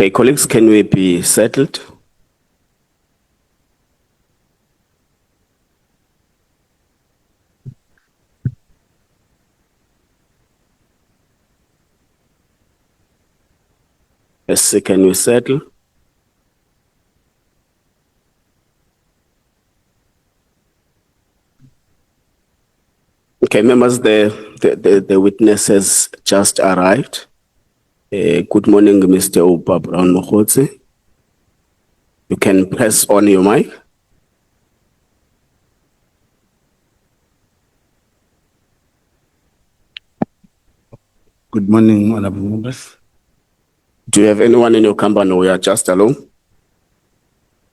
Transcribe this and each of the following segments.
Okay, colleagues, can we be settled? Yes, can we settle? Okay, members, the witness has just arrived. Good morning, Mr. Opa Brown Mogotsi. You can press on your mic. Good morning, honorable members. Do you have anyone in your company or you are just alone?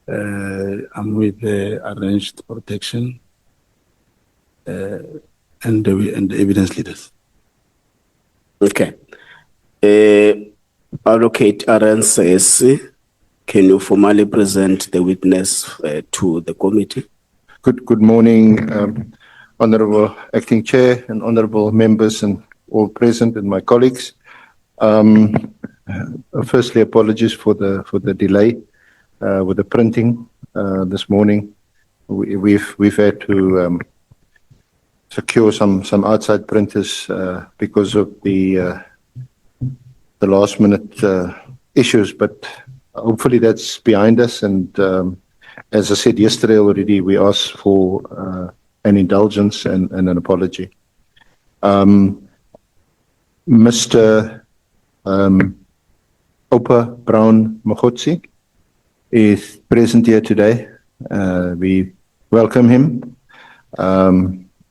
I'm with the arranged protection and the evidence leaders. Okay. Allocate RNCSC. Can you formally present the witness to the committee? Good morning, Honorable Acting Chair and Honorable members and all present and my colleagues. Firstly, apologies for the delay with the printing this morning. We've had to secure some outside printers because of the last minute issues, but hopefully that's behind us. And as I said yesterday already, we asked for an indulgence and an apology. Mr. Opa Brown Mogotsi is present here today. We welcome him.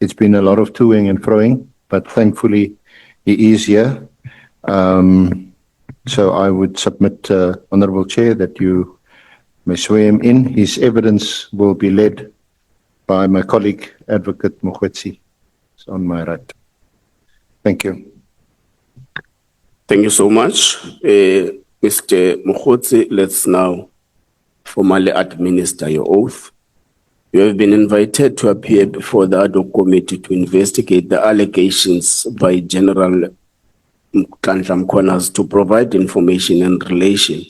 It's been a lot of toing and froing, but thankfully he is here. So I would submit, Honourable Chair, that you may swear him in. His evidence will be led by my colleague, Advocate Mogotsi. It's on my right. Thank you. Thank you so much. Mr. Mogotsi, let's now formally administer your oath. You have been invited to appear before the ad hoc committee to investigate the allegations by General Mkandla to provide information in relation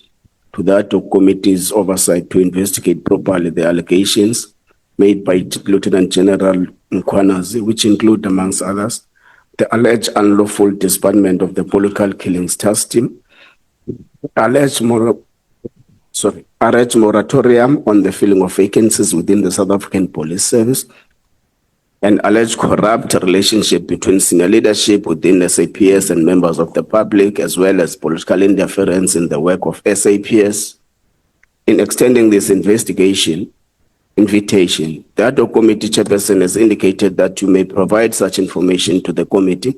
to the ad hoc committee's oversight to investigate properly the allegations made by Lieutenant General Mkhwanazi, which include, amongst others, the alleged unlawful disbandment of the political killings task team, alleged moratorium on the filling of vacancies within the South African Police Service, an alleged corrupt relationship between senior leadership within SAPS and members of the public, as well as political interference in the work of SAPS. In extending this invitation, the ad hoc committee chairperson has indicated that you may provide such information to the committee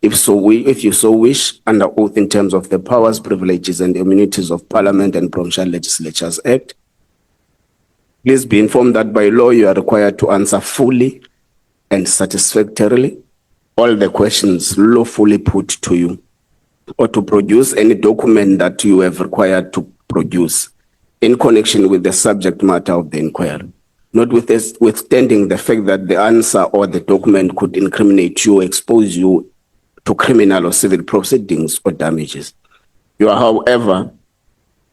if you so wish, under oath in terms of the powers, privileges, and immunities of Parliament and Provincial Legislatures Act. Please be informed that by law you are required to answer fully and satisfactorily all the questions lawfully put to you, or to produce any document that you have required to produce in connection with the subject matter of the inquiry, notwithstanding the fact that the answer or the document could incriminate you or expose you to criminal or civil proceedings or damages. You are, however,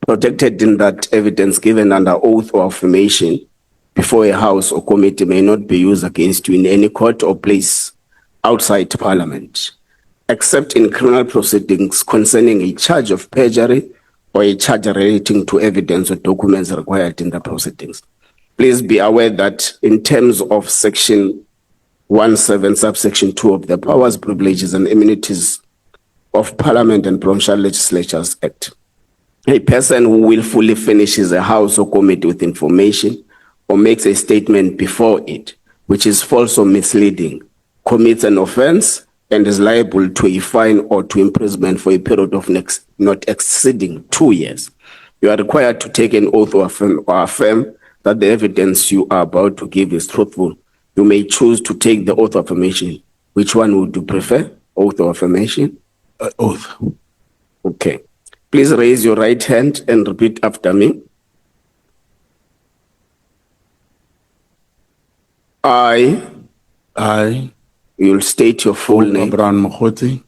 protected in that evidence given under oath or affirmation before a house or committee may not be used against you in any court or place outside Parliament, except in criminal proceedings concerning a charge of perjury or a charge relating to evidence or documents required in the proceedings. Please be aware that in terms of Section 17, subsection 2 of the Powers, Privileges, and Immunities of Parliament and Provincial Legislatures Act, a person who willfully furnishes a house or committee with information or makes a statement before it, which is false or misleading, commits an offense and is liable to a fine or to imprisonment for a period of not exceeding 2 years. You are required to take an oath or affirm that the evidence you are about to give is truthful. You may choose to take the oath of affirmation. Which one would you prefer? Oath or affirmation? Oath. Okay. Please raise your right hand and repeat after me. I, I, you'll state your full name, Brown Mogotsi,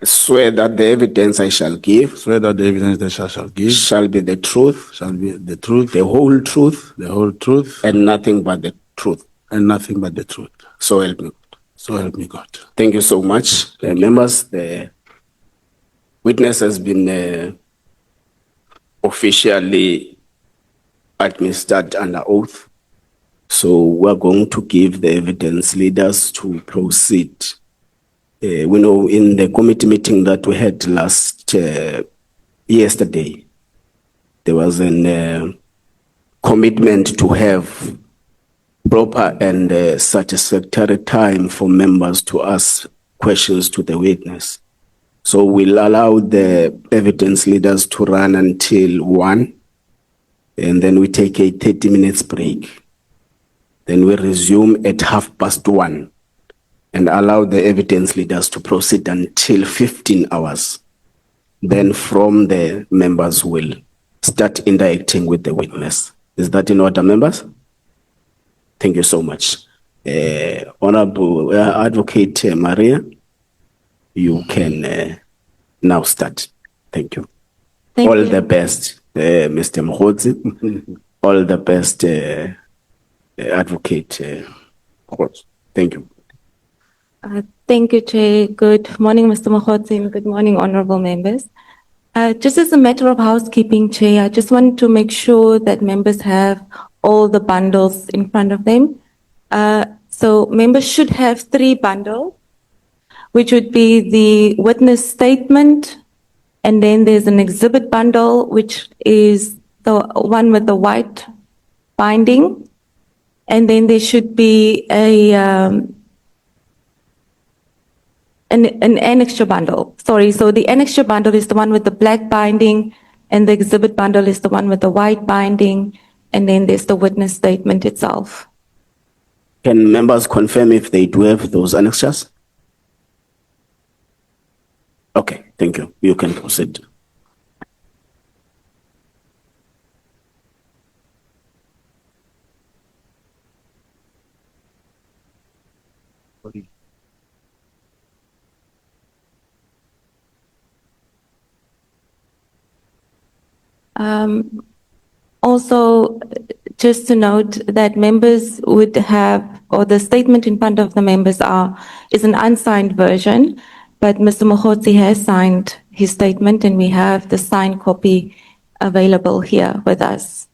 swear that the evidence I shall give swear that the evidence that I shall give shall be the truth, shall be the truth, the whole truth, the whole truth, and nothing but the truth. and nothing but the truth. So help me. So help me God. Thank you so much. Members, the witness has been officially administered under oath. So we're going to give the evidence leaders to proceed. We know in the committee meeting that we had yesterday, there was a commitment to have proper and satisfactory time for members to ask questions to the witness. So we'll allow the evidence leaders to run until 1, and then we take a 30 minutes break. Then we resume at 1:30 and allow the evidence leaders to proceed until 15 hours. Then from there, members will start interacting with the witness. Is that in order, members? Thank you so much. Honorable Advocate Maria, you can now start. Thank you. Thank All you. the best, Mr. Mogotsi. All the best, Advocate. Thank you. Thank you, Chair. Good morning, Mr. Mogotsi, and good morning, honorable members. Just as a matter of housekeeping, Chair, I just want to make sure that members have all the bundles in front of them. So members should have 3 bundles, which would be the witness statement, and then there's an exhibit bundle, which is the one with the white binding, and then there should be an annexure bundle. Sorry, so the annexure bundle is the one with the black binding, and the exhibit bundle is the one with the white binding, and then there's the witness statement itself. Can members confirm if they do have those annexures? Okay, thank you. You can proceed. Also, just to note that members would have, or the statement in front of the members is an unsigned version, but Mr. Mogotsi has signed his statement, and we have the signed copy available here with us.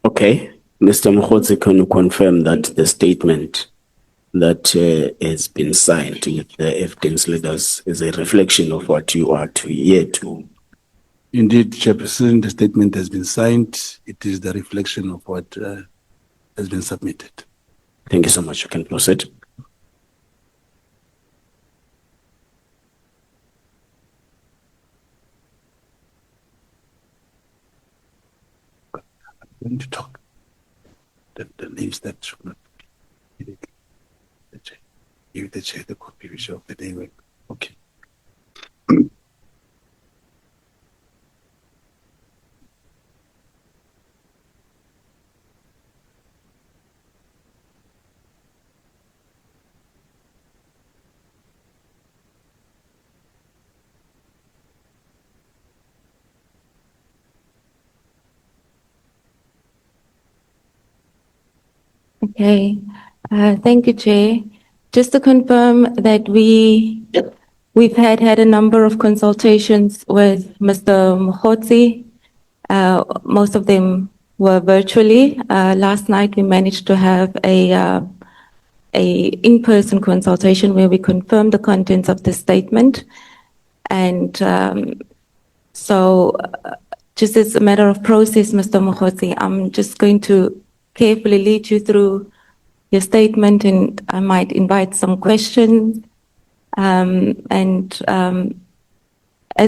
Okay, Mr. Mogotsi, can you confirm that the statement that has been signed with the evidence leaders is a reflection of what you are here to? Indeed, Chairperson, the statement has been signed. It is the reflection of what has been submitted. Thank you so much. You can proceed. When you talk, the names that should not be the chair. Give the chair the copy which of the name. Okay. Okay, thank you, Chair. Just to confirm that we've had a number of consultations with Mr. Mogotsi. Most of them were virtually. Last night we managed to have a in-person consultation where we confirmed the contents of the statement, and so just as a matter of process, Mr. Mogotsi, I'm just going to carefully lead you through your statement, and I might invite some questions. As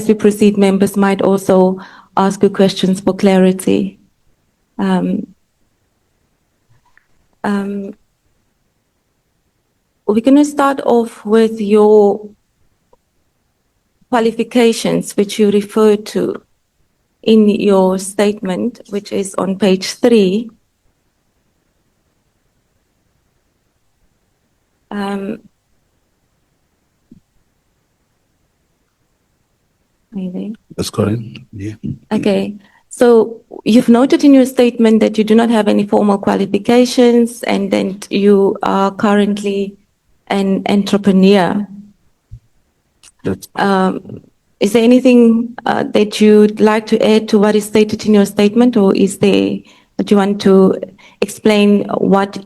we proceed, members might also ask you questions for clarity. We're going to start off with your qualifications, which you referred to in your statement, which is on page 3. Maybe. That's correct. Yeah. Okay. So you've noted in your statement that you do not have any formal qualifications and that you are currently an entrepreneur. That's Is there anything that you'd like to add to what is stated in your statement, or do you want to explain what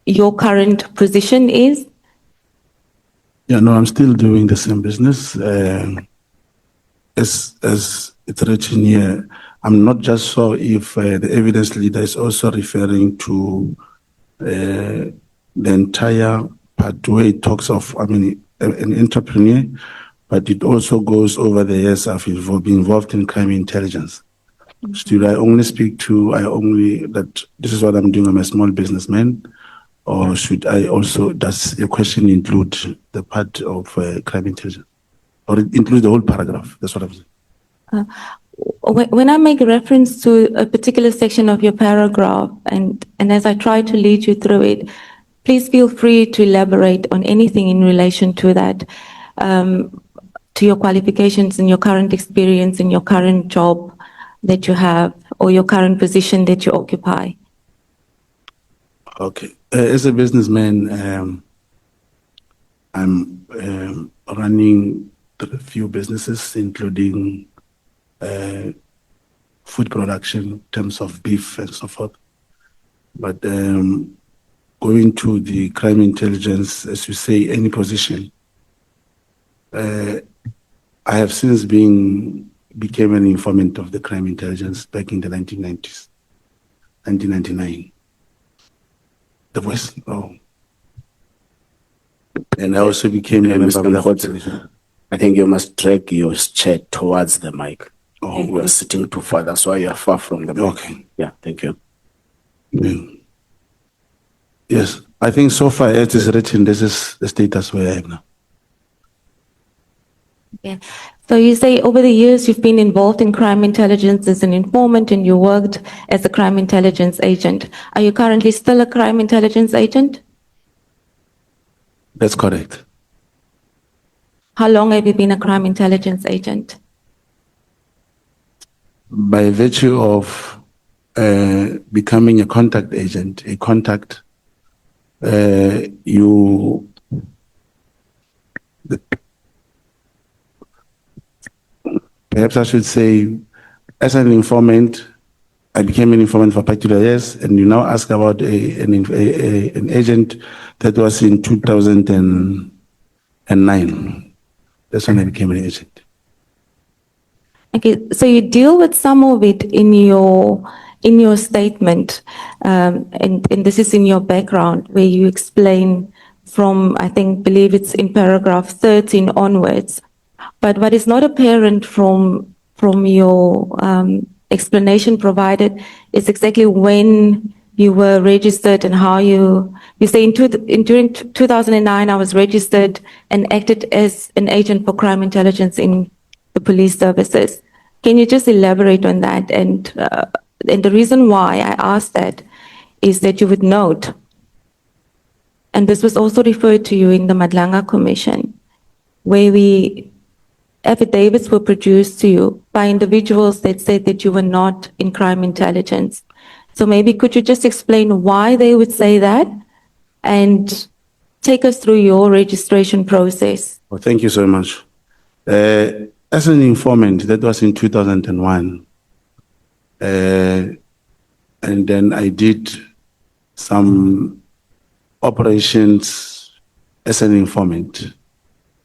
your current position is? Yeah, no, I'm still doing the same business. As it's written here, I'm not just sure if the evidence leader is also referring to the entire part where it talks of, an entrepreneur, but it also goes over the years I've been involved in crime intelligence. Should I only speak to, that this is what I'm doing, I'm a small businessman, or should I also, does your question include the part of crime intelligence? Or it includes the whole paragraph? That's what I'm saying. When I make reference to a particular section of your paragraph, and as I try to lead you through it, please feel free to elaborate on anything in relation to that, to your qualifications and your current experience and your current job that you have, or your current position that you occupy. Okay. As a businessman, I'm running a few businesses, including food production in terms of beef and so forth. But going to the crime intelligence, as you say, any position, I have since became an informant of the crime intelligence back in the 1990s, 1999. The West, and I also became a member Mr. of the Mogotsi, I think you must drag your chair towards the mic. Oh, You are sitting too far. That's why you are far from the mic. Okay. Yeah, thank you. Yeah. Yes, I think so far as it is written, this is the status where I am now. Yeah. So you say over the years you've been involved in crime intelligence as an informant and you worked as a crime intelligence agent. Are you currently still a crime intelligence agent? That's correct. How long have you been a crime intelligence agent? By virtue of becoming a contact agent, perhaps I should say, as an informant, I became an informant for particular years, and you now ask about an agent that was in 2009. That's when I became an agent. Okay, so you deal with some of it in your statement, and this is in your background where you explain from, I believe it's in paragraph 13 onwards. But what is not apparent from your explanation provided is exactly when you were registered and how you say during 2009 I was registered and acted as an agent for crime intelligence in the police services. Can you just elaborate on that? And the reason why I asked that is that you would note, and this was also referred to you in the Madlanga Commission, where affidavits were produced to you by individuals that said that you were not in crime intelligence. So maybe could you just explain why they would say that and take us through your registration process? Well, thank you so much. As an informant, that was in 2001. And then I did some operations as an informant.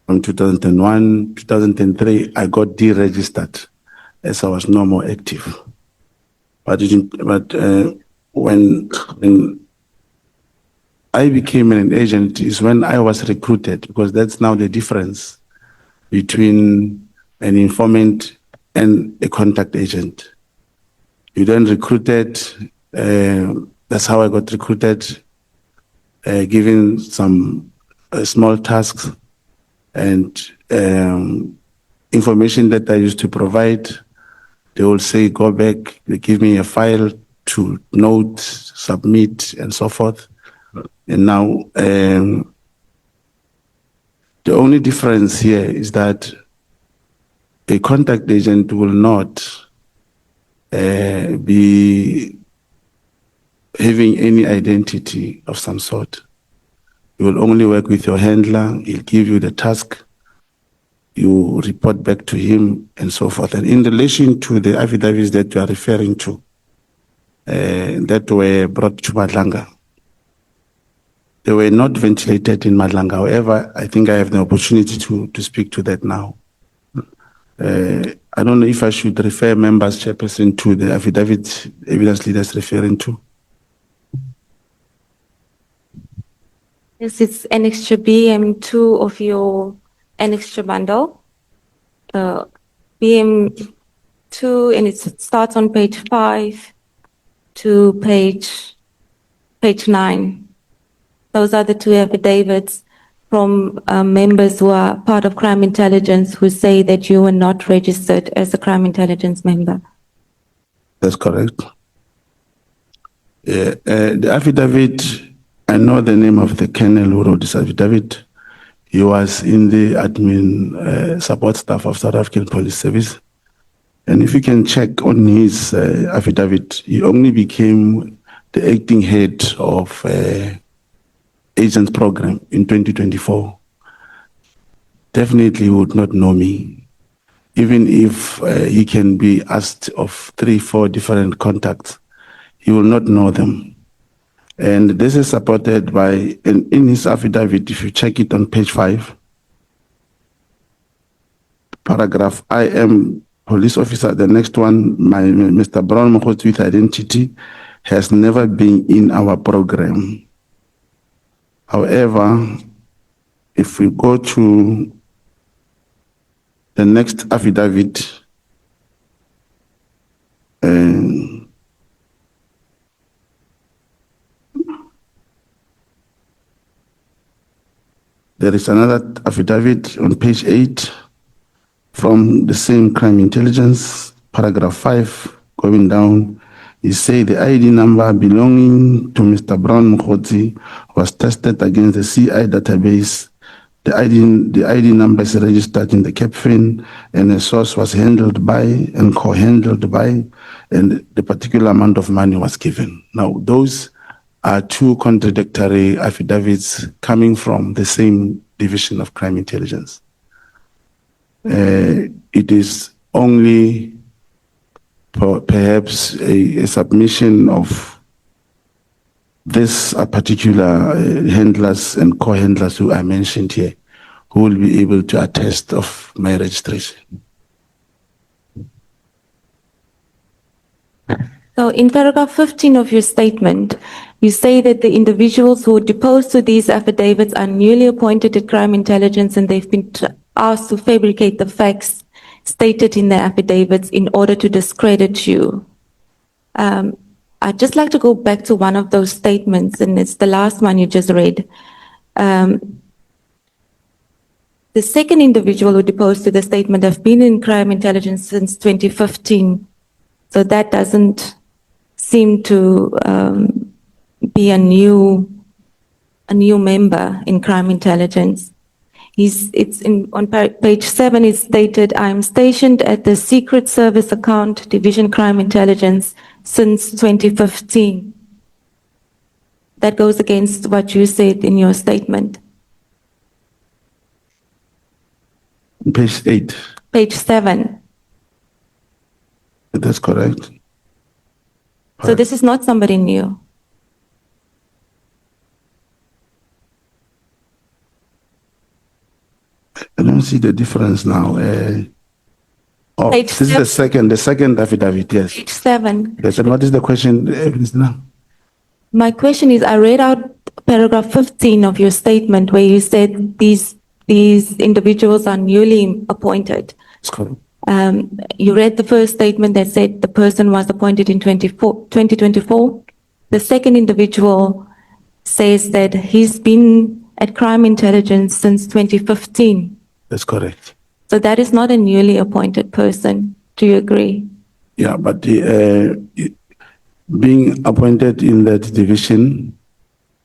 From 2001, 2003, I got deregistered as I was no more active. But when I became an agent is when I was recruited, because that's now the difference between an informant and a contact agent. You then recruited, that's how I got recruited, given some small tasks and information that I used to provide. They will say, go back, they give me a file to note, submit, and so forth. And now, the only difference here is that a contact agent will not be having any identity of some sort. You will only work with your handler. He'll give you the task. You report back to him and so forth. And in relation to the affidavits that you are referring to, that were brought to Madlanga, they were not ventilated in Madlanga. However, I think I have the opportunity to speak to that now. I don't know if I should refer members, Chairperson, to the affidavit evidence leaders referring to. Yes, it's annexure BM2 of your annexure bundle. BM2, and it starts on page 5 to page 9. Those are the two affidavits from members who are part of crime intelligence who say that you were not registered as a crime intelligence member. That's correct. The affidavit, I know the name of the colonel who wrote this affidavit. He was in the admin support staff of South African Police Service. And if you can check on his affidavit, he only became the acting head of agents program in 2024. Definitely would not know me. Even if he can be asked of 3-4 different contacts, he will not know them. And this is supported by, in his affidavit, if you check it on page 5, paragraph, I am police officer. The next one, Mr. Brown Mogotsi with identity has never been in our program. However, if we go to the next affidavit, there is another affidavit on page 8 from the same crime intelligence, paragraph 5, going down. You say the ID number belonging to Mr. Brown Mogotsi was tested against the CI database. The ID number is registered in the CAPFIN, and the source was handled by and co-handled by, and the particular amount of money was given. Now, those are two contradictory affidavits coming from the same division of crime intelligence. It is only perhaps a submission of this particular handlers and co-handlers who are mentioned here, who will be able to attest of my registration. So in paragraph 15 of your statement, you say that the individuals who deposed to these affidavits are newly appointed at crime intelligence and they've been asked to fabricate the facts stated in the affidavits in order to discredit you. I'd just like to go back to one of those statements, and it's the last one you just read. The second individual who deposed to the statement have been in crime intelligence since 2015. So that doesn't seem to be a new member in crime intelligence. On page 7, it's stated, I am stationed at the Secret Service Account Division Crime Intelligence since 2015. That goes against what you said in your statement. Page 8. Page 7. That's correct. So this is not somebody new. I don't see the difference now. Page this is the second affidavit, yes. Page 7. Yes, and what is the question? My question is, I read out paragraph 15 of your statement where you said these individuals are newly appointed. That's correct. You read the first statement that said the person was appointed in 2024. The second individual says that he's been at crime intelligence since 2015. That's correct. So that is not a newly appointed person. Do you agree? Yeah, but being appointed in that division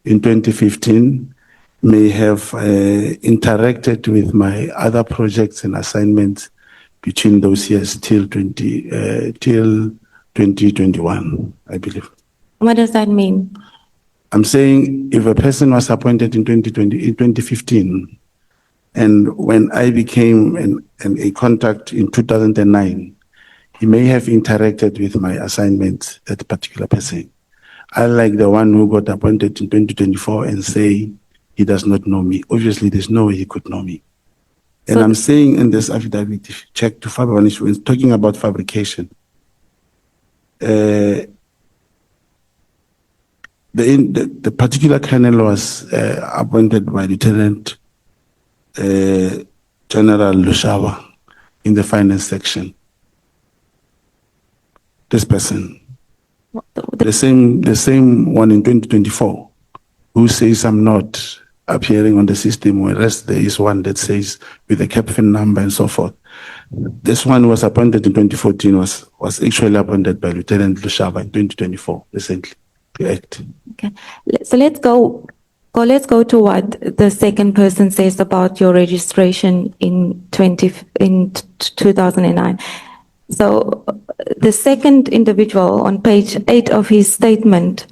in 2015 may have interacted with my other projects and assignments between those years till 2021, I believe. What does that mean? I'm saying if a person was appointed in 2015, and when I became a contact in 2009, he may have interacted with my assignments, that particular person. Unlike the one who got appointed in 2024 and say he does not know me. Obviously, there's no way he could know me. And So- I'm saying in this affidavit, if you check to fabrication, when talking about fabrication, the particular colonel was appointed by Lieutenant General Lushaba in the finance section. This person, the same one in 2024, who says I'm not appearing on the system, whereas there is one that says with a caption number and so forth. This one was appointed in 2014, was actually appointed by Lieutenant Lushaba in 2024, recently. Correct. Okay. So let's go to what the second person says about your registration in 2009. So the second individual on page 8 of his statement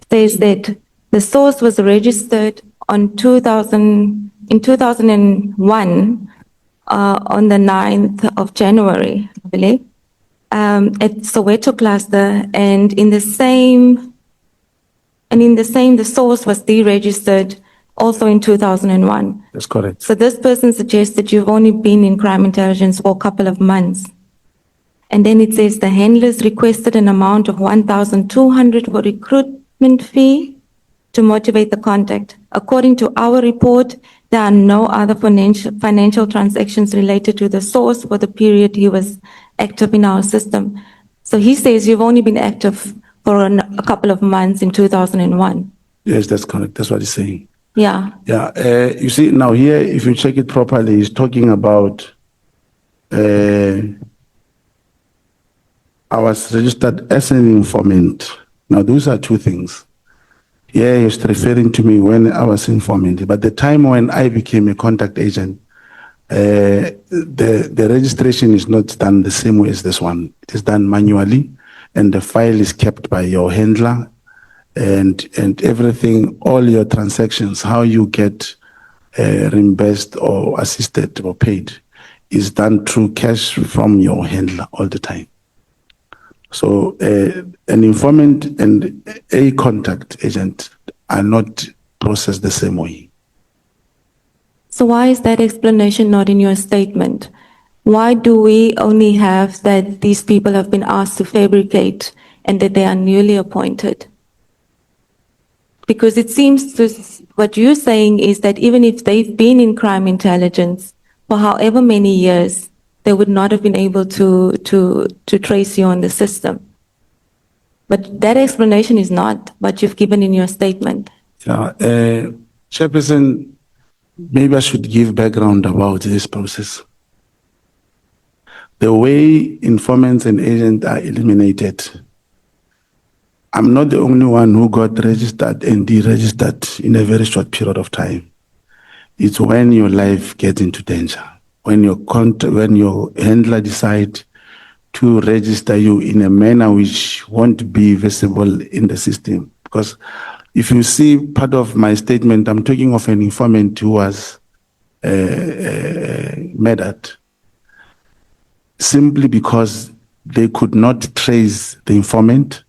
says that the source was registered in 2001 on the 9th of January, I believe, at Soweto cluster, and the source was deregistered also in 2001. That's correct. So this person suggests that you've only been in crime intelligence for a couple of months. And then it says the handlers requested an amount of 1,200 for recruitment fee to motivate the contact. According to our report, there are no other financial transactions related to the source for the period he was active in our system. So he says you've only been active for a couple of months in 2001. Yes, that's correct. That's what he's saying. Yeah. Yeah. You see, now here, if you check it properly, he's talking about I was registered as an informant. Now, those are two things. Yeah, he's referring to me when I was informant. But the time when I became a contact agent, the registration is not done the same way as this one. It is done manually, and the file is kept by your handler, and everything, all your transactions, how you get reimbursed or assisted or paid, is done through cash from your handler all the time. So an informant and a contact agent are not processed the same way. So why is that explanation not in your statement? Why do we only have that these people have been asked to fabricate and that they are newly appointed? Because it seems what you're saying is that even if they've been in crime intelligence for however many years, they would not have been able to trace you on the system. But that explanation is not what you've given in your statement. Yeah, Chairperson, maybe I should give background about this process. The way informants and agents are eliminated, I'm not the only one who got registered and deregistered in a very short period of time. It's when your life gets into danger, when your handler decides to register you in a manner which won't be visible in the system. Because if you see part of my statement, I'm talking of an informant who was murdered simply because they could not trace the informant.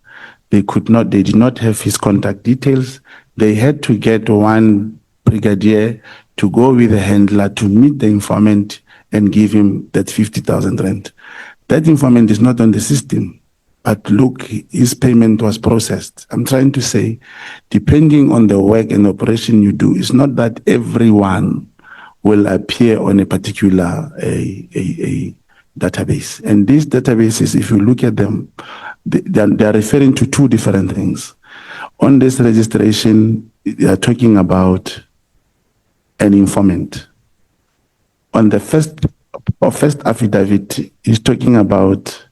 They did not have his contact details. They had to get one brigadier to go with the handler to meet the informant and give him that 50,000 rand. That informant is not on the system, but look, his payment was processed. I'm trying to say, depending on the work and operation you do, it's not that everyone will appear on a particular a database. And these databases, if you look at them, they are referring to two different things. On this registration, they are talking about an informant. On the first affidavit, is talking about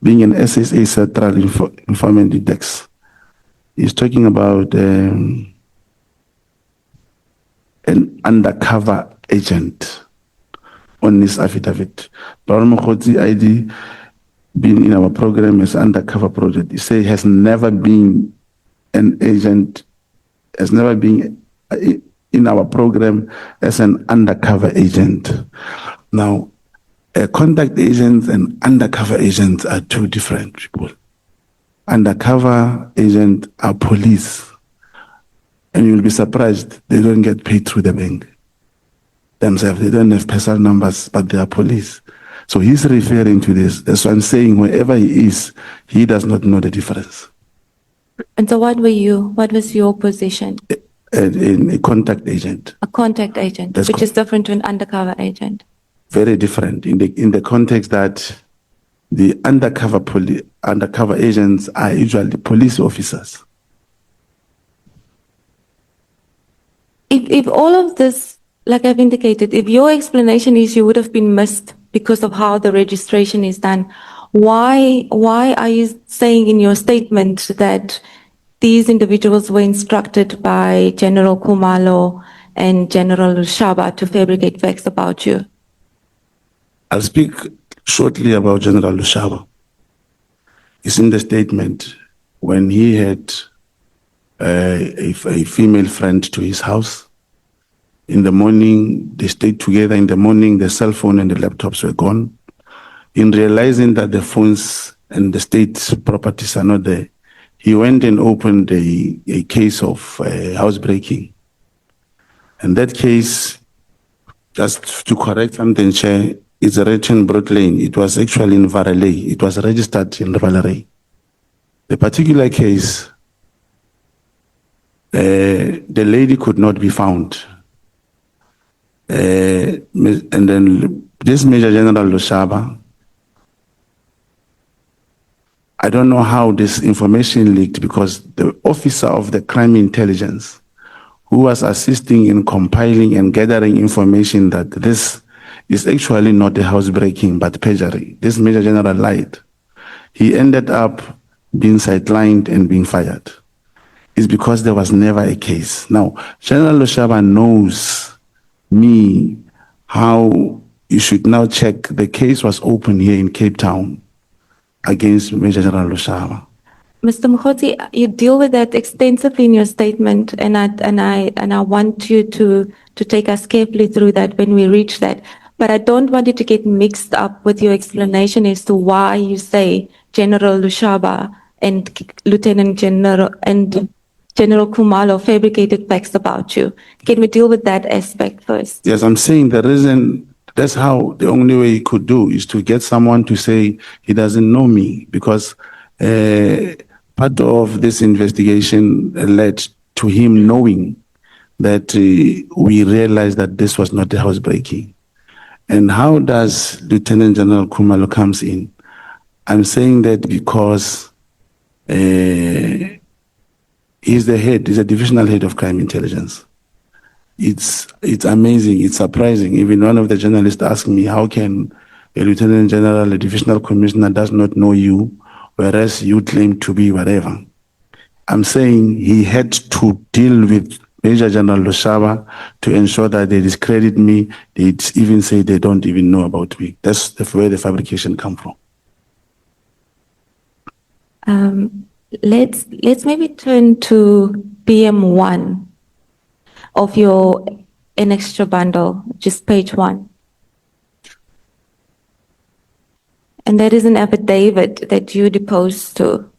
being an SSA Central Informant Index. He's talking about an undercover agent. on this affidavit. Baron Mogotsi ID been in our program as undercover project. He say has never been an agent, has never been in our program as an undercover agent. Now, contact agents and undercover agents are two different people. Undercover agents are police, and you'll be surprised they don't get paid through the bank themselves. They don't have personal numbers, but they are police. So he's referring to this. That's why I'm saying wherever he is, he does not know the difference. And so what were you? What was your position? A contact agent, A contact agent, That's which is different to an undercover agent. very different in the context that the undercover agents are usually police officers. If all of this, like I've indicated, if your explanation is you would have been missed because of how the registration is done, why are you saying in your statement that these individuals were instructed by General Kumalo and General Shaba to fabricate facts about you? I'll speak shortly about General Lushaba. It's in the statement when he had a female friend to his house. In the morning, they stayed together. In the morning, the cell phone and the laptops were gone. In realizing that the phones and the state properties are not there, he went and opened a case of housebreaking. And that case, just to correct something, Chair, it's written Broad Lane. It was actually in Varelay. It was registered in Varelay. The particular case, the lady could not be found. And then this Major General Lushaba, I don't know how this information leaked because the officer of the crime intelligence who was assisting in compiling and gathering information that this is actually not a housebreaking but perjury. This Major General lied. He ended up being sidelined and being fired. It's because there was never a case. Now, General Lushaba knows me how you should now check. The case was open here in Cape Town against Major General Lushaba. Mr. Mogotsi, you deal with that extensively in your statement, and I want you to take us carefully through that when we reach that. But I don't want you to get mixed up with your explanation as to why you say General Lushaba and Lieutenant General and General Kumalo fabricated facts about you. Can we deal with that aspect first? Yes, I'm saying the reason, that's how the only way he could do is to get someone to say he doesn't know me, because part of this investigation led to him knowing that we realized that this was not a housebreaking. And how does Lieutenant General Kumalo comes in? I'm saying that because he's the head, he's a divisional head of crime intelligence. It's amazing, it's surprising. Even one of the journalists asked me, how can a lieutenant general, a divisional commissioner does not know you, whereas you claim to be whatever? I'm saying he had to deal with Major General Lushaba to ensure that they discredit me. They even say they don't even know about me. That's where the fabrication come from. Let's maybe turn to BM1 of your extra bundle, just page 1. And that is an affidavit that you deposed to.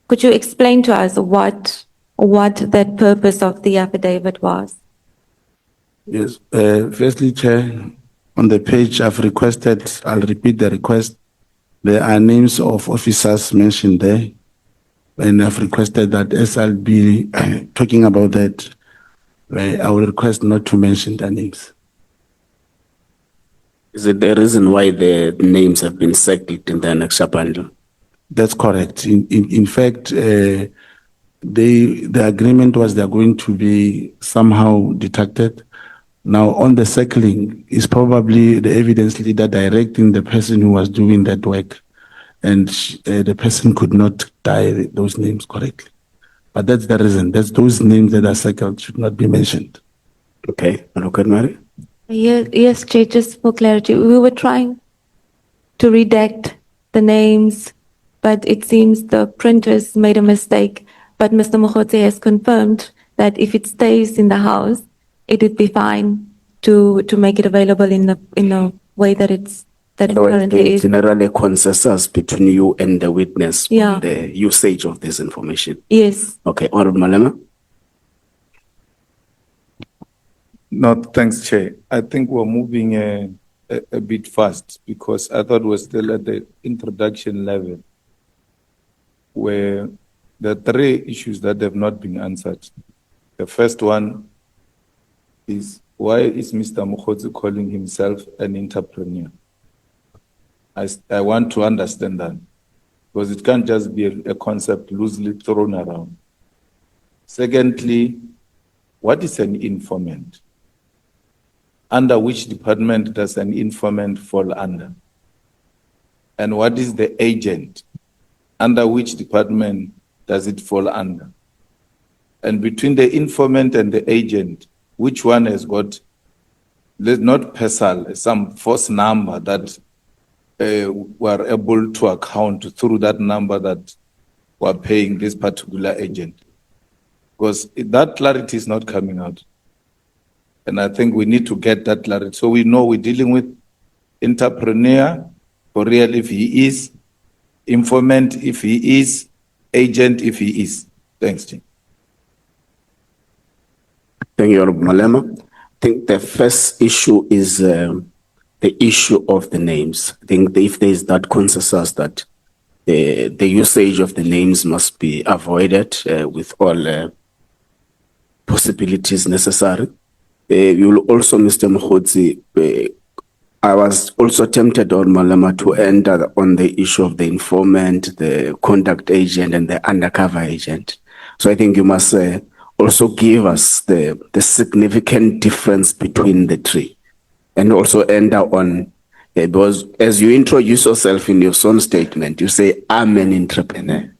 Could you explain to us what that purpose of the affidavit was? Yes. Firstly, Chair, on the page I've requested, I'll repeat the request. There are names of officers mentioned there. And I've requested that as I'll be talking about that, I will request not to mention their names. Is it the reason why the names have been circled in the annexure bundle? That's correct. In fact, the agreement was they're going to be somehow detected. Now, on the circling is probably the evidence leader directing the person who was doing that work, and the person could not tie those names correctly. But that's the reason. That's those names that are circled should not be mentioned. Okay, Advocate Mary? Yes, Chair, just for clarity, we were trying to redact the names, but it seems the printers made a mistake. But Mr. Mogotsi has confirmed that if it stays in the house, it would be fine to make it available in the way that it Otherwise, currently there is. generally consensus between you and the witness Yeah. on the usage of this information. Yes. Okay, Honorable Malema. No, thanks, Chair. I think we're moving a bit fast because I thought we're still at the introduction level where there are three issues that have not been answered. The first one is why is Mr. Mogotsi calling himself an entrepreneur? I want to understand that because it can't just be a concept loosely thrown around. Secondly, what is an informant? Under which department does an informant fall under? And what is the agent? Under which department does it fall under? And between the informant and the agent, which one has got, not PESAL, some false number that were able to account through that number that were paying this particular agent? Because that clarity is not coming out. And I think we need to get that clarity. So we know we're dealing with entrepreneur, for real if he is, informant if he is, agent if he is. Thanks, Jim. Thank you, Honorable Malema. I think the first issue is the issue of the names. I think if there is that consensus that the usage of the names must be avoided with all possibilities necessary. You will also, Mr. Mogotsi, I was also tempted on Malema to enter on the issue of the informant, the contact agent, and the undercover agent. So I think you must also give us the significant difference between the three, and also enter on, because as you introduce yourself in your own statement, you say, I'm an entrepreneur.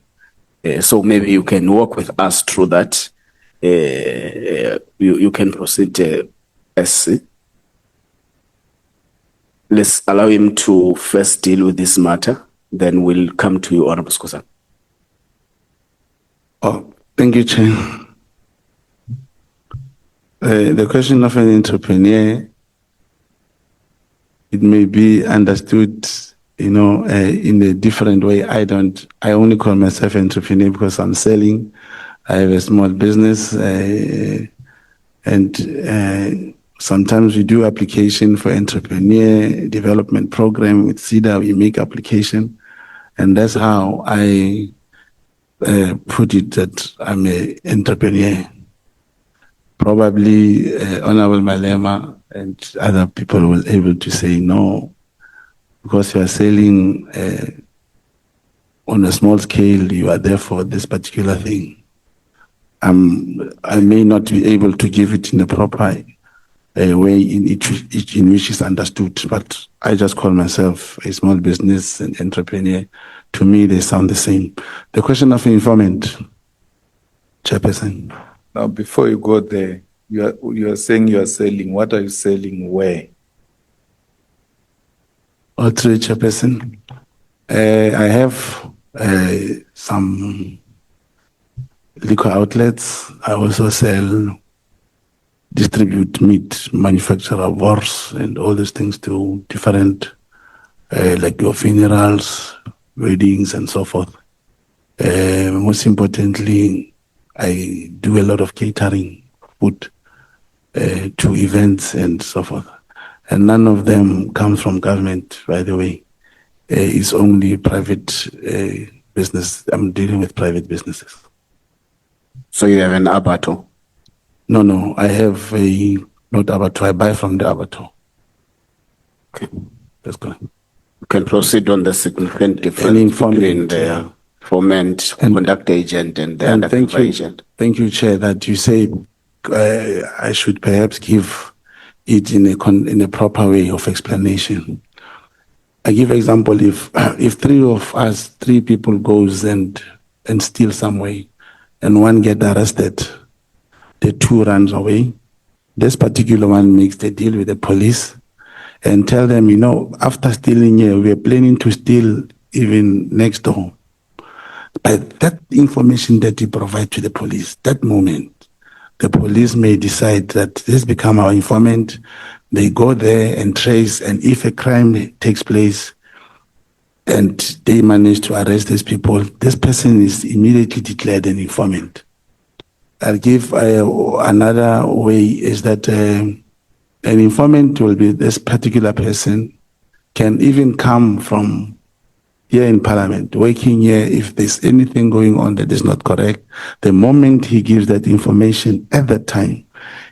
So maybe you can walk with us through that. You can proceed, SC. Let's allow him to first deal with this matter, then we'll come to you, Honorable Skosan. Oh, thank you, Chair. The question of an entrepreneur, it may be understood, in a different way. I only call myself an entrepreneur because I'm selling. I have a small business, and sometimes we do application for entrepreneur development program with CEDA. We make application, and that's how I put it that I'm an entrepreneur. Probably Honorable Malema and other people will able to say no, because you are selling on a small scale. You are there for this particular thing. I may not be able to give it in a proper way in which is understood, but I just call myself a small business and entrepreneur. To me, they sound the same. The question of informant, Chairperson. Now, before you go there, you are saying you are selling. What are you selling where? All three, Chairperson. I have some liquor outlets. I also distribute meat, manufacture wars and all these things to different, like your funerals, weddings and so forth. Most importantly, I do a lot of catering, food to events and so forth. And none of them comes from government, by the way. It's only private business. I'm dealing with private businesses. So you have an abattoir? No, I have not abattoir. I buy from the abattoir. Okay. That's correct. You can proceed on the significant difference between the informant, conduct agent, and the undercover agent. Thank you, Chair, that you say I should perhaps give it in a proper way of explanation. I give example, if three people goes and steal some way, and one get arrested, the two runs away, This particular one makes the deal with the police and tell them, you know, after stealing here, we are planning to steal even next door. But that information that you provide to the police, that moment, the police may decide that this become our informant. They go there and trace, and if a crime takes place and they manage to arrest these people, this person is immediately declared an informant. I'll give another way is that an informant will be this particular person can even come from here in Parliament, working here. If there's anything going on that is not correct, the moment he gives that information at that time,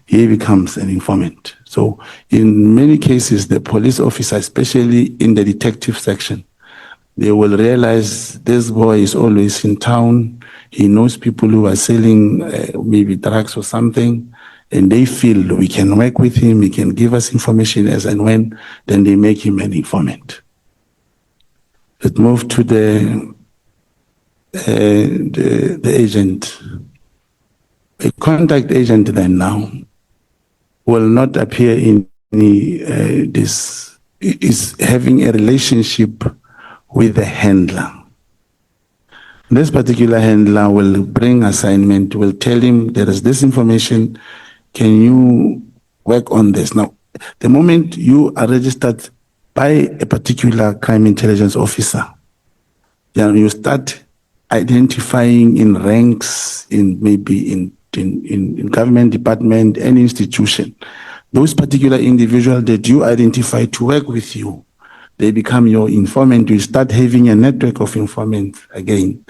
he becomes an informant. So in many cases, the police officer, especially in the detective section, they will realize this boy is always in town. He knows people who are selling maybe drugs or something, and they feel we can work with him, he can give us information as and when, then they make him an informant. Let's move to the agent. A contact agent then now will not appear in any, this is having a relationship with the handler. This particular handler will bring assignment, will tell him there is this information, can you work on this? Now, the moment you are registered by a particular crime intelligence officer, you start identifying in ranks, in maybe in government department, any institution, those particular individuals that you identify to work with you, they become your informant. You start having a network of informants again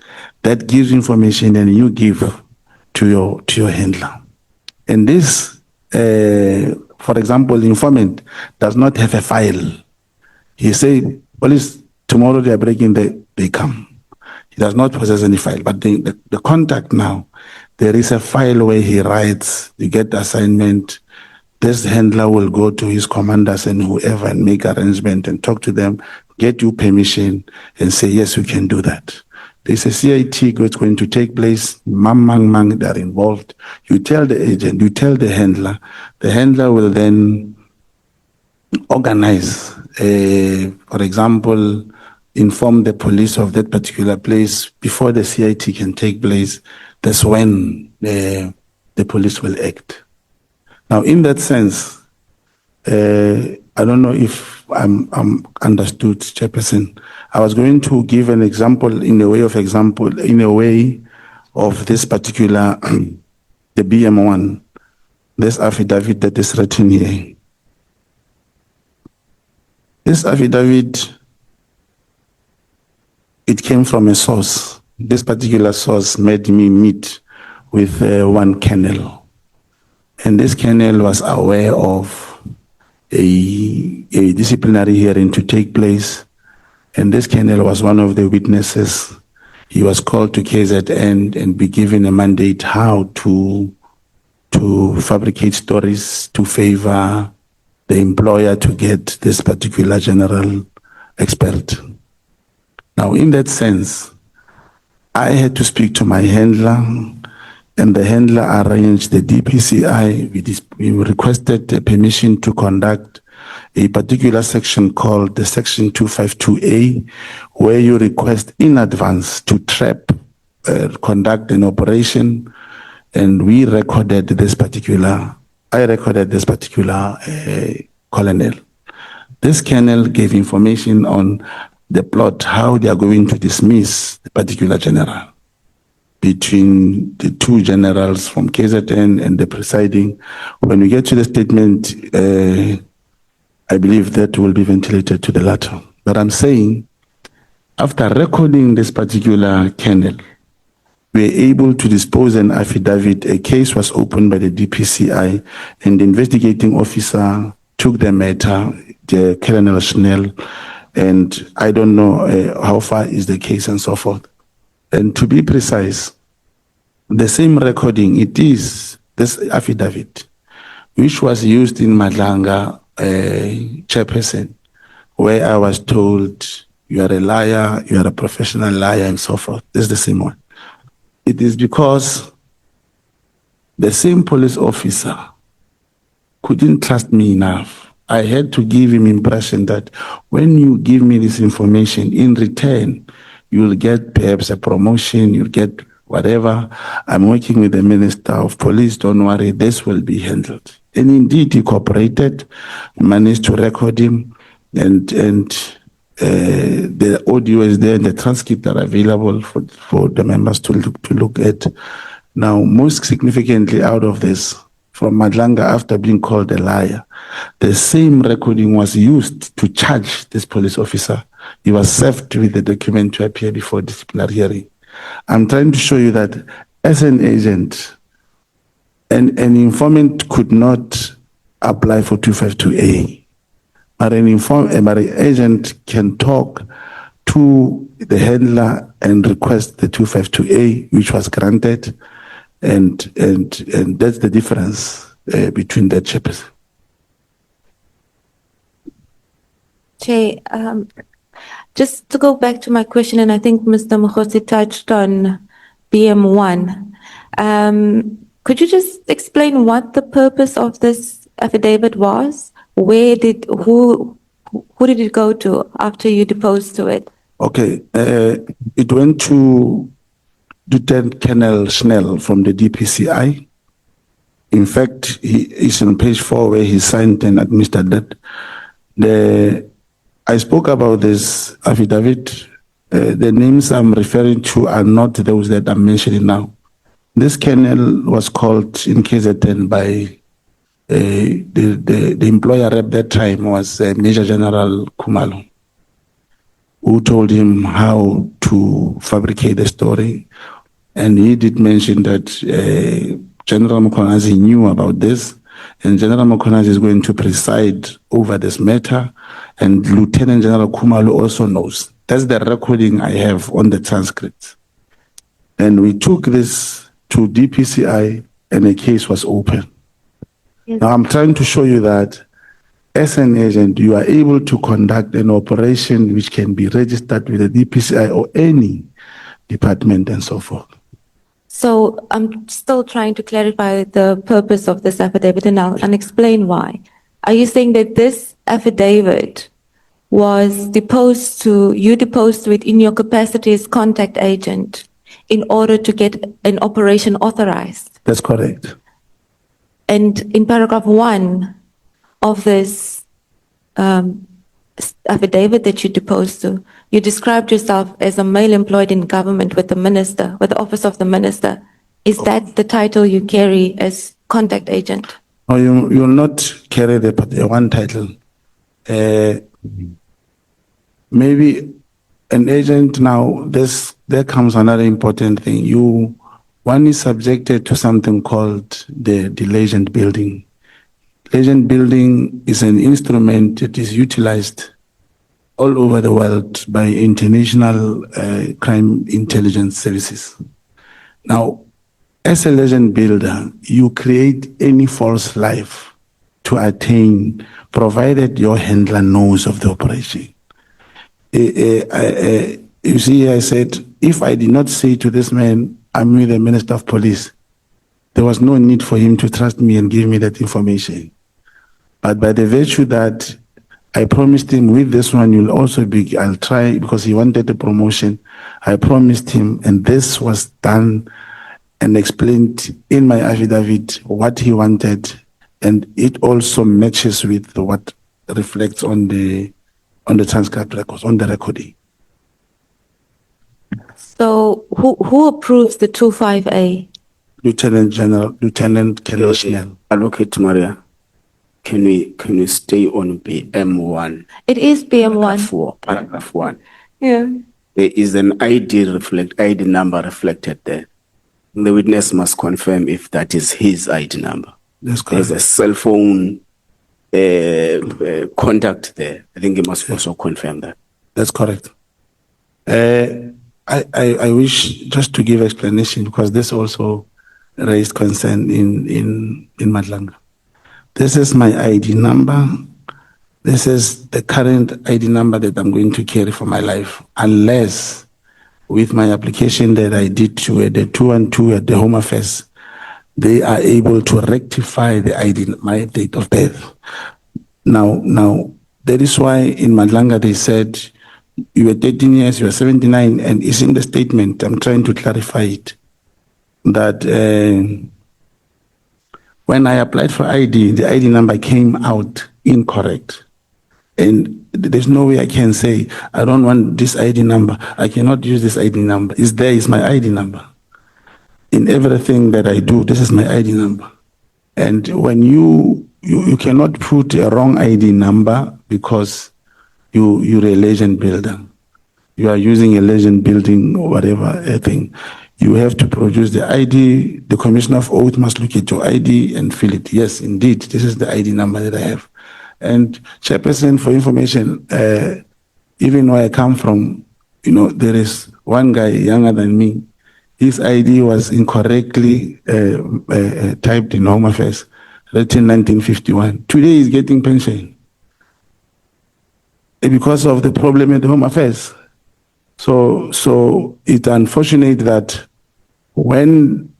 that gives information and you give to your handler. And this, for example, the informant does not have a file. He say, police, tomorrow they are breaking, they come. He does not possess any file, but the contact now, there is a file where he writes, you get the assignment. This handler will go to his commanders and whoever and make arrangement and talk to them, get you permission and say, yes, we can do that. There's a CIT that's going to take place, mang, they're involved. You tell the agent, you tell the handler will then organize, for example, inform the police of that particular place before the CIT can take place. That's when the police will act. Now, in that sense, I don't know if I'm understood, Chairperson. I was going to give an example in a way of this particular, the BM1, this affidavit that is written here. This affidavit, it came from a source. This particular source made me meet with one colonel. And this colonel was aware of a disciplinary hearing to take place. And this colonel was one of the witnesses. He was called to KZN and be given a mandate how to fabricate stories to favor the employer to get this particular general expert. Now, in that sense, I had to speak to my handler, and the handler arranged the DPCI. We requested permission to conduct a particular section called the Section 252A, where you request in advance to conduct an operation, and I recorded this particular colonel. This colonel gave information on the plot, how they are going to dismiss the particular general. Between the two generals from KZN and the presiding. When we get to the statement, I believe that will be ventilated to the latter. But I'm saying, after recording this particular colonel, we were able to dispose an affidavit. A case was opened by the DPCI, and the investigating officer took the matter, the Colonel Schnell, and I don't know how far is the case and so forth. And to be precise, the same recording, it is this affidavit, which was used in Madlanga Chairperson, where I was told, you are a liar, you are a professional liar, and so forth. This is the same one. It is because the same police officer couldn't trust me enough. I had to give him impression that when you give me this information, in return, you'll get perhaps a promotion, you'll get whatever. I'm working with the Minister of Police, don't worry, this will be handled. And indeed, he cooperated, managed to record him, and the audio is there and the transcript are available for the members to look at. Now, most significantly out of this, from Madlanga, after being called a liar, the same recording was used to charge this police officer. He was served with the document to appear before disciplinary hearing. I'm trying to show you that as an agent, an informant could not apply for 252A. But an agent can talk to the handler and request the 252A, which was granted, and that's the difference between the chairperson. Chair, just to go back to my question, and I think Mr. Mogotsi touched on BM1. Could you just explain what the purpose of this affidavit was? Who did it go to after you deposed to it? Okay, it went to Lieutenant Colonel Schnell from the DPCI. In fact, he is on page 4 where he signed and administered that. I spoke about this affidavit. The names I'm referring to are not those that I'm mentioning now. This colonel was called in KZN by the employer rep that time was Major General Kumalo, who told him how to fabricate the story. And he did mention that General Mokonazi knew about this, and General Mokonazi is going to preside over this matter, and Lieutenant General Kumalo also knows. That's the recording I have on the transcript. And we took this to DPCI, and a case was open. Yes. Now I'm trying to show you that as an agent, you are able to conduct an operation which can be registered with the DPCI or any department and so forth. So I'm still trying to clarify the purpose of this affidavit, and I'll explain why. Are you saying that this affidavit was deposed to it in your capacity as contact agent in order to get an operation authorized? That's correct. And in paragraph 1 of this affidavit that you deposed to, you described yourself as a male employed in government with the minister, with the office of the minister. Is that the title you carry as contact agent? No, you will not carry the one title. Maybe an agent now, there comes another important thing. One is subjected to something called the legend building. Legend building is an instrument that is utilized all over the world by international crime intelligence services. Now, as a legend builder, you create any false life to attain, provided your handler knows of the operation. You see, I said, if I did not say to this man, I'm with the Minister of Police, there was no need for him to trust me and give me that information. But by the virtue that I promised him with this one, you'll also be, I'll try, because he wanted a promotion. I promised him, and this was done and explained in my affidavit what he wanted. And it also matches with what reflects on the transcript records, on the recording. So who approves the 25A? Lieutenant Colonel Schnell. Advocate Maria, can we stay on BM1? It is BM1. Paragraph 1. Yeah. There is an ID number reflected there. The witness must confirm if that is his ID number. That's There's correct. a cell phone contact there. I think he must also confirm that. That's correct. I wish just to give explanation, because this also raised concern in Madlanga. This is my ID number. This is the current ID number that I'm going to carry for my life, unless with my application that I did to the 212 at the Home Affairs, they are able to rectify the ID, my date of birth. Now, that is why in Madlanga they said you were 13 years, you were 79, and it's in the statement. I'm trying to clarify it. That when I applied for ID, the ID number came out incorrect. And there's no way I can say, I don't want this ID number. I cannot use this ID number. It's there, it's my ID number. In everything that I do, this is my ID number. And when you cannot put a wrong ID number because you're a legend builder. You are using a legend building or whatever thing. You have to produce the ID. The Commissioner of Oath must look at your ID and fill it. Yes, indeed, this is the ID number that I have. And Chairperson, for information, even where I come from, there is one guy younger than me. His ID was incorrectly typed in Home Affairs, written 1951. Today he's getting pension because of the problem at the Home Affairs. So it's unfortunate that when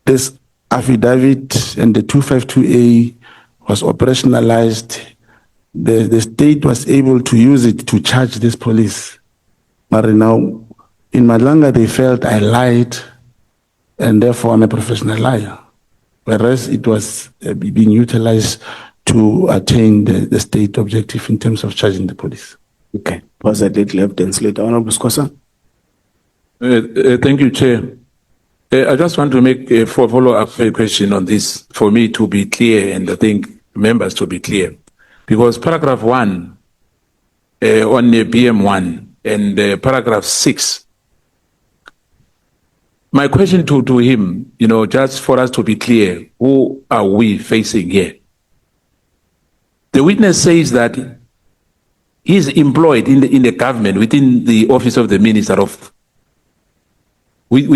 this affidavit and the 252A was operationalized, the state was able to use it to charge this police. But now, in Madlanga, they felt I lied, and therefore I'm a professional liar. Whereas it was being utilized to attain the state objective in terms of charging the police. Okay. Pause at little evidence later. Honorable Scosa. Thank you, Chair. I just want to make a follow-up question on this for me to be clear, and I think members to be clear. Because paragraph 1 on the BM1 and paragraph 6, my question to him, just for us to be clear, who are we facing here? The witness says that he's employed in the government within the office of the Minister of with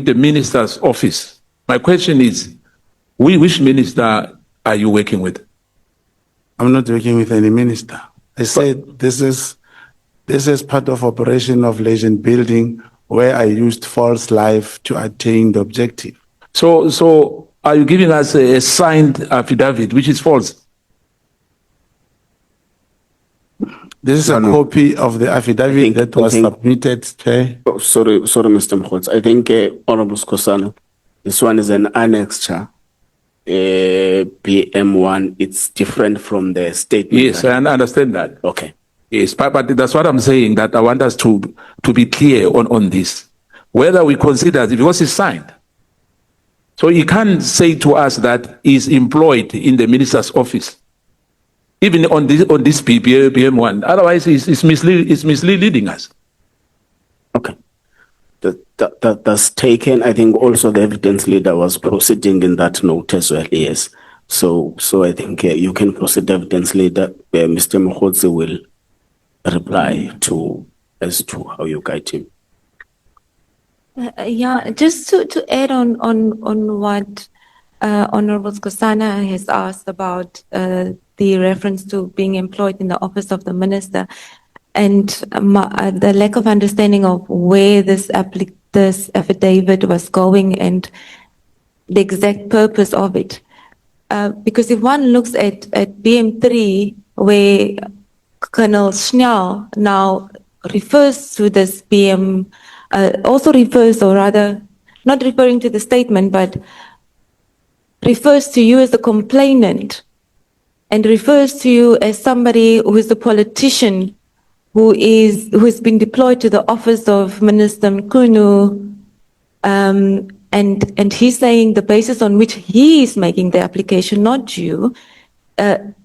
the minister's office. My question is, which minister are you working with? I'm not working with any minister. I said this is part of operation of legend building where I used false life to attain the objective. So are you giving us a signed affidavit which is false? This is a copy of the affidavit that was submitted. Okay? Oh, sorry, Mr. Mogotsi. I think Honorable Skosana, this one is an annexure. BM1, it's different from the statement. Yes, I understand that. Okay. Yes, but that's what I'm saying, that I want us to be clear on this. Whether we consider it, because it's signed. So you can't say to us that he's employed in the minister's office, even on this BM1. Otherwise, it's misleading us. Okay. That's taken. I think also the evidence leader was proceeding in that note as well. Yes. So I think you can proceed, evidence leader. Mr. Mogotsi will reply as to how you guide him. Yeah, just to add on what Honorable Skosana has asked about the reference to being employed in the office of the minister, and the lack of understanding of where this affidavit was going and the exact purpose of it. Because if one looks at BM3, where Colonel Schnell now refers to this BM, also refers, or rather, not referring to the statement, but refers to you as the complainant and refers to you as somebody who is a politician who's been deployed to the office of Minister Mkunu, and he's saying the basis on which he is making the application, not you.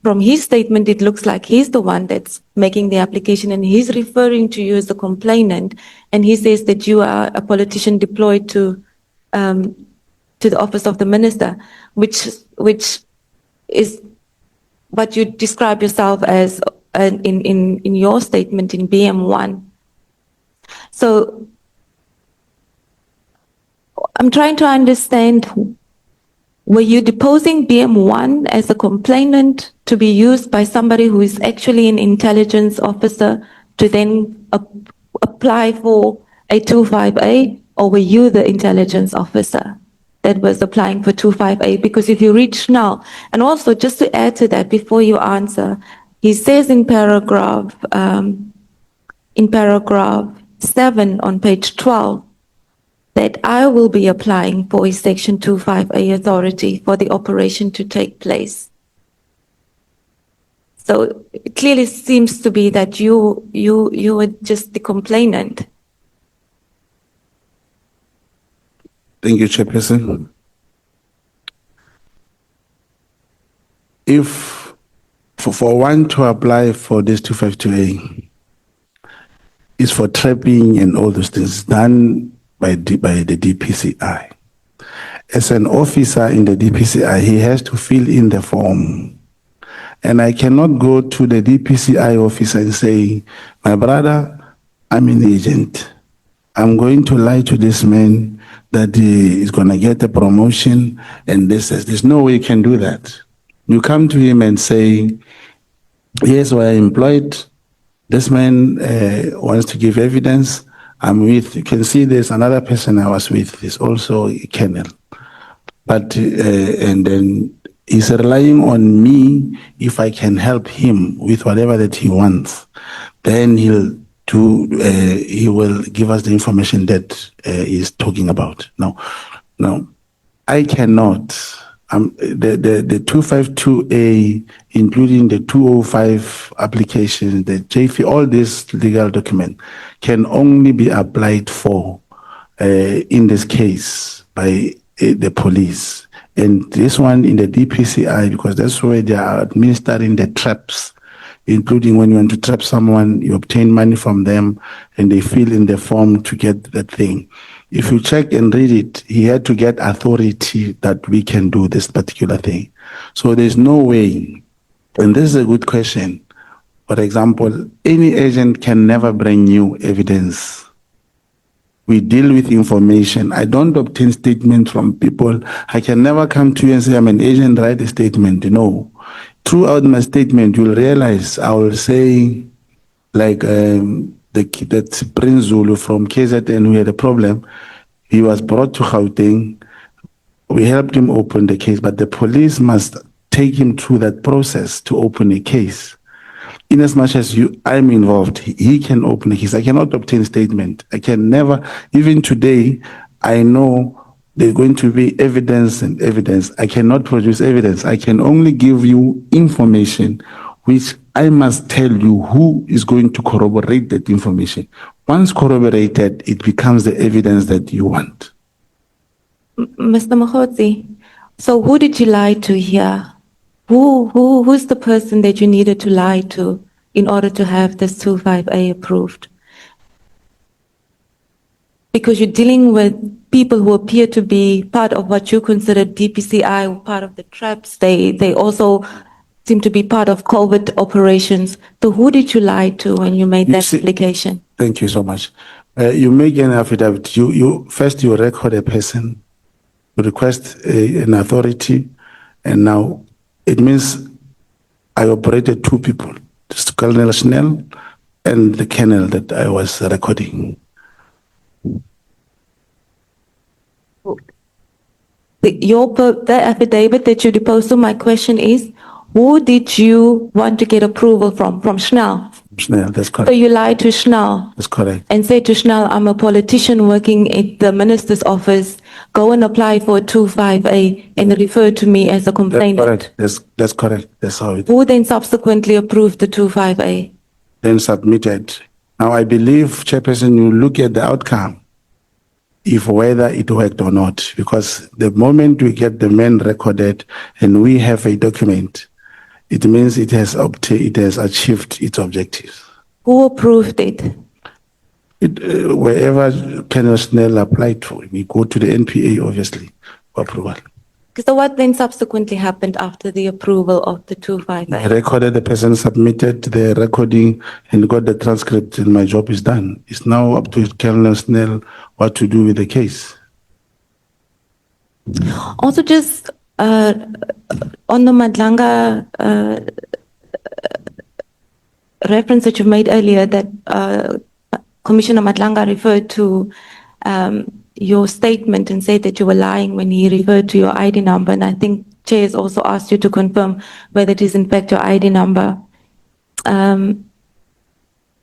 From his statement, it looks like he's the one that's making the application, and he's referring to you as the complainant, and he says that you are a politician deployed to the office of the minister, which is what you describe yourself as in your statement in BM1. So I'm trying to understand, were you deposing BM1 as a complainant to be used by somebody who is actually an intelligence officer to then apply for a 25A, or were you the intelligence officer? that was applying for 25A? Because if you read Schnell, and also just to add to that before you answer, he says in paragraph 7 on page 12 that I will be applying for a section 25A authority for the operation to take place. So it clearly seems to be that you were just the complainant. Thank you, Chairperson. If for one to apply for this 252A, is for trapping and all those things done by the DPCI. As an officer in the DPCI, he has to fill in the form. And I cannot go to the DPCI officer and say, my brother, I'm an agent. I'm going to lie to this man that he is going to get a promotion and this. There's no way you can do that. You come to him and say, yes, we are employed. This man wants to give evidence. I'm with, you can see there's another person I was with, is also a colonel. But, and then he's relying on me if I can help him with whatever that he wants. Then he will give us the information that he's talking about. Now, I cannot. The 252A, including the 205 application, the JFE, all these legal documents can only be applied for in this case by the police. And this one in the DPCI, because that's where they are administering the traps, including when you want to trap someone, you obtain money from them and they fill in the form to get that thing. If you check and read it, he had to get authority that we can do this particular thing. So there's no way, and this is a good question. For example, any agent can never bring new evidence. We deal with information. I don't obtain statements from people. I can never come to you and say, I'm an agent, write a statement. No. Throughout my statement, you'll realize I will say, like, that Prince Zulu from KZN who had a problem, he was brought to Gauteng. We helped him open the case, but the police must take him through that process to open a case. In as much as I'm involved, he can open a case. I cannot obtain statement. I can never, even today, I know there's going to be evidence and evidence. I cannot produce evidence. I can only give you information which I must tell you who is going to corroborate that information. Once corroborated, it becomes the evidence that you want. Mr. Mogotsi, so who did you lie to here? Who's the person that you needed to lie to in order to have this 25A approved? Because you're dealing with people who appear to be part of what you consider DPCI, part of the traps. They also seem to be part of COVID operations. So who did you lie to when you made that application? Thank you so much. You make an affidavit. You record a person, you request an authority, and now it means I operated two people, just Colonel Schnell and the colonel that I was recording. The affidavit that you deposed to, my question is, who did you want to get approval from? From Schnell? Schnell, that's correct. So you lied to Schnell? That's correct. And said to Schnell, I'm a politician working at the minister's office. Go and apply for a 25A and refer to me as a complainant. That's correct. That's how it. Who then subsequently approved the 25A? Then submitted. Now I believe, Chairperson, you look at the outcome, if whether it worked or not, because the moment we get the man recorded and we have a document, it means it has achieved its objectives. Who approved it? Wherever Colonel Schnell applied to, we go to the NPA, obviously, for approval. So what then subsequently happened after the approval of the 25A? I recorded, the person submitted the recording and got the transcript, and my job is done. It's now up to Colonel Schnell what to do with the case. Also, just on the Madlanga reference that you made earlier, that Commissioner Madlanga referred to your statement and said that you were lying when he referred to your ID number. And I think Chair has also asked you to confirm whether it is in fact your ID number.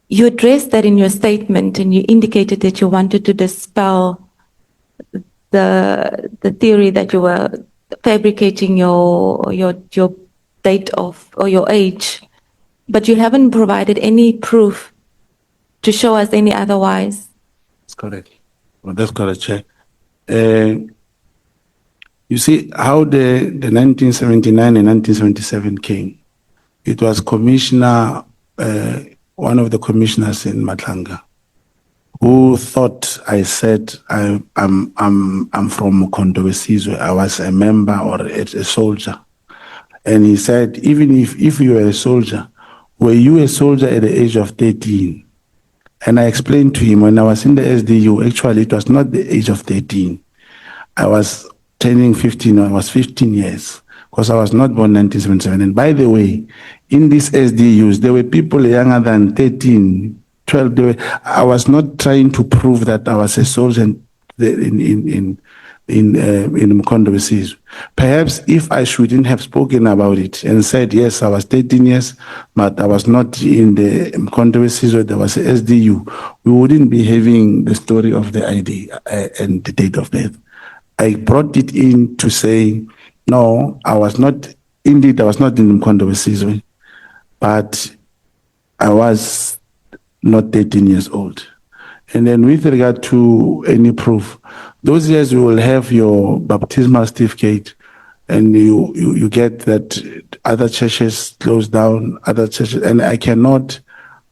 You addressed that in your statement and you indicated that you wanted to dispel the theory that you were fabricating your date of or your age, but you haven't provided any proof to show us any otherwise. That's correct. Well, that's correct, Chair. You see how the 1979 and 1977 came. It was Commissioner, one of the commissioners in Matlanga, who thought I said I'm from Mogotsi. I was a member or a soldier, and he said, even if you were a soldier, were you a soldier at the age of 13? And I explained to him when I was in the SDU, actually it was not the age of 13. I was turning 15, I was 15 years, because I was not born in 1977. And by the way, in these SDUs, there were people younger than 13, 12. I was not trying to prove that I was a soldier in Mogotsi. Perhaps if I shouldn't have spoken about it and said, yes, I was 13 years, but I was not in the Mogotsi, or there was a SDU, we wouldn't be having the story of the ID and the date of birth. I brought it in to say, no, I was not in the Mogotsi, but I was not 13 years old. And then with regard to any proof, those years you will have your baptismal certificate, and you get that other churches closed down, other churches, and I cannot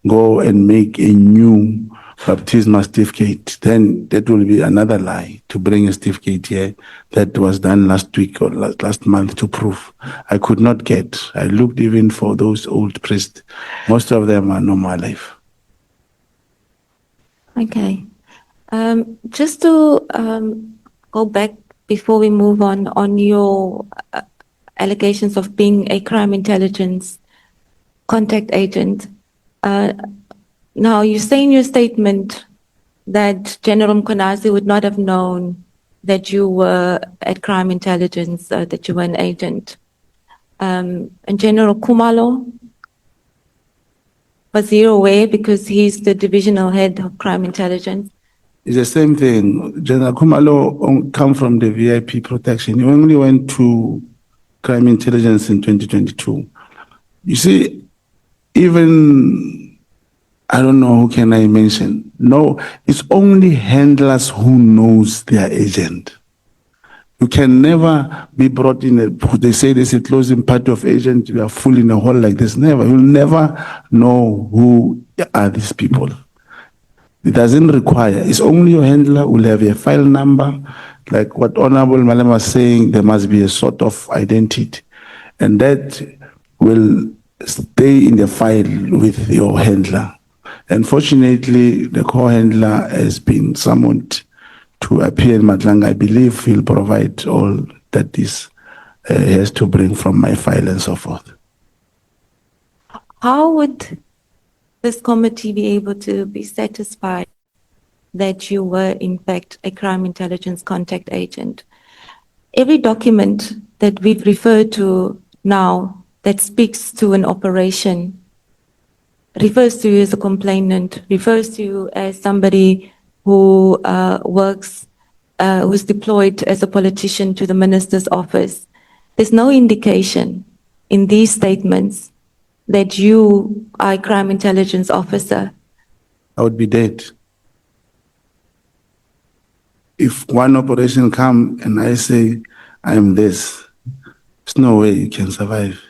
go and make a new baptismal certificate. Then that will be another lie to bring a certificate here that was done last week or last month to prove. I could not get. I looked even for those old priests. Most of them are no more alive. Okay. Just to go back before we move on your allegations of being a crime intelligence contact agent. Now, you say in your statement that General Mkonazi would not have known that you were at crime intelligence, that you were an agent. And General Kumalo, was he aware because he's the divisional head of crime intelligence? It's the same thing. General Kumalo come from the VIP protection. He only went to crime intelligence in 2022. You see, even, I don't know who can I mention. No, it's only handlers who knows their agent. You can never be brought in, they say there's a closing party of agent, you are full in a hole like this. Never. You'll never know who are these people. It doesn't require, it's only your handler will have a file number, like what Honorable Malem was saying, there must be a sort of identity. And that will stay in the file with your handler. Unfortunately, the co-handler has been summoned to appear in Matlanga. I believe he'll provide all that this has to bring from my file and so forth. How would this committee be able to be satisfied that you were in fact a crime intelligence contact agent? Every document that we've referred to now that speaks to an operation refers to you as a complainant, refers to you as somebody who works, who's deployed as a politician to the minister's office. There's no indication in these statements that you are a crime intelligence officer. I would be dead. If one operation come and I say, I'm this, there's no way you can survive.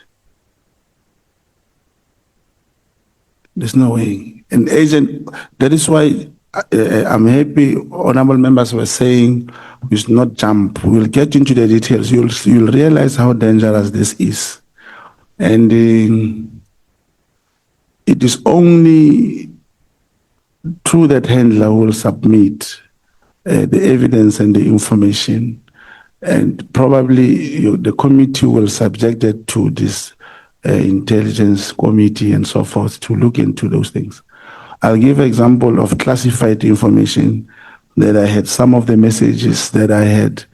There's no way. An agent, that is why I'm happy honorable members were saying we should not jump. We'll get into the details. You'll realize how dangerous this is. And it is only through that handler who will submit the evidence and the information, and probably the committee will subject it to this intelligence committee and so forth to look into those things. I'll give an example of classified information that I had, some of the messages that I had,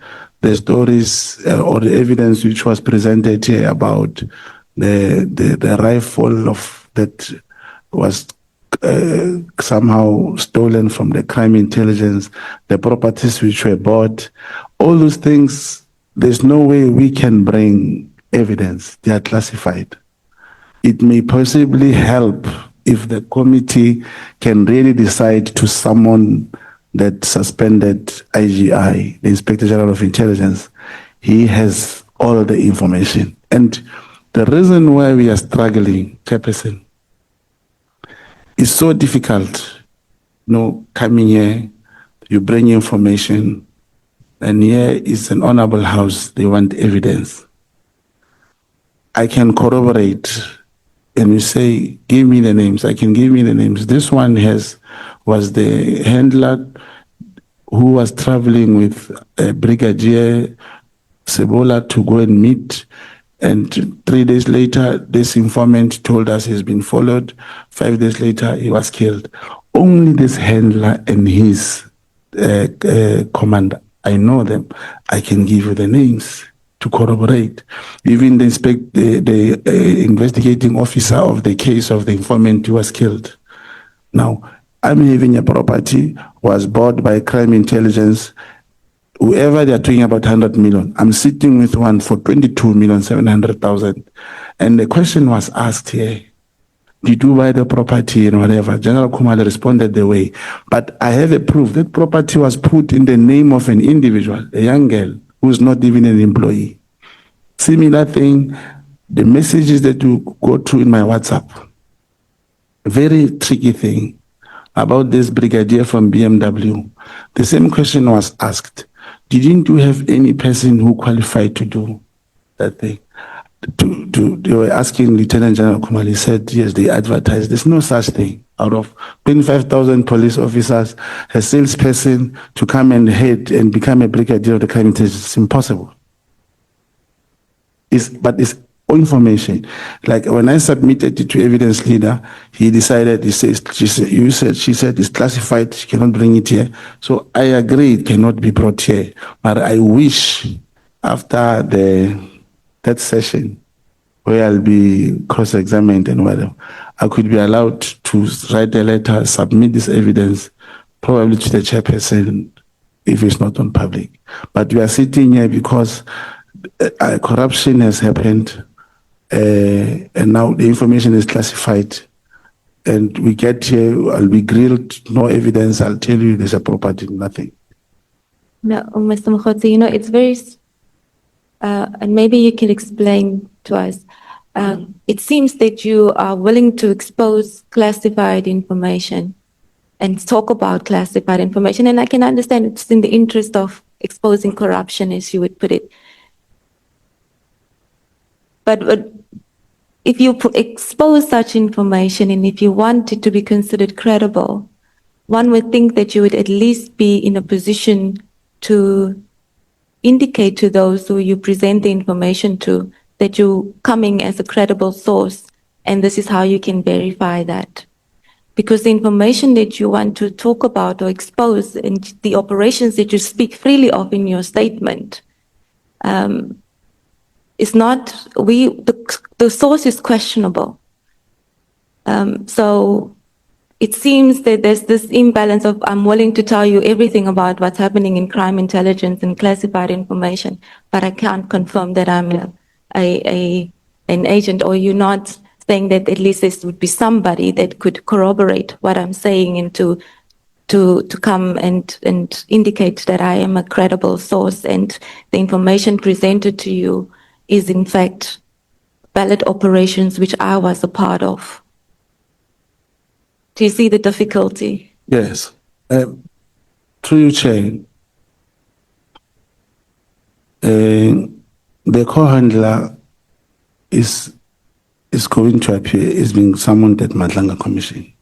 the stories or the evidence which was presented here about the rifle that was somehow stolen from the crime intelligence, the properties which were bought, all those things, there's no way we can bring evidence. They are classified. It may possibly help if the committee can really decide to summon that suspended IGI, the Inspector General of Intelligence. He has all the information. And the reason why we are struggling, Chairperson, it's so difficult, coming here, you bring information, and here is an honorable house, they want evidence. I can corroborate, and you say, give me the names, I can give me the names. This one was the handler who was traveling with Brigadier Sebola to go and meet. And 3 days later, this informant told us he's been followed. 5 days later, he was killed. Only this handler and his commander, I know them. I can give you the names to corroborate. Even the investigating officer of the case of the informant who was killed. Now, I'm having a property, was bought by crime intelligence. Whoever they are talking about 100 million, I'm sitting with one for 22,700,000. And the question was asked here, did you buy the property and whatever? General Kumalo responded the way. But I have a proof that property was put in the name of an individual, a young girl, who's not even an employee. Similar thing, the messages that you go through in my WhatsApp, very tricky thing about this brigadier from BMW. The same question was asked. Didn't you have any person who qualified to do that thing? They were asking Lieutenant General Kumali, said, yes, they advertised. There's no such thing. Out of 25,000 police officers, a salesperson to come and head and become a brigadier of the crime intelligence, it's impossible. But it's information. Like when I submitted it to evidence leader, he decided, she said it's classified, she cannot bring it here. So I agree it cannot be brought here. But I wish after that session where I'll be cross-examined and whatever, I could be allowed to write a letter, submit this evidence, probably to the chairperson if it's not on public. But we are sitting here because corruption has happened. And now the information is classified, and we get here, I'll be grilled, no evidence, I'll tell you there's a property, nothing. No, Mr. Mogotsi, it's very, and maybe you can explain to us. It seems that you are willing to expose classified information and talk about classified information, and I can understand it's in the interest of exposing corruption, as you would put it. But if you expose such information and if you want it to be considered credible, one would think that you would at least be in a position to indicate to those who you present the information to that you're coming as a credible source, and this is how you can verify that. Because the information that you want to talk about or expose and the operations that you speak freely of in your statement, it's not, the source is questionable. So it seems that there's this imbalance of I'm willing to tell you everything about what's happening in crime intelligence and classified information, but I can't confirm that I'm an agent, or you're not saying that at least there would be somebody that could corroborate what I'm saying and to come and indicate that I am a credible source and the information presented to you is in fact valid operations which I was a part of. Do you see the difficulty? Yes. Through you, Chair, the co-handler is going to appear as being someone at Madlanga Commission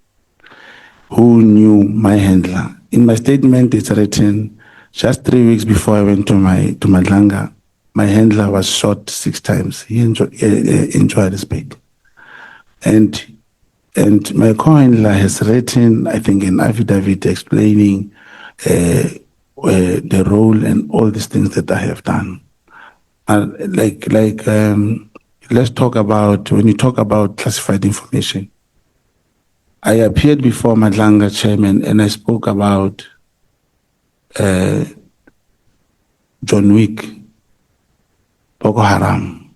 who knew my handler. In my statement, it's written just 3 weeks before I went to Madlanga, my handler was shot 6 times. He enjoyed his pain. And my co-handler has written, I think, an affidavit explaining the role and all these things that I have done. Let's talk about, when you talk about classified information, I appeared before Madlanga chairman and I spoke about John Wick, Boko Haram.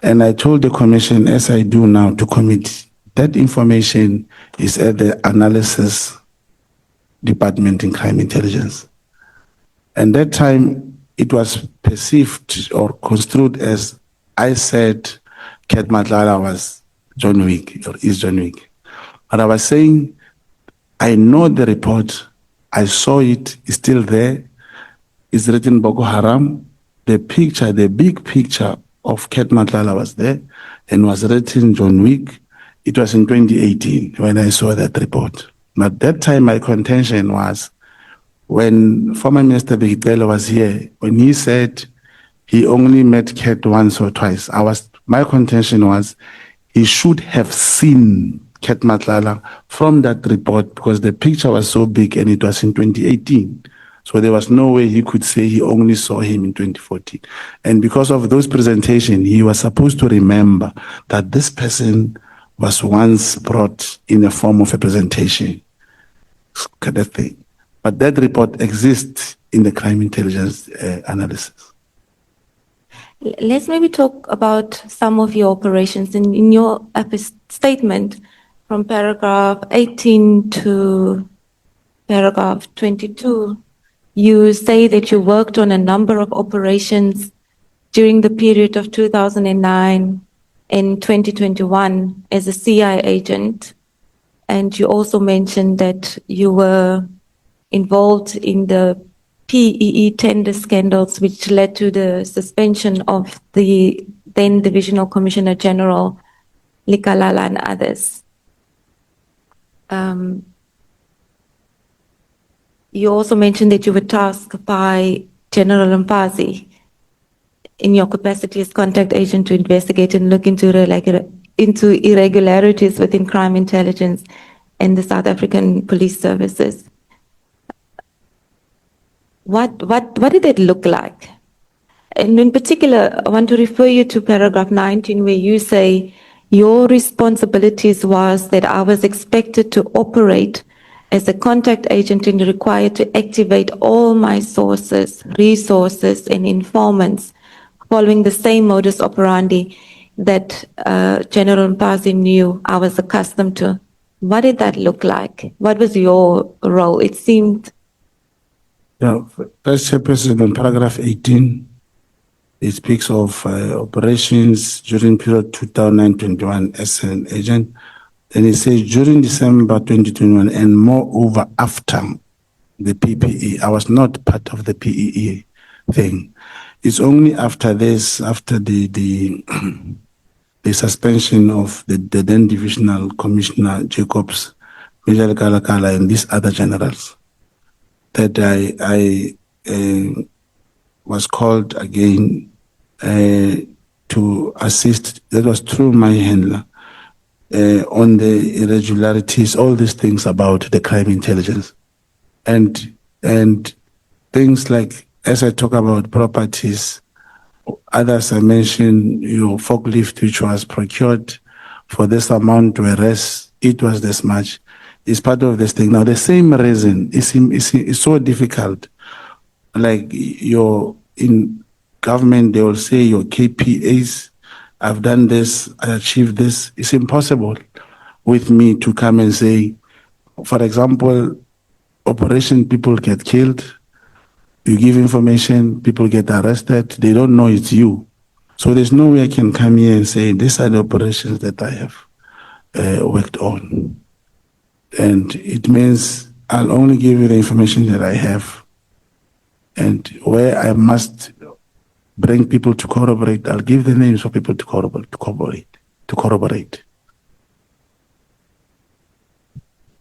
And I told the commission, as I do now to committee, that information is at the analysis department in crime intelligence. And that time it was perceived or construed as I said Ket Matlala was John Wick or is John Wick. But I was saying, I know the report, I saw it, it's still there. It's written Boko Haram. The picture, the big picture of Ket Matlala was there and was written John Wick. It was in 2018 when I saw that report. But that time my contention was when former Minister Begitelo was here, when he said he only met Ket once or twice, my contention was he should have seen Ket Matlala from that report because the picture was so big and it was in 2018. So there was no way he could say he only saw him in 2014. And because of those presentations, he was supposed to remember that this person was once brought in a form of a presentation. Kind of thing. But that report exists in the crime intelligence analysis. Let's maybe talk about some of your operations. In your statement from paragraph 18 to paragraph 22, you say that you worked on a number of operations during the period of 2009 and 2021 as a CI agent. And you also mentioned that you were involved in the PEE tender scandals, which led to the suspension of the then Divisional Commissioner General Likalala and others. You also mentioned that you were tasked by General Mpazi in your capacity as contact agent to investigate and look into irregularities within crime intelligence and the South African police services. What did it look like? And in particular, I want to refer you to paragraph 19, where you say your responsibilities was that I was expected to operate as a contact agent and required to activate all my sources, resources, and informants following the same modus operandi that General Mpazi knew I was accustomed to. What did that look like? What was your role? It seemed... Yeah, Vice Chairperson, on paragraph 18, it speaks of operations during period 2009-21 as an agent. Then it says during December 2021 and moreover after the PPE. I was not part of the PEE thing. It's only after this, after the suspension of the then Divisional Commissioner Jacobs, Major Kalakala, and these other generals, that I was called again to assist. That was through my handler on the irregularities, all these things about the crime intelligence, and things like, as I talk about properties, others I mentioned your forklift, which was procured for this amount, whereas it was this much. It's part of this thing. Now, the same reason is so difficult. Like in government, they will say your KPAs, I've done this, I achieved this. It's impossible with me to come and say, for example, operation, people get killed. You give information, people get arrested. They don't know it's you. So there's no way I can come here and say, these are the operations that I have worked on. And it means I'll only give you the information that I have. And where I must bring people to corroborate, I'll give the names of people to corroborate.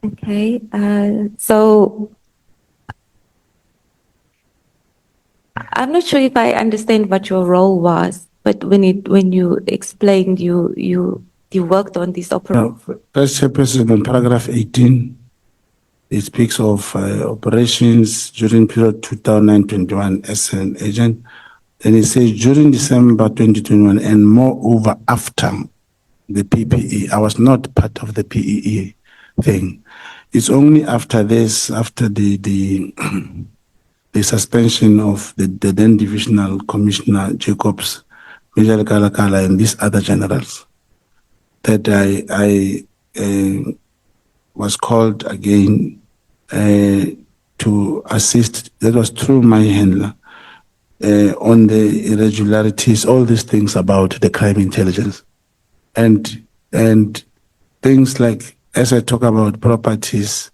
Okay, so I'm not sure if I understand what your role was, but when you explained you worked on this operation. Vice Chairperson, on paragraph 18, It speaks of operations during period 2021 as an agent. And it says during December 2021 and moreover after the PPE. I was not part of the PEE thing. It's only after this, after the the suspension of the then Divisional Commissioner Jacobs, Major Kalakala, and these other generals, that I was called again to assist. That was through my handler on the irregularities, all these things about the crime intelligence, and things like, as I talk about properties,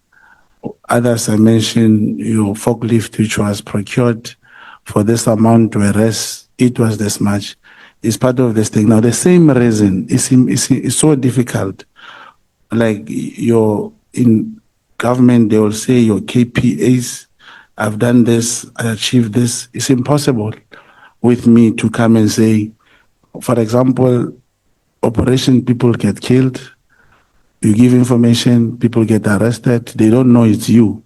others I mentioned your forklift, which was procured for this amount, whereas it was this much, is part of this thing. Now, the same reason is so difficult. Like in government, they will say your KPAs, I've done this, I achieved this. It's impossible with me to come and say, for example, operation people get killed. You give information, people get arrested. They don't know it's you.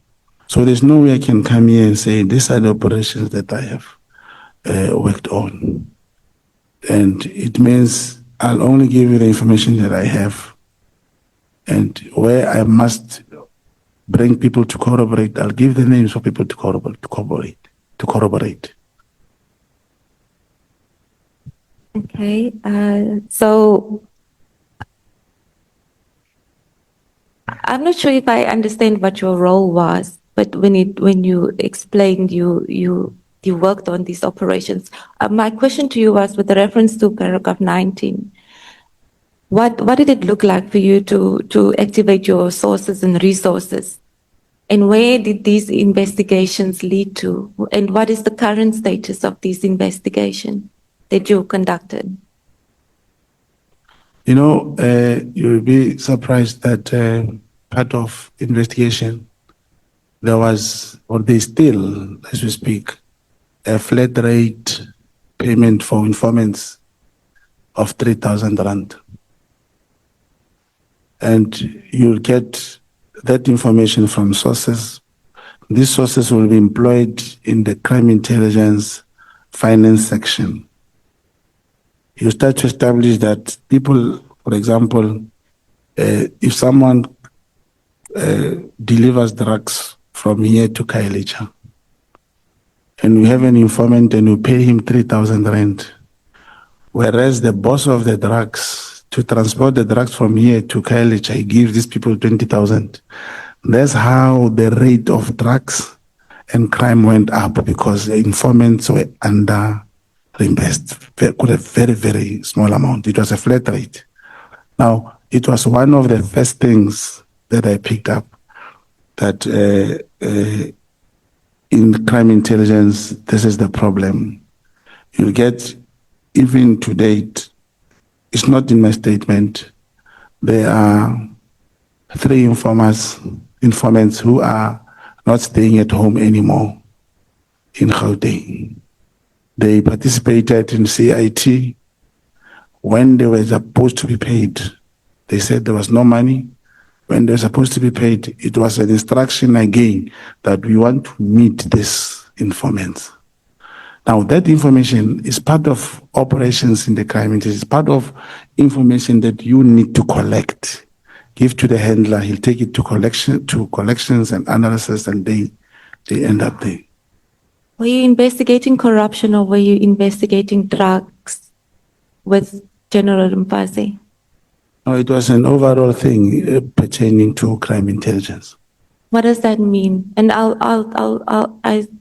So there's no way I can come here and say, these are the operations that I have worked on. And it means I'll only give you the information that I have. And where I must bring people to corroborate, I'll give the names of people to corroborate. Okay, so I'm not sure if I understand what your role was, but when you explained you worked on these operations, my question to you was with reference to paragraph 19. What did it look like for you to activate your sources and resources? And where did these investigations lead to? And what is the current status of these investigations that you conducted? You know, you'll be surprised that part of investigation, there was, or they still, as we speak, a flat rate payment for informants of 3,000 rand. And you'll get that information from sources. These sources will be employed in the crime intelligence finance section. You start to establish that people, for example, if someone delivers drugs from here to Kailicha, and we have an informant and we pay him 3,000 rand, whereas the boss of the drugs, to transport the drugs from here to Kailicha, he gives these people 20,000. That's how the rate of drugs and crime went up, because the informants were under reimbursed with a very, very small amount. It was a flat rate. Now, it was one of the first things that I picked up, that in crime intelligence, this is the problem. You get, even to date, it's not in my statement, there are 3 informants who are not staying at home anymore in Gauteng. They participated in CIT. When they were supposed to be paid, they said there was no money. When they were supposed to be paid, it was an instruction again that we want to meet these informants. Now, that information is part of operations in the crime. It is part of information that you need to collect. Give to the handler, he'll take it to collections and analysis, and they end up there. Were you investigating corruption, or were you investigating drugs with General Mpasi? No, it was an overall thing pertaining to crime intelligence. What does that mean? And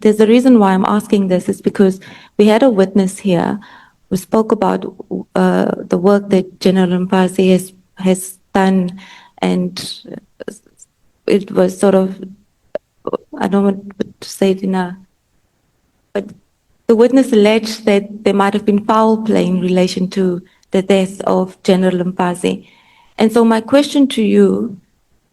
there's a reason why I'm asking this, is because we had a witness here who spoke about the work that General Mpasi has done, and it was sort of, I don't want to say it but the witness alleged that there might have been foul play in relation to the death of General Mpasi. And so my question to you,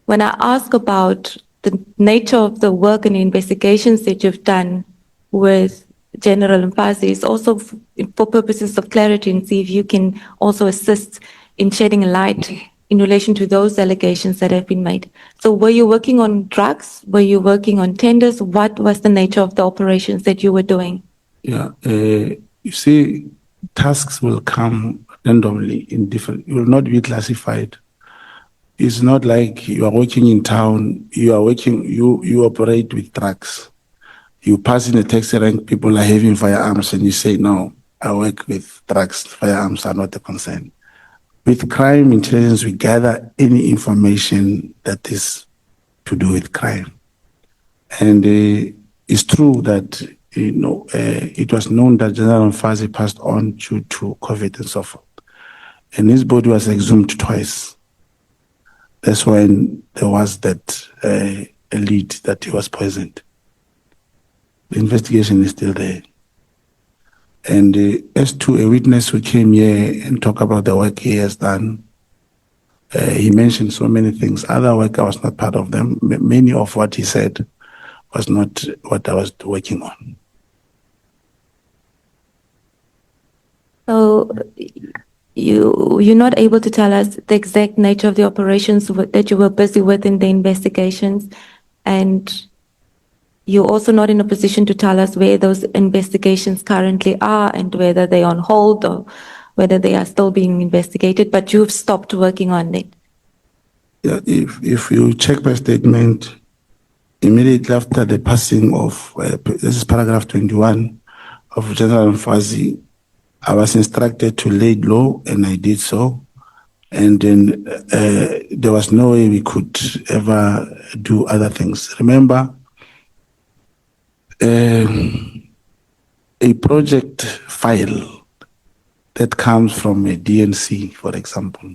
when I ask about the nature of the work and investigations that you've done with General Mpasi, is also for purposes of clarity, and see if you can also assist in shedding a light in relation to those allegations that have been made. So were you working on drugs? Were you working on tenders? What was the nature of the operations that you were doing? Yeah, you see, tasks will come randomly in different, you will not be classified. It's not like you are working in town, you are working, you operate with trucks. You pass in a taxi rank, people are having firearms, and you say, no, I work with trucks, firearms are not a concern. With crime intelligence, we gather any information that is to do with crime. And it's true that, it was known that General Mfazi passed on due to COVID and so forth. And his body was exhumed twice. That's when there was that a lead that he was poisoned. The investigation is still there. And as to a witness who came here and talked about the work he has done, he mentioned so many things. Other work, I was not part of them. Many of what he said was not what I was working on. So you're not able to tell us the exact nature of the operations that you were busy with in the investigations, and you're also not in a position to tell us where those investigations currently are and whether they're on hold or whether they are still being investigated, but you've stopped working on it. Yeah, if you check my statement, immediately after the passing of, this is paragraph 21 of General Mfazi, I was instructed to lay low, and I did so. And then there was no way we could ever do other things. Remember, a project file that comes from a DNC, for example,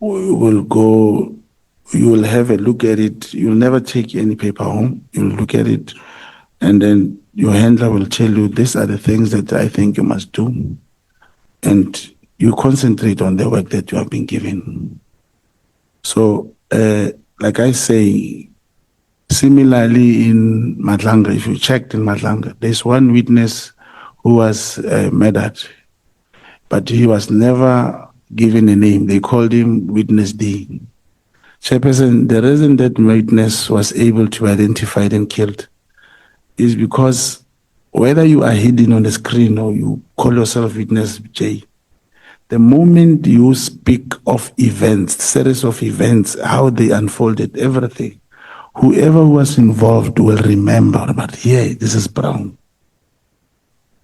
will go, you will have a look at it. You'll never take any paper home. You'll look at it, and then your handler will tell you, these are the things that I think you must do. And you concentrate on the work that you have been given. So, like I say, similarly in Madlanga, if you checked in Madlanga, there's one witness who was murdered, but he was never given a name. They called him Witness D. Chairperson, the reason that witness was able to be identified and killed is because whether you are hidden on the screen or you call yourself Witness J, the moment you speak of events, series of events, how they unfolded, everything, whoever was involved will remember, but yeah, this is Brown.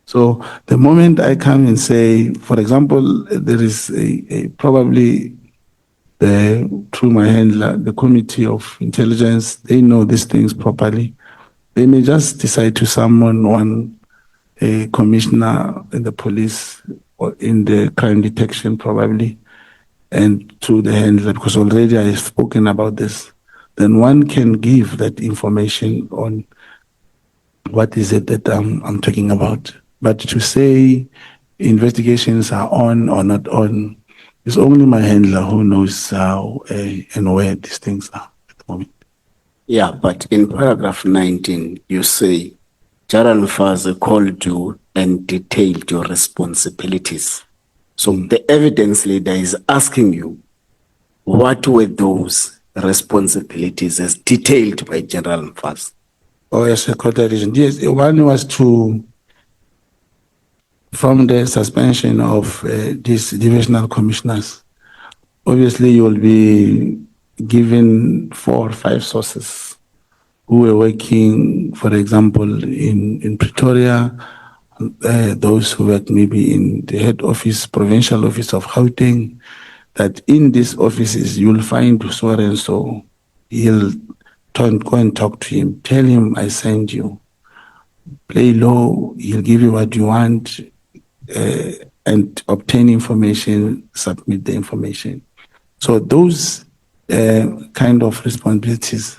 So the moment I come and say, for example, there is a probably through my handler, the Committee of Intelligence, they know these things properly. They may just decide to summon a commissioner in the police or in the crime detection probably, and to the handler, because already I have spoken about this. Then one can give that information on what is it that I'm talking about. But to say investigations are on or not on, it's only my handler who knows how and where these things are at the moment. Yeah, but in paragraph 19, you say, General Mfazi called you and detailed your responsibilities. So the evidence leader is asking you, what were those responsibilities as detailed by General Mfazi? Oh, yes, Corroboration. Yes, one was from the suspension of these divisional commissioners. Obviously, you will be given 4 or 5 sources who were working, for example, in Pretoria, those who work maybe in the head office, provincial office of Gauteng, that in these offices you'll find so and so. He'll go and talk to him, tell him I send you, play low, he'll give you what you want, and obtain information, submit the information. So those kind of responsibilities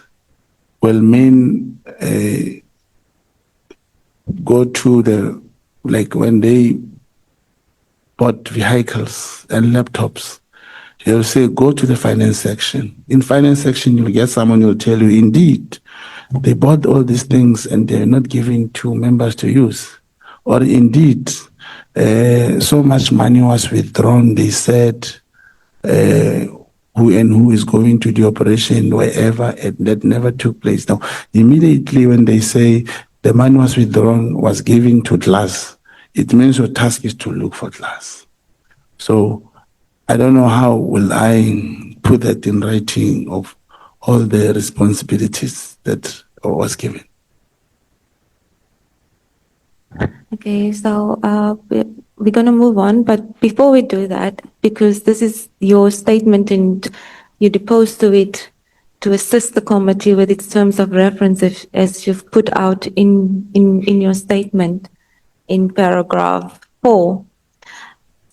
will mean go to the, like when they bought vehicles and laptops, they'll say, go to the finance section. In finance section, you'll get someone who will tell you, indeed, they bought all these things and they're not giving to members to use. Or indeed, so much money was withdrawn, they said, who is going to the operation wherever, and that never took place. Now, immediately when they say the money was withdrawn, was given to Glass, it means your task is to look for Glass. So I don't know how will I put that in writing of all the responsibilities that was given. Okay, so we're going to move on, but before we do that, because this is your statement and you deposed to it to assist the committee with its terms of reference as you've put out in your statement in paragraph 4.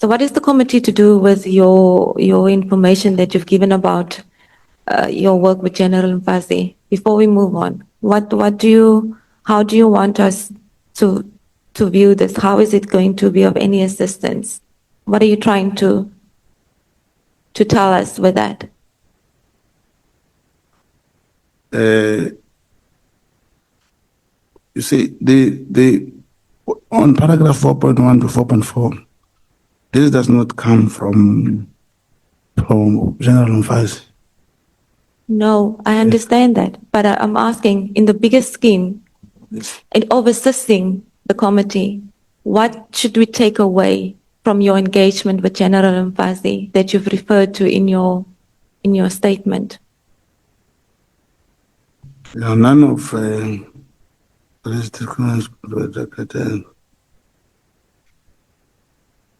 So what is the committee to do with your information that you've given about your work with General Mfazi? Before we move on, how do you want us to view this? How is it going to be of any assistance? What are you trying to tell us with that? You see, on paragraph 4.1 to 4.4, this does not come from General Mfazi. No, I understand that, but I'm asking in the bigger scheme and of assisting the committee, what should we take away from your engagement with General Mfazi that you've referred to in your statement? Yeah, none of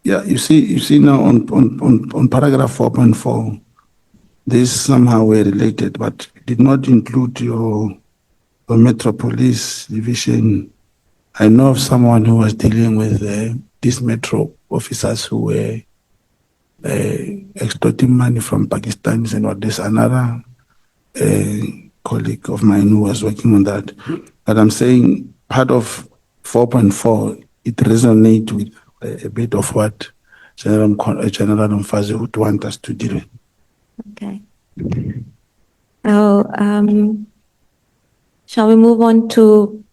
yeah, you see now on paragraph 4.4, this somehow were related, but did not include your Metropolis division. I know of someone who was dealing with these metro officers who were extorting money from Pakistanis and what. There's another colleague of mine who was working on that. But I'm saying part of 4.4, it resonates with a bit of what General Mfazi would want us to deal with. Okay. Now, shall we move on to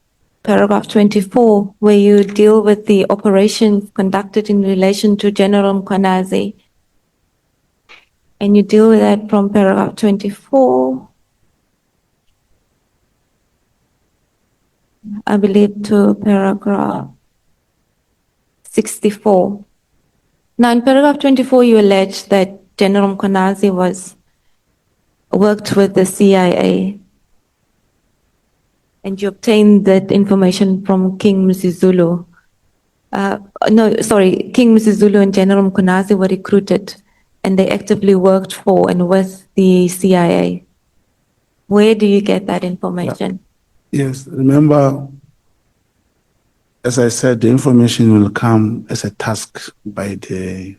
paragraph 24, where you deal with the operations conducted in relation to General Mkhwanazi? And you deal with that from paragraph 24, I believe, to paragraph 64. Now, in paragraph 24, you allege that General Mkhwanazi worked with the CIA, and you obtained that information from King Msizulu. King Msizulu and General Mkhwanazi were recruited, and they actively worked for and with the CIA. Where do you get that information? Yes, remember, as I said, the information will come as a task by the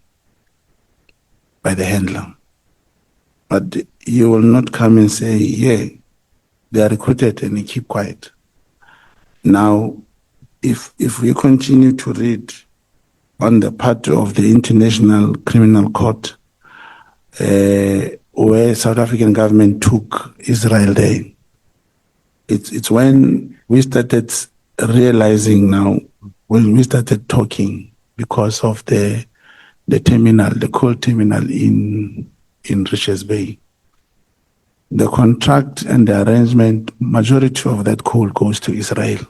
handler. But you will not come and say, yeah, they are recruited, and you keep quiet. Now, if we continue to read on the part of the International Criminal Court, where South African government took Israel there, it's when we started realizing now, when we started talking, because of the terminal, the coal terminal in Richards Bay. The contract and the arrangement, majority of that coal goes to Israel.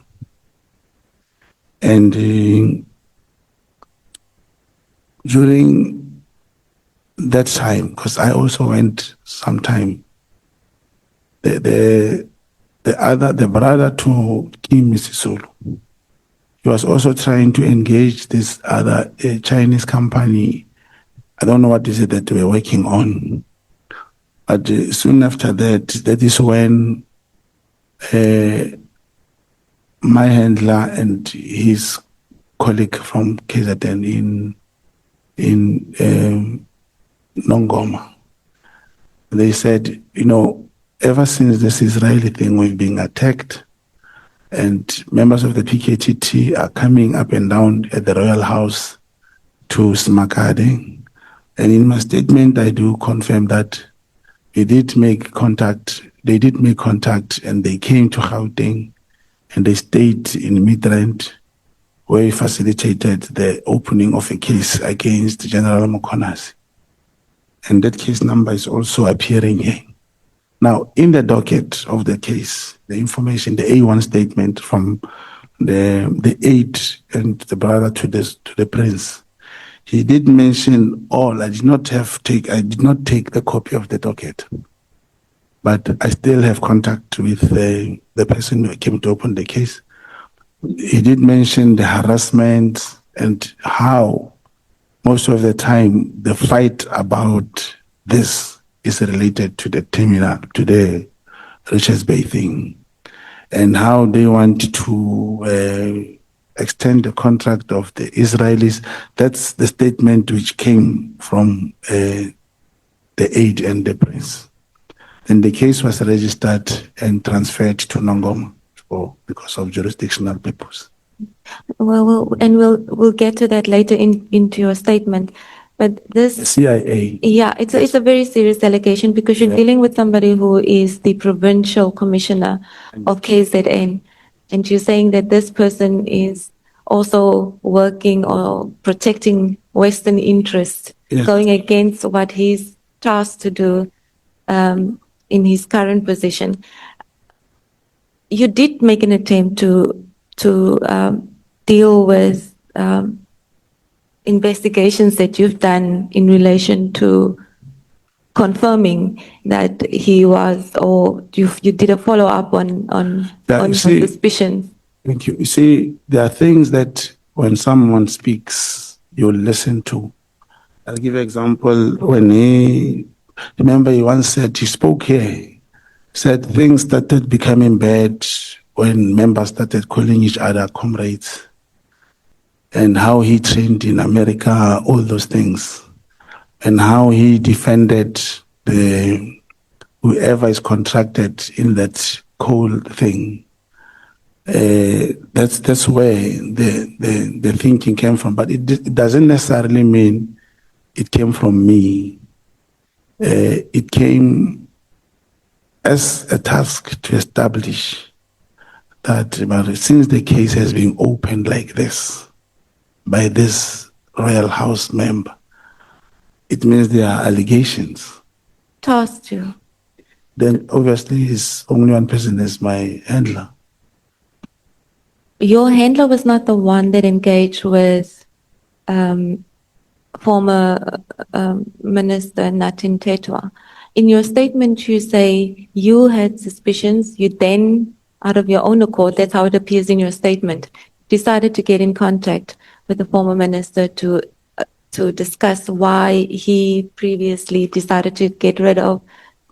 And during that time, because I also went sometime, the brother to King Msizulu, he was also trying to engage this other Chinese company. I don't know what is it that they were working on. But soon after that, that is when my handler and his colleague from KZN in Nongoma, they said, ever since this Israeli thing, we've been attacked, and members of the PKTT are coming up and down at the Royal House to Smakade. And in my statement, I do confirm that they did make contact, and they came to Gauteng, and they stayed in Midrand, where we facilitated the opening of a case against General Mkhwanazi. and that case number is also appearing here. Now, in the docket of the case, the information, the A1 statement from the aide and the brother to the prince, he did mention all. I did not take the copy of the docket, but I still have contact with the person who came to open the case. He did mention the harassment and how most of the time the fight about this is related to the terminal, to the Richards Bay thing, and how they want to extend the contract of the Israelis. That's the statement which came from the aide and the prince. And the case was registered and transferred to Nongoma because of jurisdictional purpose. We'll get to that later into your statement. But The this, CIA. yeah, it's a very serious allegation because you're dealing with somebody who is the provincial commissioner of KZN, and you're saying that this person is also working or protecting Western interests, Yes. going against what he's tasked to do in his current position. You did make an attempt to deal with investigations that you've done in relation to confirming that he was, or you did a follow up on his suspicions. Thank you. You see, there are things that when someone speaks, you listen to. I'll give you an example. Remember he once said, he spoke here, said things started becoming bad when members started calling each other comrades, and how he trained in America, all those things, and how he defended whoever is contracted in that coal thing. That's where the thinking came from, but it doesn't necessarily mean it came from me. It came as a task to establish that since the case has been opened like this by this Royal House member, it means there are allegations. Tasked you. Then obviously his only one person is my handler. Your handler was not the one that engaged with former Minister Natin Tetwa. In your statement, you say you had suspicions. You then, out of your own accord, that's how it appears in your statement, decided to get in contact with the former minister to discuss why he previously decided to get rid of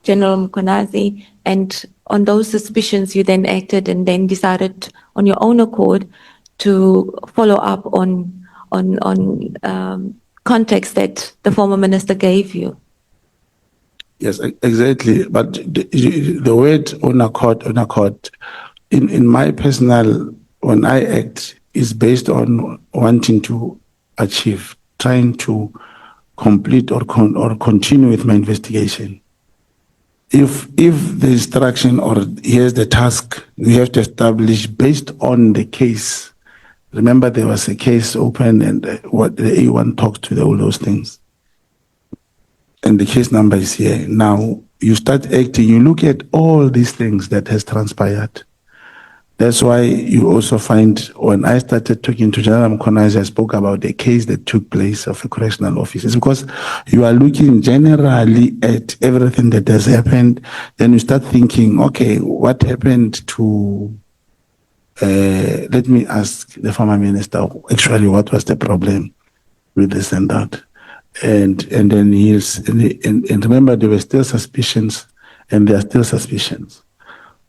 General Mkonazi, and on those suspicions you then acted and then decided on your own accord to follow up on context that the former minister gave you. Yes, exactly. But the word on accord, in my personal, when I act, is based on wanting to achieve, trying to complete or continue with my investigation. If the instruction or here's the task, we have to establish based on the case. Remember, there was a case open, and what the A1 talks to all those things. And the case number is here. Now, you start acting, you look at all these things that has transpired. That's why you also find, when I started talking to General Mkonazi, I spoke about the case that took place of a correctional officer. It's because you are looking generally at everything that has happened. Then you start thinking, okay, what happened to, let me ask the former minister, actually, what was the problem with this and that? And then and remember, there were still suspicions, and there are still suspicions,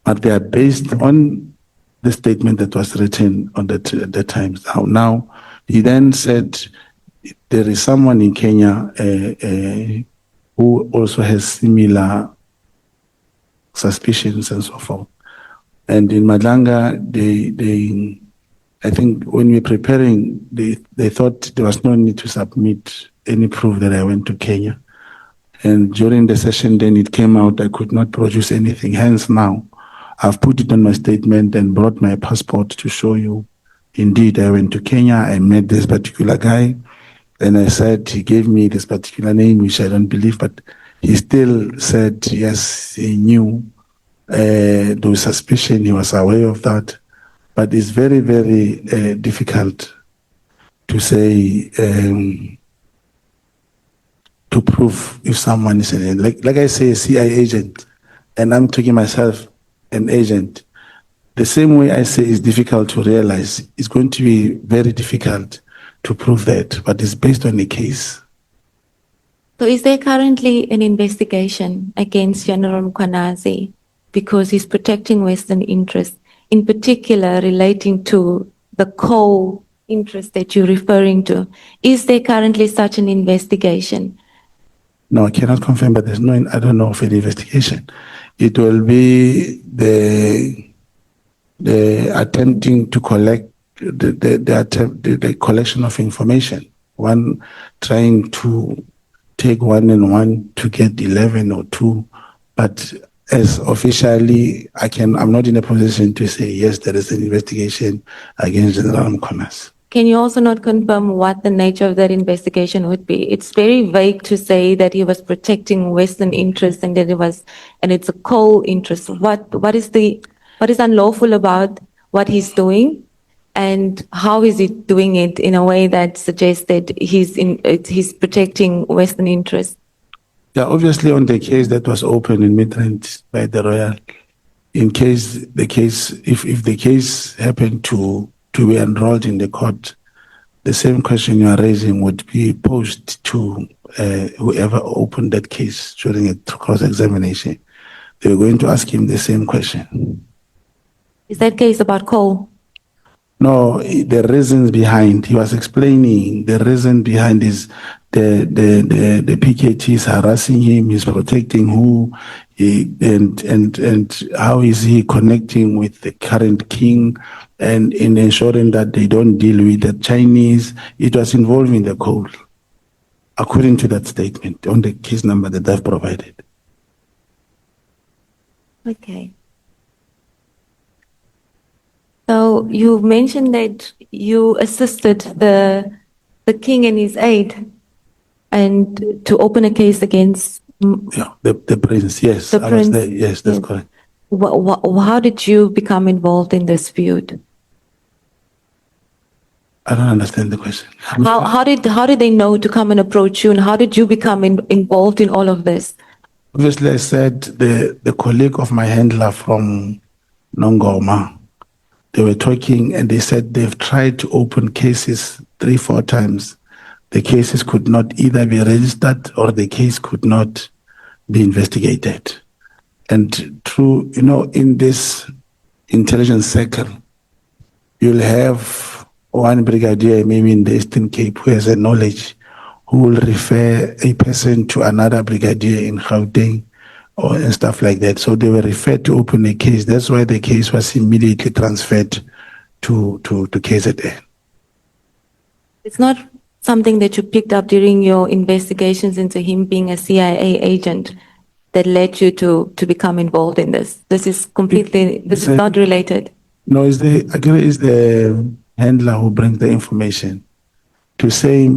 but they are based on the statement that was written on the Times. Now, he then said there is someone in Kenya who also has similar suspicions and so forth. And in Madlanga, I think when we were preparing, they thought there was no need to submit any proof that I went to Kenya. And during the session, then it came out I could not produce anything. Hence now, I've put it on my statement and brought my passport to show you, indeed, I went to Kenya, I met this particular guy, And I said, he gave me this particular name, which I don't believe, but he still said, yes, he knew. There was suspicion, he was aware of that. But it's very, very difficult to say, to prove if someone is an, like I say, a CIA agent, and I'm talking myself an agent. The same way I say it's difficult to realize, it's going to be very difficult to prove that, but it's based on the case. So is there currently an investigation against General Mkhwanazi because he's protecting Western interests, in particular relating to the coal interest that you're referring to? Is there currently such an investigation? No, I cannot confirm, but there's no, I don't know of any investigation. It will be the attempting to collect the collection of information. One trying to take 1 and 1 to get 11 or 2, but as officially, I'm not in a position to say yes, there is an investigation against General Mkhwanazi. Can you also not confirm what the nature of that investigation would be? It's very vague to say that he was protecting Western interests and that it's a coal interest. What is unlawful about what he's doing, and how is he doing it in a way that suggests that he's protecting Western interests? Yeah, obviously on the case that was opened in Midrand by the Royal, in case if the case happened to be enrolled in the court, the same question you are raising would be posed to whoever opened that case during a cross-examination. They were going to ask him the same question. Is that case about coal? No, the reasons behind, he was explaining the reason behind is the PKT is harassing him, he's protecting who, and how is he connecting with the current king and in ensuring that they don't deal with the Chinese. It was involving the coal, according to that statement on the case number that I've provided. Okay. So you mentioned that you assisted the king and his aide and to open a case against Yeah, the prince, yes. The I was prince, there. Yes, that's yes. correct. How did you become involved in this feud? I don't understand the question. How did they know to come and approach you, and how did you become involved in all of this? Obviously, I said the colleague of my handler from Nongoma, they were talking and they said they've tried to open cases 3-4 times. The cases could not either be registered or the case could not be investigated. And through, in this intelligence circle, you'll have one brigadier, maybe in the Eastern Cape, who has a knowledge, who will refer a person to another brigadier in Gauteng and stuff like that. So they were referred to open a case. That's why the case was immediately transferred to KZN. It's not something that you picked up during your investigations into him being a CIA agent that led you to become involved in this. This is not related. No, it's the handler who brings the information to say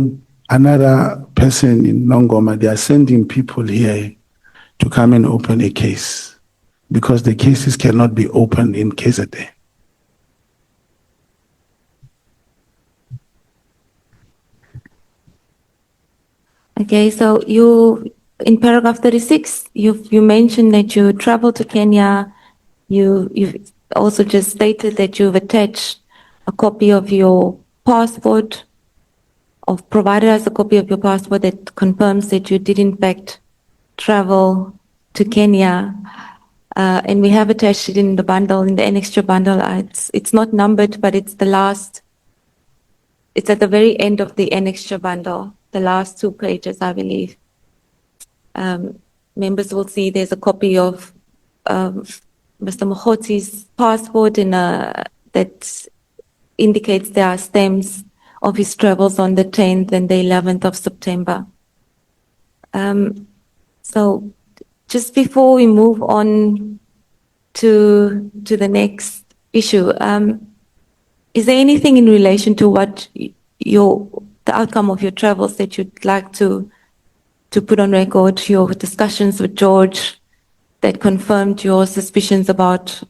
another person in Nongoma, they are sending people here to come and open a case because the cases cannot be opened in KZN. Okay, so in paragraph 36, you mentioned that you traveled to Kenya. You've also just stated that you've attached a copy of your passport, or provided us a copy of your passport that confirms that you did in fact travel to Kenya. And we have attached it in the bundle, in the annexure bundle. It's not numbered, but it's at the very end of the annexure bundle, the last 2 pages, I believe. Members will see there's a copy of Mr. Mogotsi's passport that indicates there are stems of his travels on the 10th and the 11th of September. So just before we move on to the next issue, is there anything in relation to what the the outcome of your travels that you'd like to put on record, your discussions with George that confirmed your suspicions about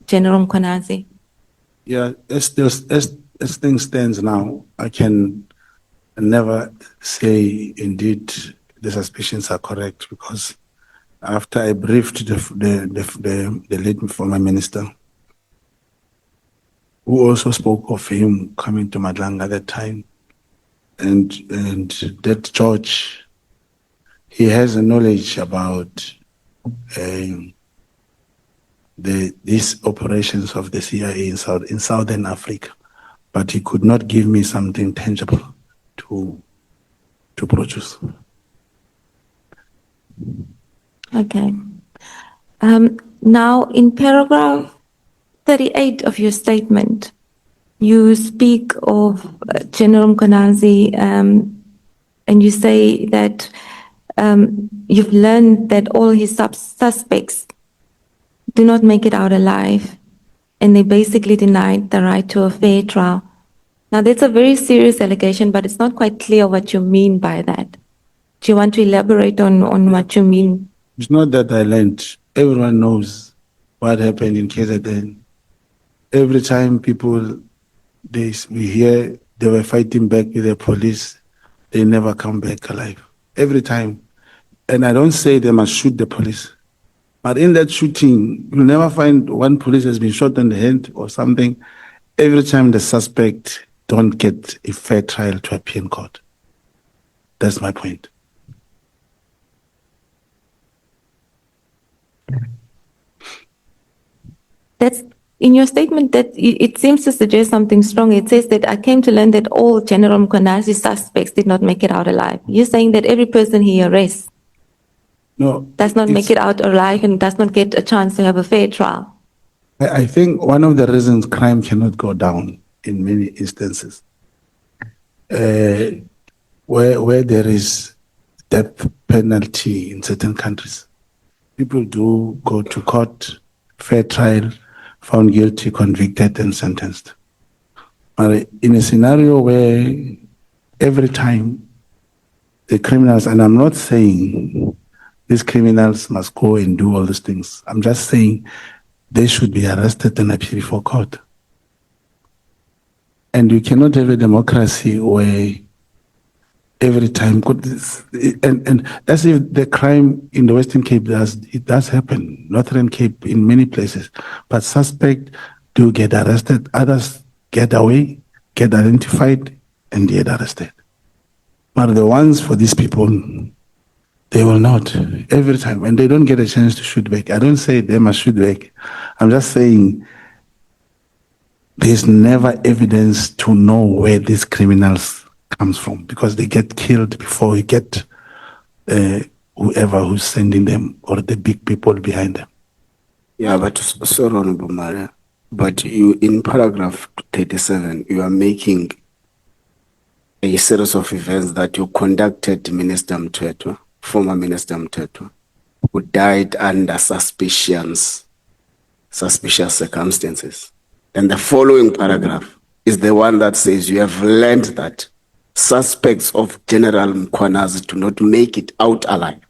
General Mkhwanazi? Yeah, as things stands now, I can never say indeed the suspicions are correct, because after I briefed the late former minister, who also spoke of him coming to Madlanga at that time, and that George, he has a knowledge about these operations of the CIA in Southern Africa, but he could not give me something tangible to produce. Okay. Now, in paragraph 38 of your statement, you speak of General Mkhwanazi, and you say that you've learned that all his suspects do not make it out alive, and they basically denied the right to a fair trial. Now, that's a very serious allegation, but it's not quite clear what you mean by that. Do you want to elaborate on what you mean? It's not that I learned. Everyone knows what happened in KZN. Every time we hear they were fighting back with the police, they never come back alive. Every time. And I don't say they must shoot the police. But in that shooting, you'll never find one police has been shot in the head or something. Every time the suspect don't get a fair trial to appear in court. That's my point. That's in your statement that it seems to suggest something strong. It says that I came to learn that all General Mkhwanazi suspects did not make it out alive. You're saying that every person he arrests does not make it out alive and does not get a chance to have a fair trial. I think one of the reasons crime cannot go down in many instances, where there is death penalty in certain countries, people do go to court, fair trial, found guilty, convicted, and sentenced. But in a scenario where every time the criminals, and I'm not saying these criminals must go and do all these things, I'm just saying they should be arrested and appear before court. And you cannot have a democracy where every time, and that's if the crime in the Western Cape does happen, Northern Cape in many places, but suspects do get arrested, others get away, get identified, and get arrested. But the ones for these people, they will not, every time, and they don't get a chance to shoot back. I don't say they must shoot back. I'm just saying there's never evidence to know where these criminals comes from, because they get killed before you get whoever who's sending them or the big people behind them. Yeah, but sorry, Honorable Maria, but you, in paragraph 37, you are making a series of events that you conducted Minister Mthethwa, former Minister Mthethwa, who died under suspicious circumstances. And the following paragraph is the one that says you have learned that suspects of General Mkhwanazi do not make it out alive.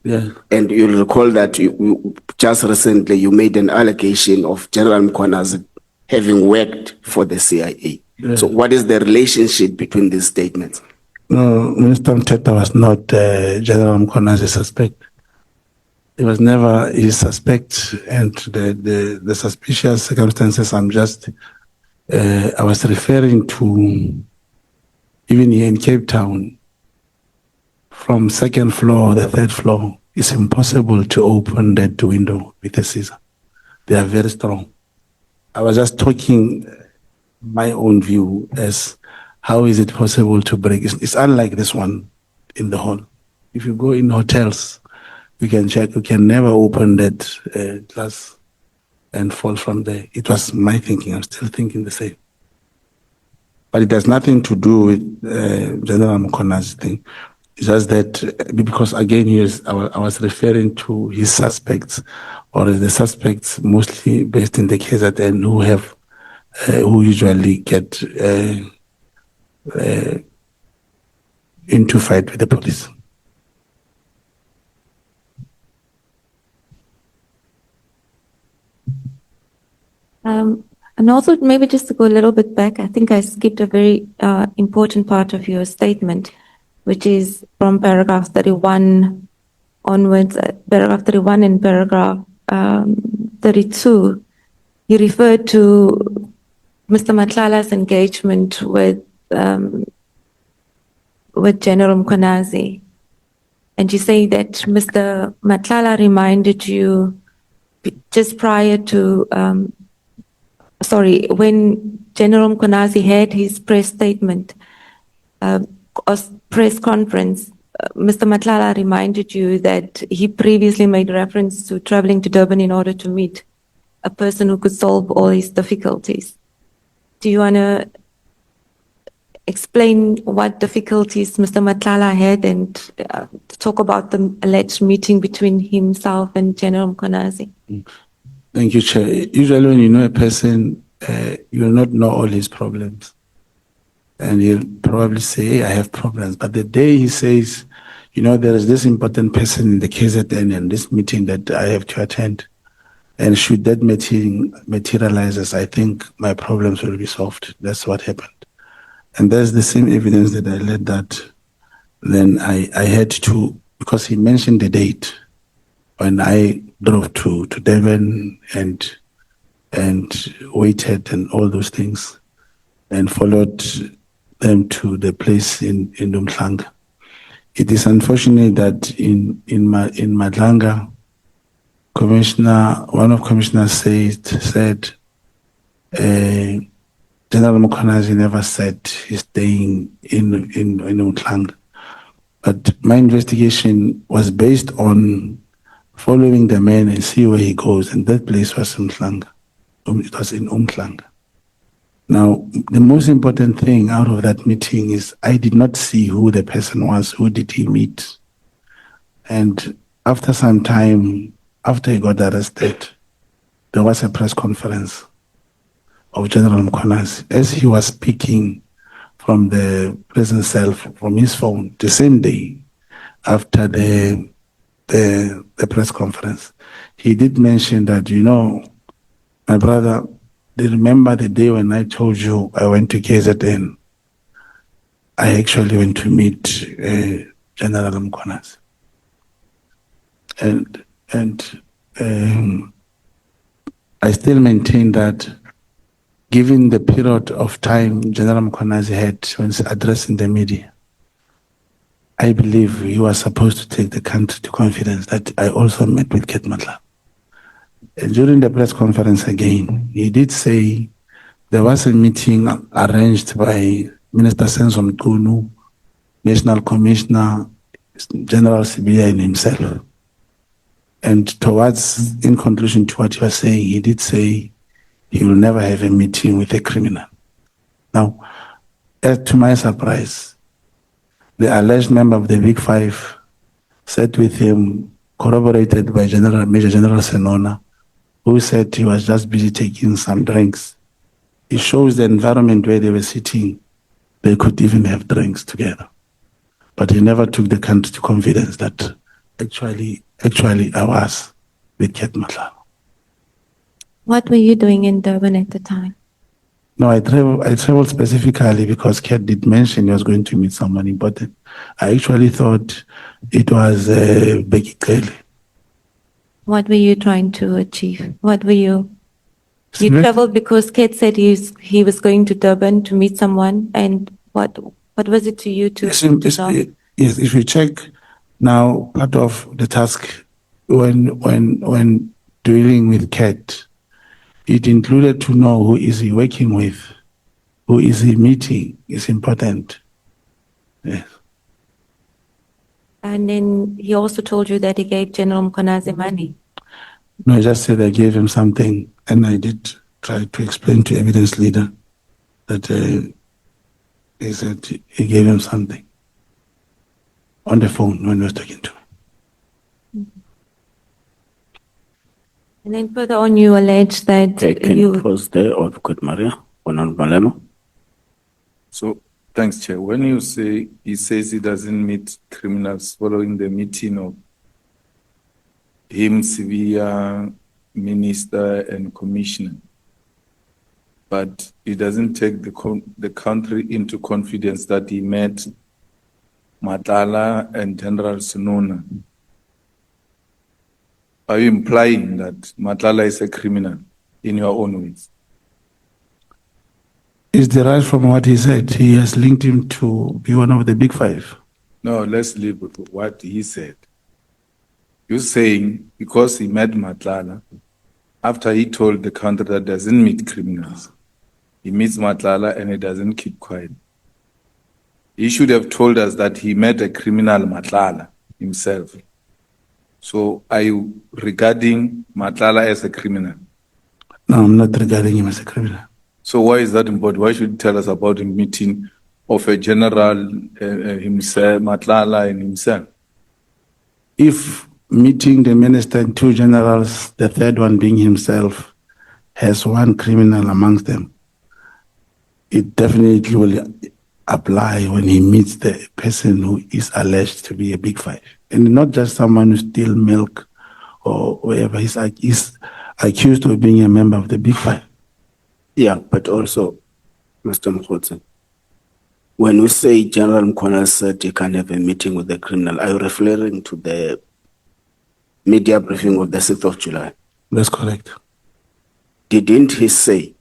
Yeah. And you'll recall that you just recently you made an allegation of General Mkhwanazi having worked for the CIA. Yeah. So what is the relationship between these statements? No, Minister Mthethwa was not General Mkhwanazi's suspect. He was never his suspect, and the suspicious circumstances I was referring to, even here in Cape Town, from second floor or the third floor, it's impossible to open that window with a scissor. They are very strong. I was just talking my own view as how is it possible to break. It's unlike this one in the hall. If you go in hotels, you can check, you can never open that glass and fall from there. It was my thinking. I'm still thinking the same. But it has nothing to do with General Mkhwanazi's thing. It's just that, because again, I was referring to his suspects, or the suspects mostly based in the KZN who usually get into fight with the police. And also maybe just to go a little bit back, I think I skipped a very important part of your statement, which is from paragraph 31 onwards, paragraph 31 and paragraph 32. You referred to Mr. Matlala's engagement with General Mkonazi. And you say that Mr. Matlala reminded you just prior to, when General Mkonazi had his press statement, or press conference, Mr. Matlala reminded you that he previously made reference to traveling to Durban in order to meet a person who could solve all his difficulties. Do you want to explain what difficulties Mr. Matlala had and talk about the alleged meeting between himself and General Mkonazi? Thank you, Chair. Usually when you know a person, you will not know all his problems. And he'll probably say, hey, I have problems. But the day he says, you know, there is this important person in the KZN and this meeting that I have to attend, and should that meeting materializes, I think my problems will be solved. That's what happened. And there's the same evidence that I led that then I had to, because he mentioned the date when I drove to Durban and waited and all those things and followed them to the place in Umhlanga. It is unfortunate that in Madlanga, one of commissioners said General Mkonazi never said he's staying in Umhlanga. But my investigation was based on following the man and see where he goes, and that place was Umhlanga. It was in Umhlanga. Now, the most important thing out of that meeting is I did not see who the person was, who did he meet. And after some time, after he got arrested, there was a press conference of General Mkonazi. As he was speaking from the prison cell, from his phone, the same day after the press conference, he did mention that, you know, my brother, do you remember the day when I told you I went to KZN? I actually went to meet General Mkonazi. And I still maintain that given the period of time General Mkonazi had when addressing the media, I believe he was supposed to take the country to confidence that I also met with Ket Matla. And during the press conference again, he did say there was a meeting arranged by Minister Senzo Mkunu, National Commissioner, General CBI and himself. And in conclusion to what he was saying, he did say he will never have a meeting with a criminal. Now, to my surprise, the alleged member of the Big Five sat with him, corroborated by Major General Senona, who said he was just busy taking some drinks. It shows the environment where they were sitting, they could even have drinks together. But he never took the country to confidence that actually I was with Ket Matla. What were you doing in Durban at the time? No, I traveled specifically because Ket did mention he was going to meet someone important. I actually thought it was Becky Kelly. What were you trying to achieve? What were you? You traveled because Ket said he was going to Durban to meet someone, and what was it to you to know? Yes, if you check now, part of the task when dealing with Ket, it included to know who is he working with, who is he meeting is important. Yes. And then he also told you that he gave General Mkonazi money. No, I just said I gave him something, and I did try to explain to evidence leader that he said he gave him something on the phone when he was talking to me. And then further on, you allege that Can you pause there, or Advocate Maria, Honorable Malema? So Thanks, Chair. When you say he says he doesn't meet criminals following the meeting of him, Sevilla, Minister, and Commissioner, but he doesn't take the country into confidence that he met Matala and General Sununa. Are you implying that Matala is a criminal in your own words? Is derived from what he said. He has linked him to be one of the big five. No, let's leave with what he said. You're saying because he met Matlala, after he told the country that doesn't meet criminals, he meets Matlala and he doesn't keep quiet. He should have told us that he met a criminal Matlala himself. So are you regarding Matlala as a criminal? No, I'm not regarding him as a criminal. So why is that important? Why should you tell us about a meeting of a general himself, Matlala and himself? If meeting the minister and two generals, the third one being himself, has one criminal amongst them, it definitely will apply when he meets the person who is alleged to be a big five. And not just someone who steals milk or whatever. He's accused of being a member of the big five. Yeah, but also, Mr. Mogotsi, when we say General Mkhwana said he can have a meeting with the criminal, are you referring to the media briefing of the 6th of July? That's correct. Didn't he say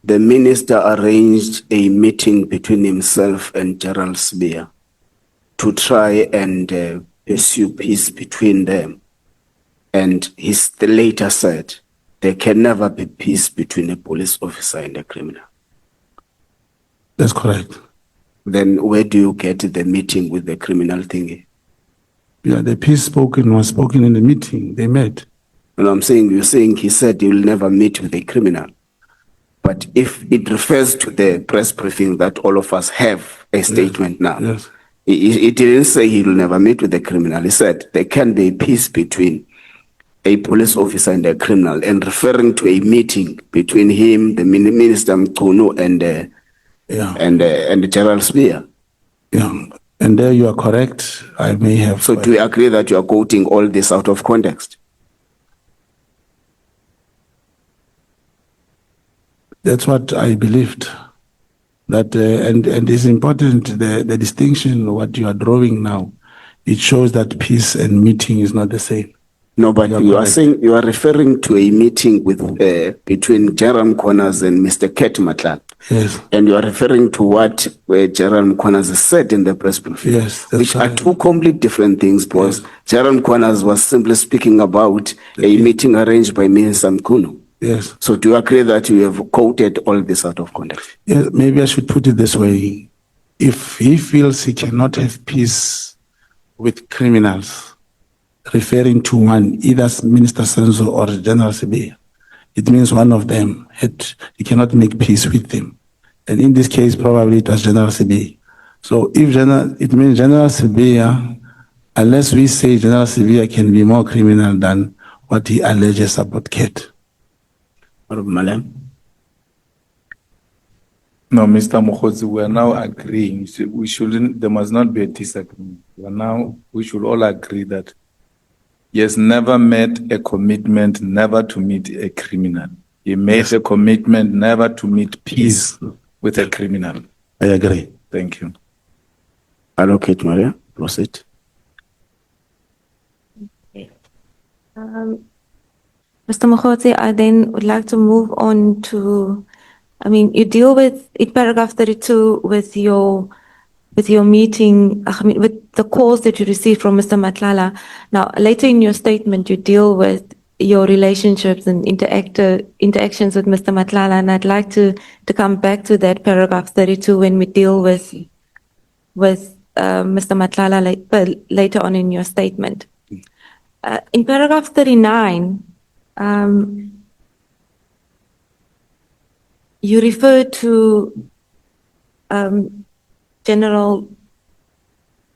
the minister arranged a meeting between himself and Gerald Sbeer to try and pursue peace between them? And he later said there can never be peace between a police officer and a criminal. That's correct. Then where do you get the meeting with the criminal thingy? Yeah, the peace was spoken in the meeting. They met. And I'm saying, you're saying he said he will never meet with a criminal. But if it refers to the press briefing that all of us have a statement now, Yes. He didn't say he will never meet with a criminal. He said there can be a peace between a police officer and a criminal, and referring to a meeting between him, the Minister Mkhunu, and Gerald Sbeer. Yeah. And there you are correct. I may have. So do you agree that you are quoting all this out of context? That's what I believed. That and it's important the distinction what you are drawing now. It shows that peace and meeting is not the same. No, but you are saying you are referring to a meeting with between General Mkhwana and Mr. Ket Matla. Yes. And you are referring to what General Mkhwana said in the press briefing. Yes, that's which are correct. two completely different things, because General Mkhwana was simply speaking about a meeting arranged by Minister Mkhunu. Yes. So do you agree that you have quoted all this out of context? Yes, maybe I should put it this way. If he feels he cannot have peace with criminals, referring to one, either Minister Senzo or General Sbeer, it means one of them he cannot make peace with them. And in this case, probably it was General Sbeer. So if it means General Sbeer, unless we say General Sbeer can be more criminal than what he alleges about Ket. Malam? No, Mr. Mogotsi, we are now agreeing. We shouldn't, there must not be a disagreement. We should all agree that he has never made a commitment never to meet a criminal. He made a commitment never to meet peace with a criminal. I agree. Thank you. Allocate, Maria. Proceed. Mr. Mogotsi, I then would like to move on to, you deal with, in paragraph 32, with your meeting, with the calls that you received from Mr. Matlala. Now, later in your statement, you deal with your relationships and interactions with Mr. Matlala, and I'd like to come back to that paragraph 32 when we deal with Mr. Matlala later on in your statement. In paragraph 39, you refer to General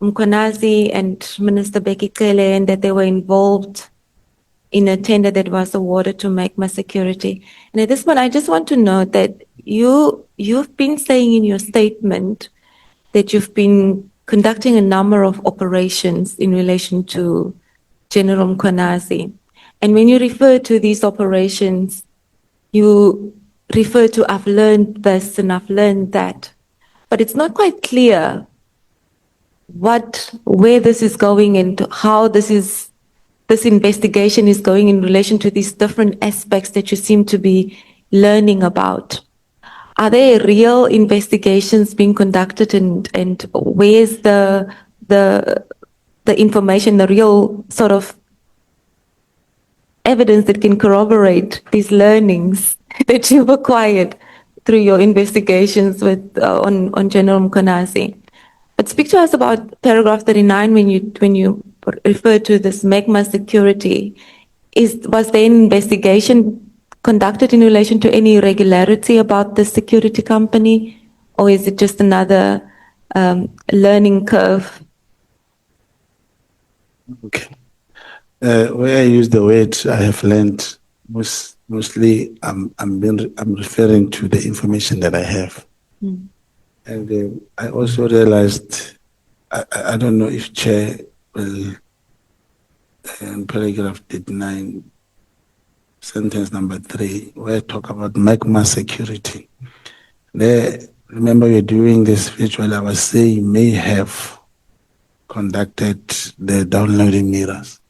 Mkhwanazi and Minister Becky Cele, and that they were involved in a tender that was awarded to Magma Security. And at this point, I just want to note that you've been saying in your statement that you've been conducting a number of operations in relation to General Mkhwanazi. And when you refer to these operations, you refer to, I've learned this and I've learned that. But it's not quite clear where this is going and how this investigation is going in relation to these different aspects that you seem to be learning about. Are there real investigations being conducted, and where's the information, the real sort of evidence that can corroborate these learnings that you've acquired through your investigations with on General Mkhwanazi? But speak to us about paragraph 39 when you refer to this Magma Security. Was there an investigation conducted in relation to any irregularity about the security company, or is it just another learning curve? Okay. Where I use the word I have learned, mostly I'm referring to the information that I have. And I also realized, I don't know if Chair will, in paragraph 39, sentence number 3, where I talk about Magma Security. There, remember we're doing this virtually, I was saying may have conducted the downloading mirrors.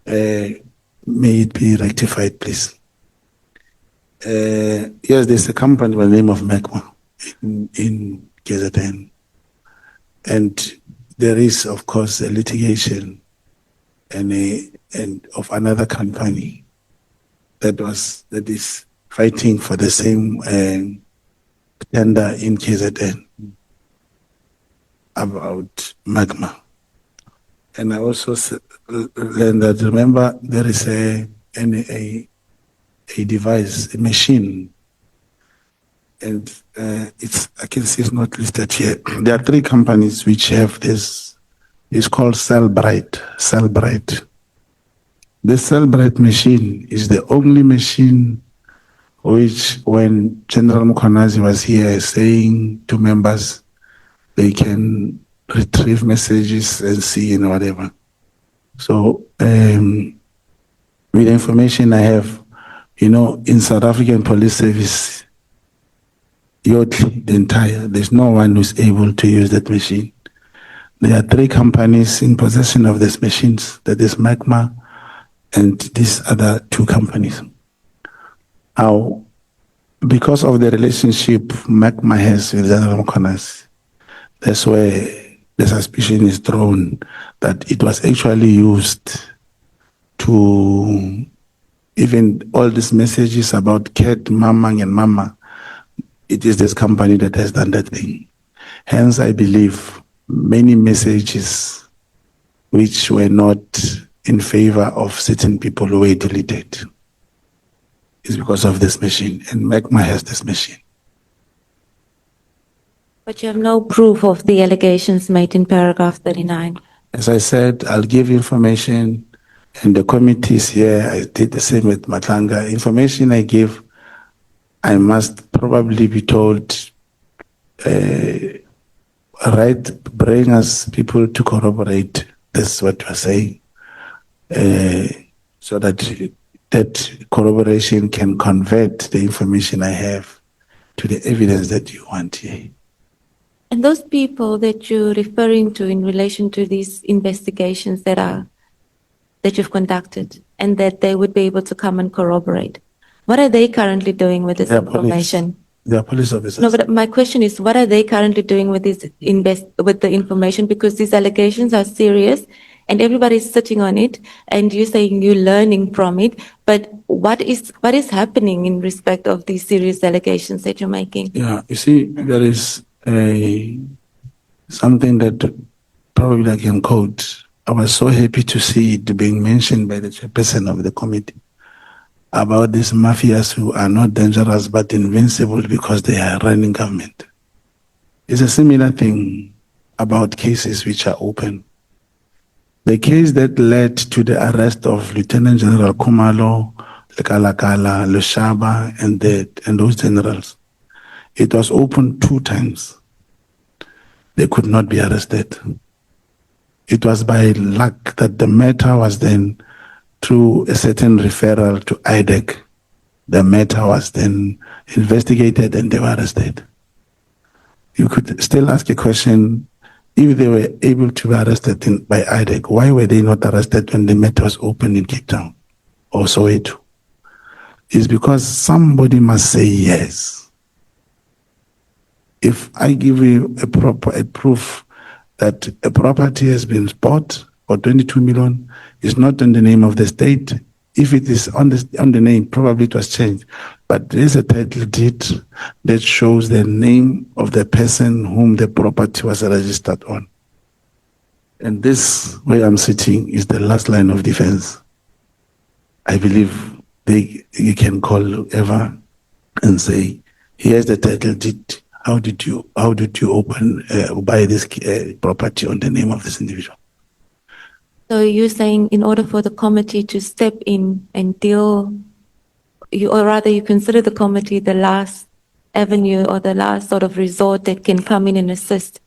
May it be rectified, please. Yes, there's a company by the name of Magma in KZN. And there is, of course, a litigation and of another company that is fighting for the same tender in KZN about Magma. And I also learned that, remember, there is a device, a machine, and I can see it's not listed here. There are 3 companies which have this. It's called Cellbrite. This Cellbrite machine is the only machine which, when General Mkhwanazi was here saying to members, they can retrieve messages and see and whatever. So, with the information I have, in South African Police Service, there's no one who's able to use that machine. There are 3 companies in possession of these machines, that is Magma and these other 2 companies. Now, because of the relationship Magma has with General Mkhwanazi, that's where the suspicion is thrown that it was actually used to, even all these messages about Cat, Mamang and Mama, it is this company that has done that thing. Hence, I believe many messages which were not in favor of certain people who were deleted is because of this machine, and Magma has this machine. But you have no proof of the allegations made in paragraph 39. As I said, I'll give information, and the committees here, I did the same with Matlanga. Information I give, I must probably be told, bring us people to corroborate this, what you are saying, so that corroboration can convert the information I have to the evidence that you want here. And those people that you're referring to in relation to these investigations that you've conducted, and that they would be able to come and corroborate, what are they currently doing with this information? They are police officers. No, but my question is, what are they currently doing with this with the information? Because these allegations are serious, and everybody's sitting on it, and you're saying you're learning from it. But what is happening in respect of these serious allegations that you're making? Yeah, you see, there is something that probably I can quote. I was so happy to see it being mentioned by the chairperson of the committee about these mafias who are not dangerous but invincible because they are running government. It's a similar thing about cases which are open. The case that led to the arrest of Lieutenant General Kumalo, Lekalakala, Lushaba, and those generals, it was opened 2 times. They could not be arrested. It was by luck that the matter was then, through a certain referral to IDEC, the matter was then investigated and they were arrested. You could still ask a question, if they were able to be arrested by IDEC, why were they not arrested when the matter was opened in Cape Town or Soweto? It's because somebody must say yes. If I give you a proof that a property has been bought for 22 million, it's not in the name of the state. If it is on the name, probably it was changed. But there is a title deed that shows the name of the person whom the property was registered on. And this, where I'm sitting, is the last line of defense. I believe you can call whoever and say, here's the title deed. How did you buy this property on the name of this individual? So you're saying in order for the committee to step in and deal, or rather you consider the committee the last avenue or the last sort of resort that can come in and assist.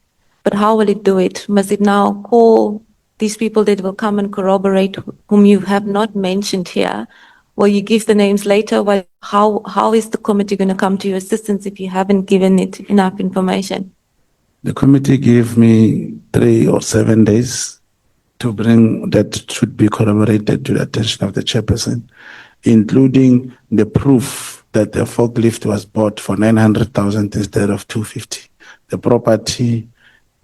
But how will it do it? Must it now call these people that will come and corroborate whom you have not mentioned here? Will you give the names later? How is the committee going to come to your assistance if you haven't given it enough information? The committee gave me 3 or 7 days to bring that should be corroborated to the attention of the chairperson, including the proof that the forklift was bought for 900,000 instead of 250. The property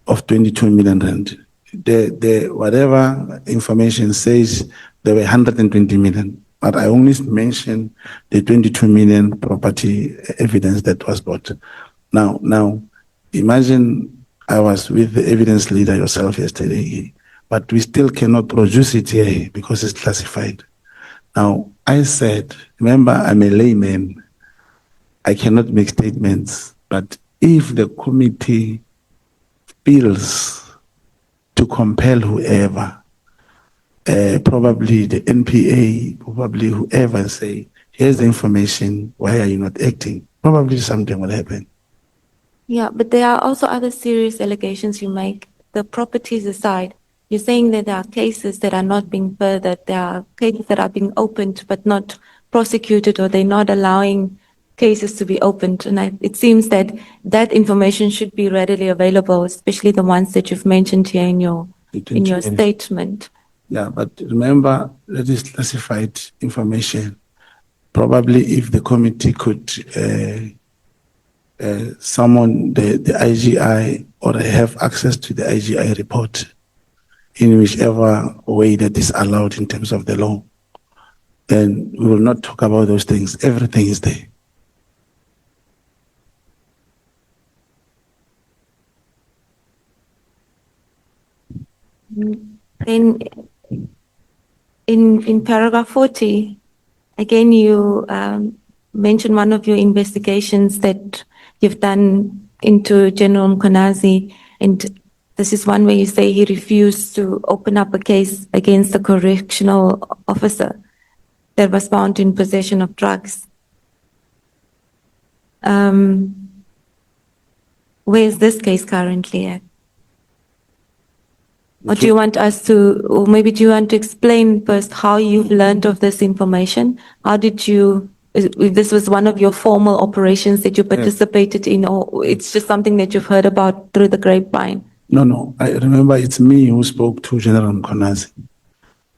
of 22 million rand. The whatever information says there were 120 million, but I only mentioned the 22 million property evidence that was bought. Now, imagine I was with the evidence leader yourself yesterday, but we still cannot produce it here because it's classified. Now, I said, remember, I'm a layman. I cannot make statements, but if the committee feels to compel whoever, probably the NPA, probably whoever, say, here's the information, why are you not acting? Probably something will happen. Yeah, but there are also other serious allegations you make. The properties aside, you're saying that there are cases that are not being furthered, there are cases that are being opened but not prosecuted, or they're not allowing cases to be opened. And it seems that that information should be readily available, especially the ones that you've mentioned here in your statement. Yeah, but remember, that is classified information. Probably if the committee could summon the IGI or have access to the IGI report in whichever way that is allowed in terms of the law, then we will not talk about those things. Everything is there. Then in paragraph 40, again, you mentioned one of your investigations that you've done into General Mkonazi, and this is one where you say he refused to open up a case against a correctional officer that was found in possession of drugs. Where is this case currently at? Or do you want us to, or maybe do you want to explain first how you've learned of this information? How did you, if this was one of your formal operations that you participated in, or it's just something that you've heard about through the grapevine? No. I remember it's me who spoke to General Mkonazi.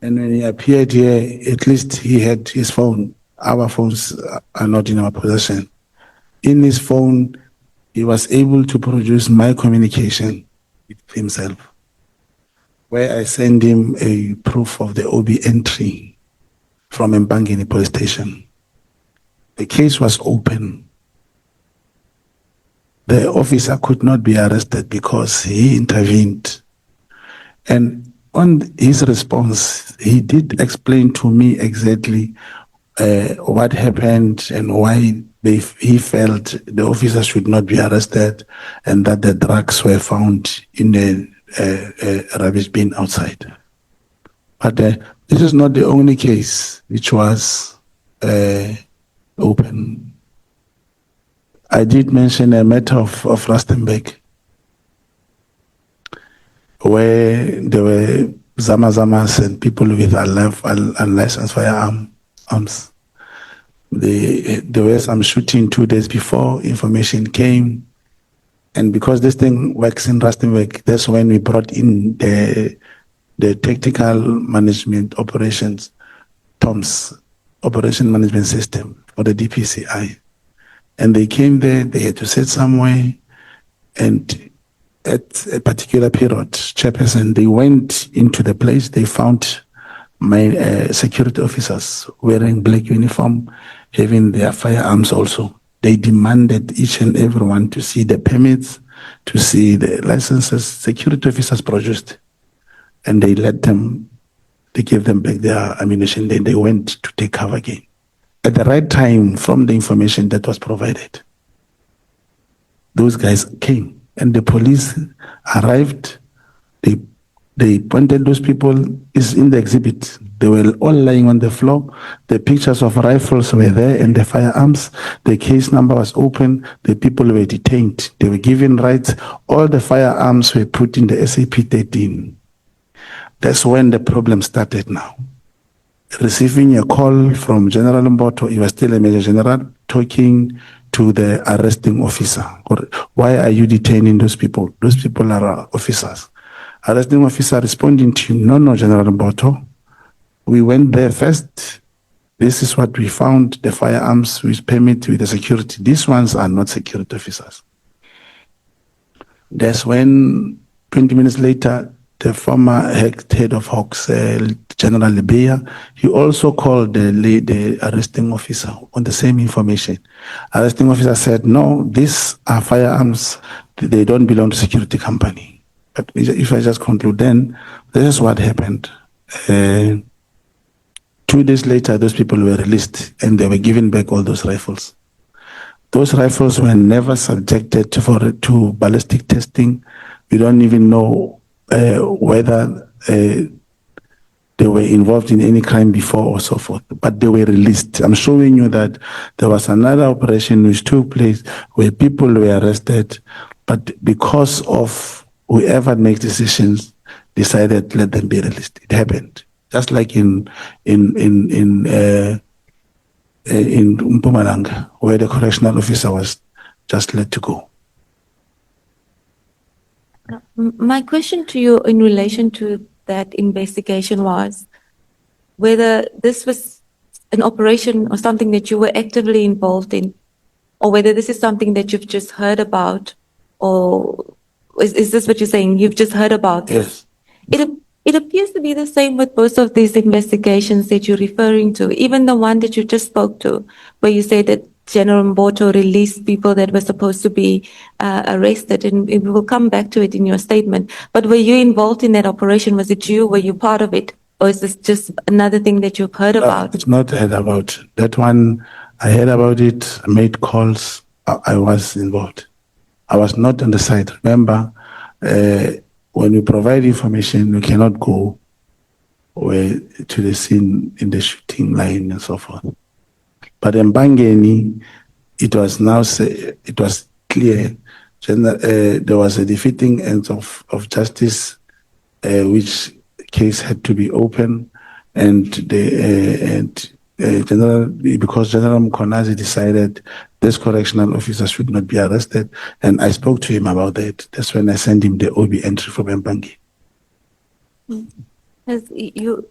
And when he appeared here, at least he had his phone. Our phones are not in our possession. In his phone, he was able to produce my communication with himself, where I sent him a proof of the OB entry from Mbangini police station. The case was open. The officer could not be arrested because he intervened. And on his response, he did explain to me exactly what happened and why he felt the officer should not be arrested, and that the drugs were found in the rubbish bin outside. But this is not the only case which was open. I did mention a matter of Rustenburg, where there were Zamazamas and people with unlicensed firearms. There were some shooting 2 days before information came. And because this thing works in Rustenburg, that's when we brought in the tactical management operations, TOMS, operation management system for the DPCI. And they came there, they had to sit somewhere, and at a particular period, chairperson, they went into the place, they found my security officers wearing black uniform, having their firearms also. They demanded each and everyone to see the permits, to see the licenses. Security officers produced, and they let them, they gave them back their ammunition, then they went to take cover again. At the right time, from the information that was provided, those guys came, and the police arrived. They pointed those people, is in the exhibit. They were all lying on the floor. The pictures of rifles were there and the firearms. The case number was open. The people were detained. They were given rights. All the firearms were put in the SAP 13. That's when the problem started now. Receiving a call from General Mboto, he was still a Major General, talking to the arresting officer. Why are you detaining those people? Those people are officers. Arresting officer responding to him, no, General Mboto. We went there first. This is what we found, the firearms with permit with the security. These ones are not security officers. That's when, 20 minutes later, the former head of Hawks, General Lebeya, he also called the arresting officer on the same information. Arresting officer said, no, these are firearms. They don't belong to security company. But if I just conclude, then this is what happened. 2 days later, those people were released and they were given back all those rifles. Those rifles were never subjected to ballistic testing. We don't even know whether they were involved in any crime before or so forth, but they were released. I'm showing you that there was another operation which took place where people were arrested, but because of whoever makes decisions decided let them be released. It happened. Just like in Mpumalanga, where the correctional officer was just let to go. My question to you in relation to that investigation was whether this was an operation or something that you were actively involved in, or whether this is something that you've just heard about, or is this what you're saying? You've just heard about this? Yes. It appears to be the same with most of these investigations that you're referring to, even the one that you just spoke to, where you say that General Mboto released people that were supposed to be arrested, and we will come back to it in your statement. But were you involved in that operation? Was it you? Were you part of it? Or is this just another thing that you've heard about? It's not heard about. That one, I heard about it, I made calls, I was involved. I was not on the site. Remember, when you provide information, you cannot go to the scene in the shooting line and so forth. But in Bangeni, it was clear. There was a defeating end of justice, which case had to be open, and because General Mkonazi decided this correctional officer should not be arrested, and I spoke to him about that. That's when I sent him the OB entry from Mbangi.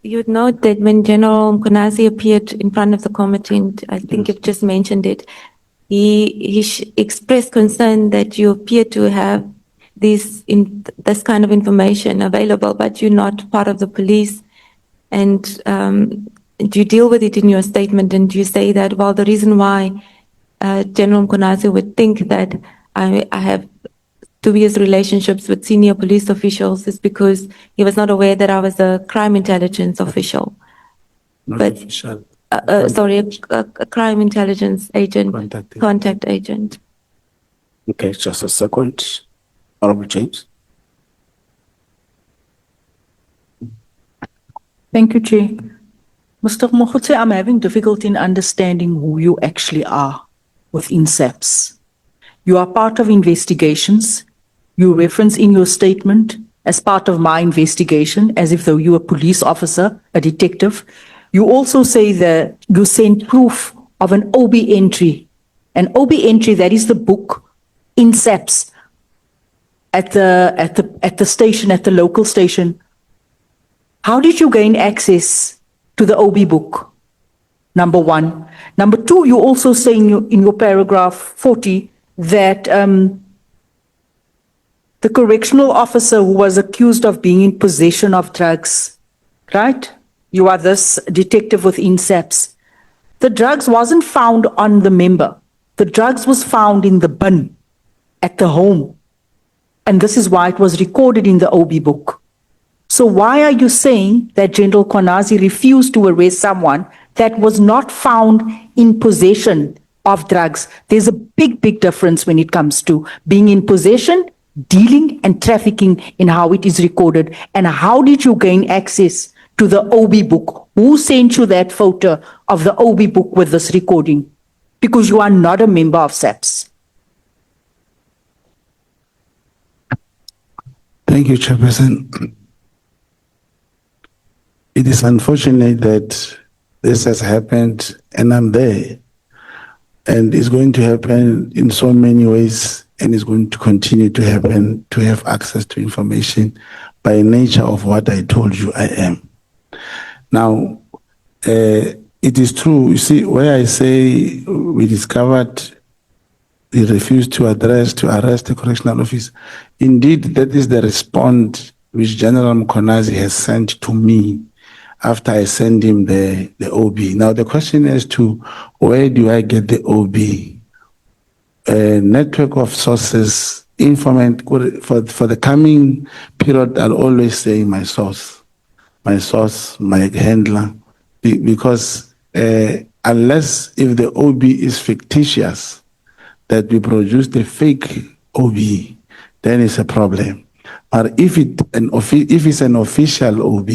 You'd note that when General Mkonazi appeared in front of the committee, and I think you've just mentioned it, he expressed concern that you appear to have this kind of information available, but you're not part of the police, and you deal with it in your statement, and you say that, well, the reason why General Mkonazi would think that I have dubious relationships with senior police officials is because he was not aware that I was a crime intelligence official. Not But- official. Sorry, a crime intelligence agent, contact agent. Okay, just a second. Honorable James. Thank you, Chair. Mr. Mogotsi, I'm having difficulty in understanding who you actually are within SAPS. You are part of investigations. You reference in your statement as part of my investigation, as if though you were a police officer, a detective. You also say that you sent proof of an OB entry. An OB entry, that is the book in SAPS at the station, at the local station. How did you gain access to the OB book? Number one. Number two, you also say in your paragraph 40 that the correctional officer who was accused of being in possession of drugs, right? You are this detective within SAPS. The drugs wasn't found on the member. The drugs was found in the bin at the home. And this is why it was recorded in the OB book. So why are you saying that General Kwanazi refused to arrest someone that was not found in possession of drugs? There's a big, big difference when it comes to being in possession, dealing and trafficking in how it is recorded. And how did you gain access to the OB book? Who sent you that photo of the OB book with this recording? Because you are not a member of SAPS. Thank you, Chairperson. It is unfortunate that this has happened and I'm there. And it's going to happen in so many ways and it's going to continue to happen to have access to information by nature of what I told you I am. Now, it is true, you see, where I say we discovered he refused to arrest the correctional officer, indeed, that is the response which General Mkonazi has sent to me after I send him the OB. Now, the question is to where do I get the OB? A network of sources, informant, for the coming period, I'll always say my source, my handler, because unless if the OB is fictitious, that we produce the fake OB, then it's a problem. But if it's an official OB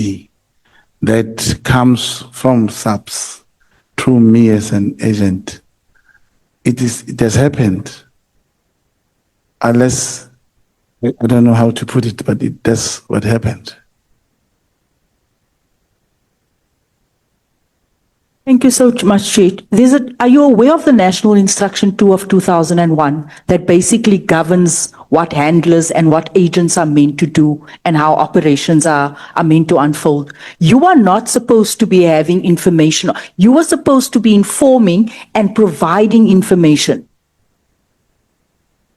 that comes from SAPS through me as an agent, it has happened. Unless, I don't know how to put it, but that's what happened. Thank you so much, Chair. Are you aware of the National Instruction 2 of 2001 that basically governs what handlers and what agents are meant to do and how operations are meant to unfold? You are not supposed to be having information. You are supposed to be informing and providing information.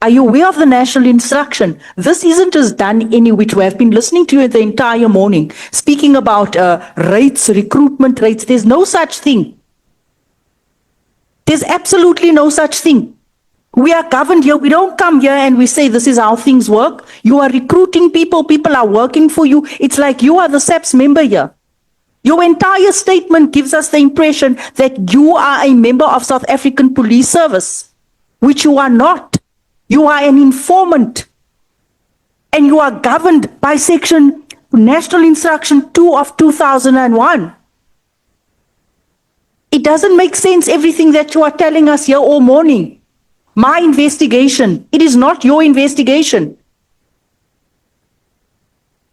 Are you aware of the national instruction? This isn't just done any which way. I've been listening to you the entire morning, speaking about rates, recruitment rates. There's no such thing. There's absolutely no such thing. We are governed here. We don't come here and we say this is how things work. You are recruiting people. People are working for you. It's like you are the SAPS member here. Your entire statement gives us the impression that you are a member of South African Police Service, which you are not. You are an informant and you are governed by National Instruction 2 of 2001. It doesn't make sense, everything that you are telling us here all morning. My investigation, it is not your investigation.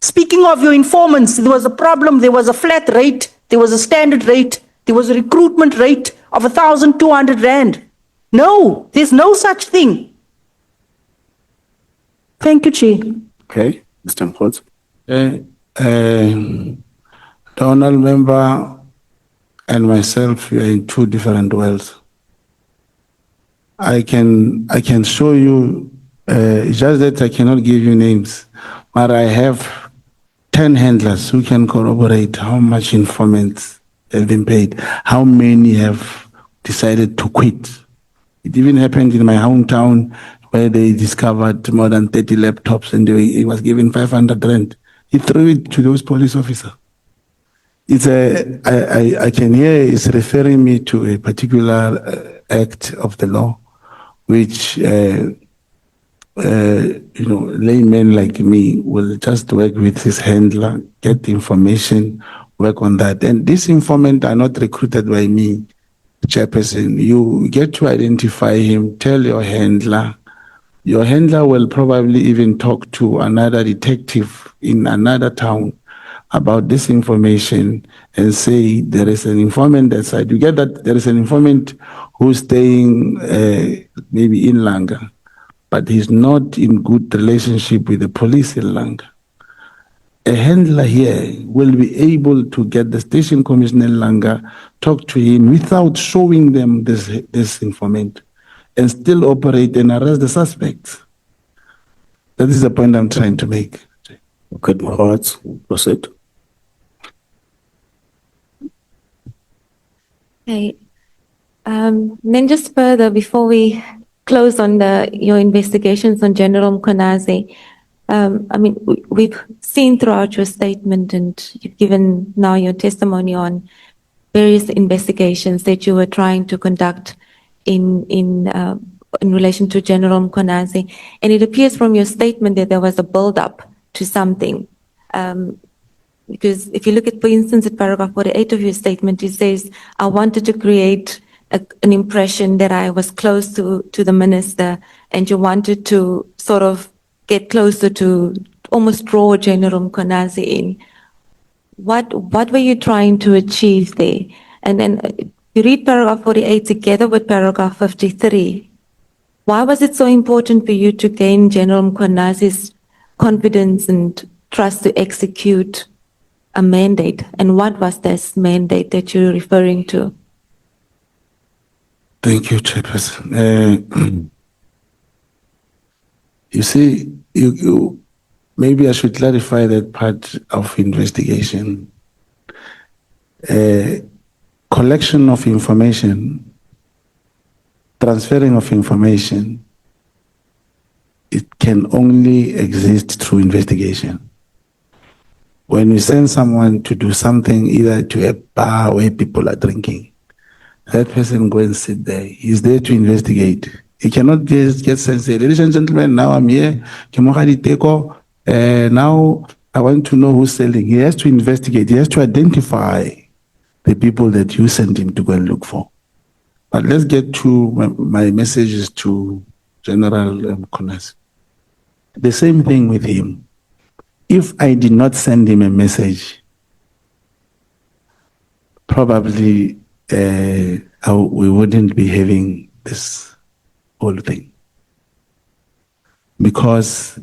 Speaking of your informants, there was a problem, there was a flat rate, there was a standard rate, there was a recruitment rate of 1,200 Rand. No, there's no such thing. Thank you, Chair. Okay, Mr. Mkhotsi. The honorable member and myself, we are in two different worlds. I can show you, just that I cannot give you names, but I have 10 handlers who can corroborate how much informants have been paid, how many have decided to quit. It even happened in my hometown where they discovered more than 30 laptops and he was given 500 Rand. He threw it to those police officers. I can hear it's referring me to a particular act of the law, which, laymen like me will just work with his handler, get the information, work on that. And this informant are not recruited by me, Chairperson. You get to identify him, tell your handler. Your handler will probably even talk to another detective in another town about this information and say there is an informant that side. You get that there is an informant who's staying maybe in Langa, but he's not in good relationship with the police in Langa. A handler here will be able to get the station commissioner in Langa, talk to him without showing them this informant, and still operate and arrest the suspects. That is the point I'm trying to make. Okay, Mogotsi, proceed. Okay. Then just further, before we close on your investigations on General Mkhwanazi, I mean, we've seen throughout your statement and you've given now your testimony on various investigations that you were trying to conduct in relation to General Mkhwanazi. And it appears from your statement that there was a build-up to something. Because if you look at, for instance, at paragraph 48 of your statement, it says, I wanted to create an impression that I was close to the minister, and you wanted to sort of get closer to almost draw General Mkhwanazi in. What were you trying to achieve there? And then you read paragraph 48 together with paragraph 53. Why was it so important for you to gain General Mkhwanazi's confidence and trust to execute a mandate? And what was this mandate that you're referring to? Thank you, Chairperson. You see, maybe I should clarify that part of investigation. Collection of information, transferring of information, it can only exist through investigation. When you send someone to do something, either to a bar where people are drinking, that person go and sit there. He's there to investigate. He cannot just get sent and say, ladies and gentlemen, now I'm here. Now I want to know who's selling. He has to investigate. He has to identify the people that you sent him to go and look for. But let's get to my messages to General Mkhwanazi. The same thing with him. If I did not send him a message, probably we wouldn't be having this whole thing. Because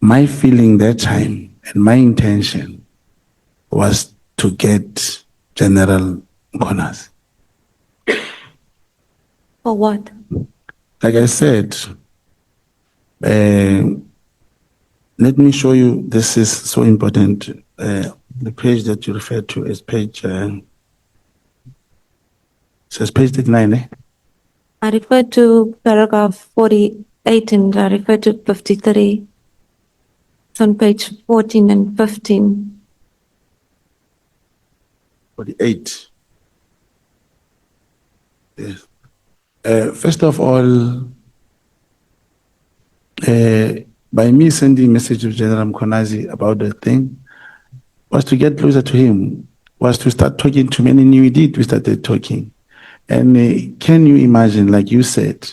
my feeling that time and my intention was to get General Mkhwanazi. For what? Like I said, let me show you, this is so important. The page that you referred to is page, says page 39, eh? I referred to paragraph 48 and I referred to 53. It's on page 14 and 15. 48. Yes. First of all, by me sending a message to General Mkhwanazi about the thing, was to get closer to him, was to start talking to him, and we did, we started talking. And can you imagine, like you said,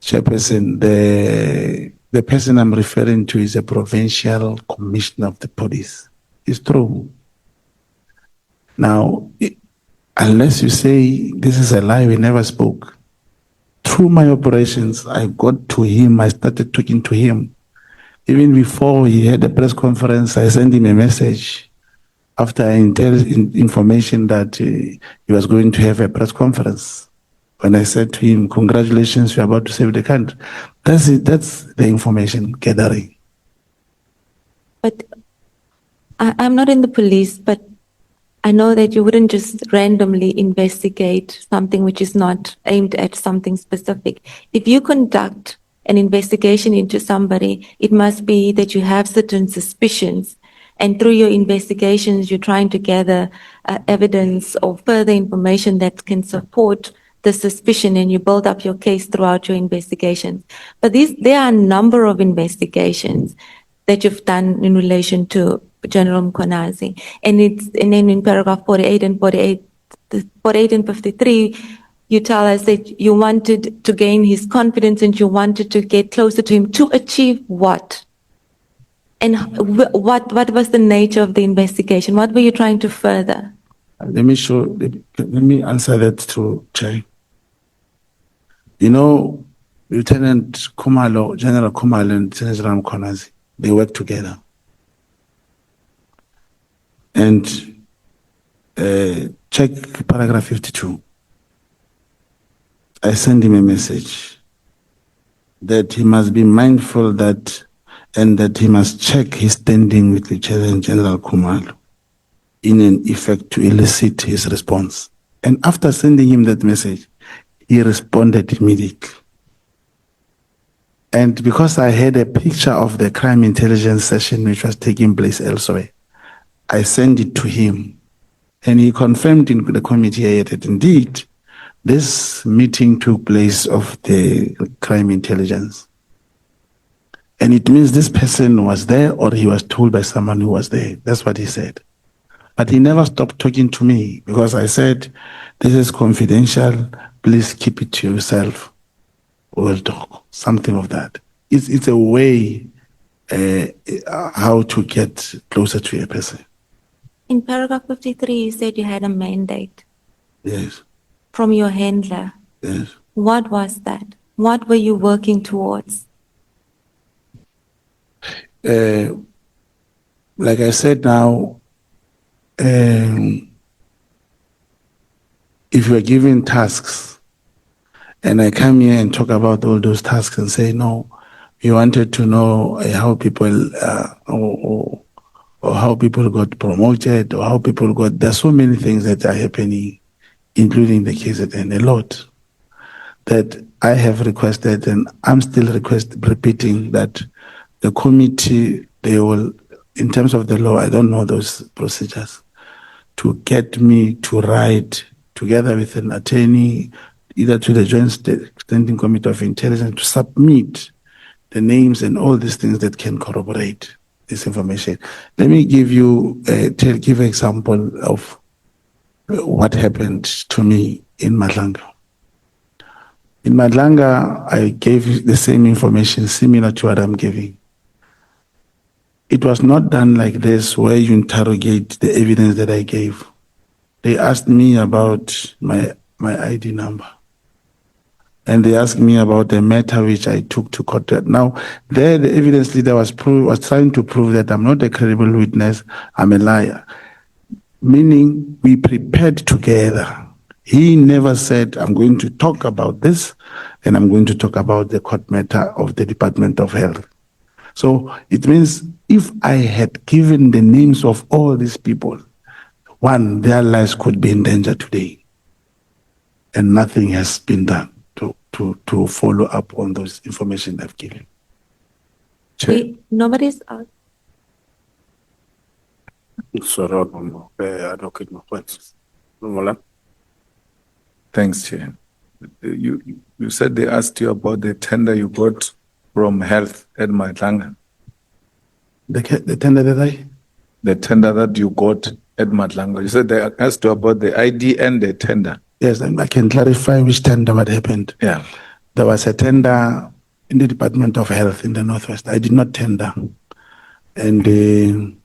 Chairperson, the person I'm referring to is a provincial commissioner of the police. It's true. Now, unless you say this is a lie, we never spoke. Through my operations, I got to him, I started talking to him. Even before he had a press conference, I sent him a message after I intelligent information that he was going to have a press conference. When I said to him, congratulations, you're about to save the country. That's it, that's the information gathering. But I'm not in the police, but I know that you wouldn't just randomly investigate something which is not aimed at something specific. If you conduct an investigation into somebody, it must be that you have certain suspicions, and through your investigations, you're trying to gather evidence or further information that can support the suspicion, and you build up your case throughout your investigations. But there are a number of investigations that you've done in relation to General Mkonazi. And then in paragraph 48 and 53, you tell us that you wanted to gain his confidence and you wanted to get closer to him to achieve what? And what was the nature of the investigation? What were you trying to further? Let me answer that to Chair. You know, Lieutenant Kumalo, General Kumalo and General Mkonazi, they work together. And check paragraph 52. I sent him a message that he must be mindful that he must check his standing with Lieutenant General Kumalo in an effort to elicit his response. And after sending him that message, he responded immediately. And because I had a picture of the crime intelligence session which was taking place elsewhere, I sent it to him. And he confirmed in the committee that indeed this meeting took place of the crime intelligence. And it means this person was there or he was told by someone who was there. That's what he said. But he never stopped talking to me because I said, this is confidential, please keep it to yourself. We'll talk, something of that. It's a way how to get closer to a person. In paragraph 53, you said you had a mandate Yes, from your handler. yes. What was that? What were you working towards? Like I said now, if you are given tasks and I come here and talk about all those tasks and say, no, you wanted to know how people or how people got promoted or how people got, there's so many things that are happening, including the case at end, a lot that I have requested and I'm still repeating that the committee, they will, in terms of the law, I don't know those procedures, to get me to write together with an attorney, either to the Joint Standing Committee of Intelligence, to submit the names and all these things that can corroborate this information. Let me give you give an example of what happened to me in Madlanga. In Madlanga, I gave the same information similar to what I'm giving. It was not done like this, where you interrogate the evidence that I gave. They asked me about my ID number. And they asked me about the matter which I took to court. Now, there the evidence leader was trying to prove that I'm not a credible witness, I'm a liar. Meaning, we prepared together. He never said, I'm going to talk about this, and I'm going to talk about the court matter of the Department of Health. So it means if I had given the names of all these people, one, their lives could be in danger today. And nothing has been done to follow up on those information I've given. Nobody's out. Thanks, Chair. You said they asked you about the tender you got from Health at Madlanga. The tender that The tender that you got at Madlanga. You said they asked you about the ID and the tender. Yes, and I can clarify which tender what happened. Yeah. There was a tender in the Department of Health in the Northwest. I did not tender. And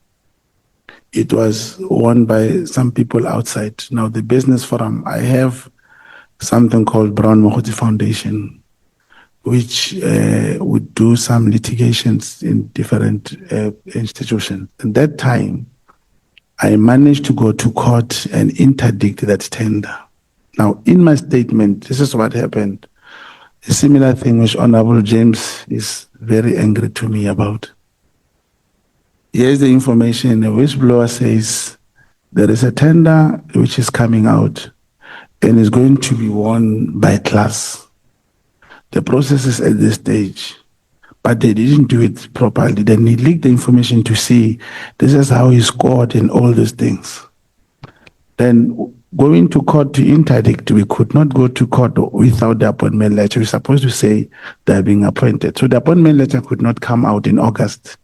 it was won by some people outside. Now, the business forum, I have something called Brown Mogotsi Foundation, which would do some litigations in different institutions. At that time, I managed to go to court and interdict that tender. Now, in my statement, this is what happened. A similar thing which Honorable James is very angry to me about. Here's the information. A whistleblower says there is a tender which is coming out and is going to be won by class. The process is at this stage, but they didn't do it properly. Then he leaked the information to see this is how he scored and all those things. Then going to court to interdict, we could not go to court without the appointment letter. We're supposed to say they're being appointed. So the appointment letter could not come out in August.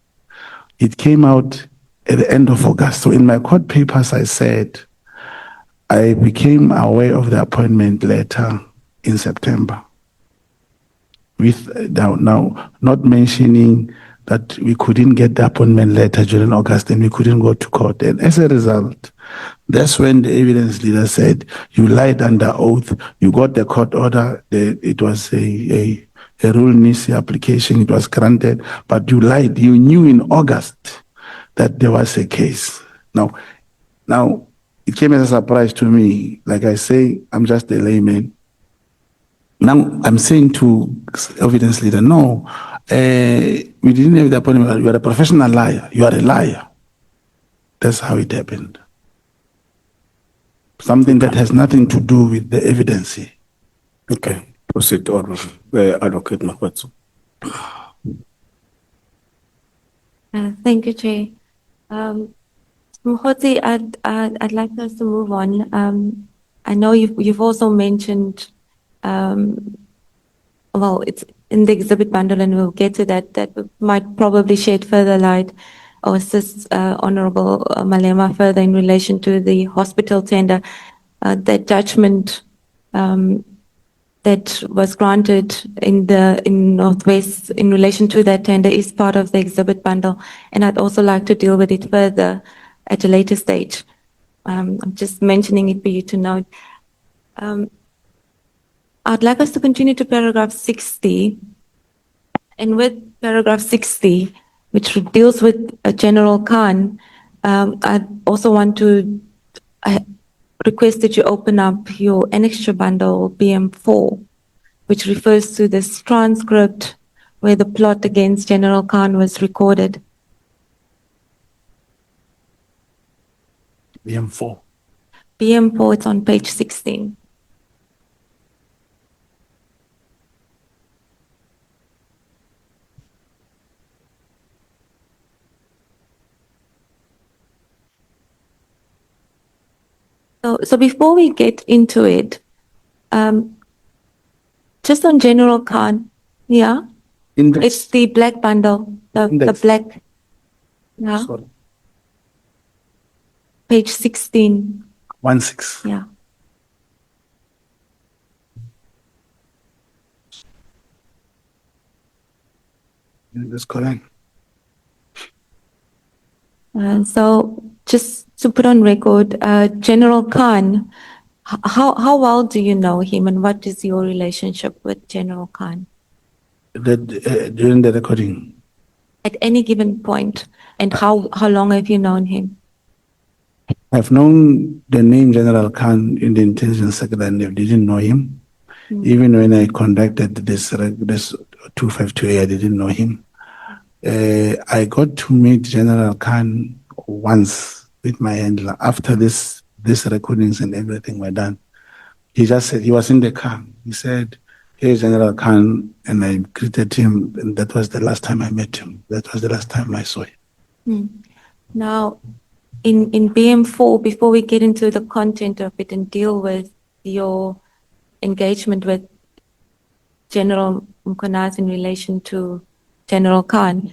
It came out at the end of August. So in my court papers, I said I became aware of the appointment letter in September. With now not mentioning that we couldn't get the appointment letter during August and we couldn't go to court. And as a result, that's when the evidence leader said, you lied under oath, you got the court order, it was a rule nisi application, it was granted, but you lied. You knew in August that there was a case. Now, it came as a surprise to me. Like I say, I'm just a layman. Now I'm saying to evidence leader, no, we didn't have the appointment. You are a professional liar. You are a liar. That's how it happened. Something that has nothing to do with the evidence here. Okay, proceed, or Advocate Mogotsi. Thank you, Chair. Mogotsi, I'd like us to move on. I know you've also mentioned, well, it's in the exhibit bundle, and we'll get to that. That might probably shed further light or assist Honorable Malema further in relation to the hospital tender. That judgment that was granted in Northwest in relation to that tender is part of the exhibit bundle, and I'd also like to deal with it further at a later stage. I'm just mentioning it for you to note. I'd like us to continue to paragraph 60, and with paragraph 60, which deals with General Khan, I also want to request that you open up your annexure bundle BM4, which refers to this transcript where the plot against General Khan was recorded. BM4. BM4, it's on page 16. So before we get into it, just on General Khan, yeah, Index. it's the black bundle, the Index. black, yeah, Sorry. page 16, 16. yeah. That's correct. So just to put on record, General Khan, how well do you know him, and what is your relationship with General Khan That during the recording, at any given point, and how long have you known him? I've known the name General Khan in the intelligence sector and I didn't know him. Even when I conducted this 252A, I didn't know him. I got to meet General Khan once with my handler after this recordings and everything were done. He just said, he was in the car. He said, "Here's General Khan," and I greeted him, and that was the last time I met him. That was the last time I saw him. Now, in BM4, before we get into the content of it and deal with your engagement with General Mkonazi in relation to General Khan,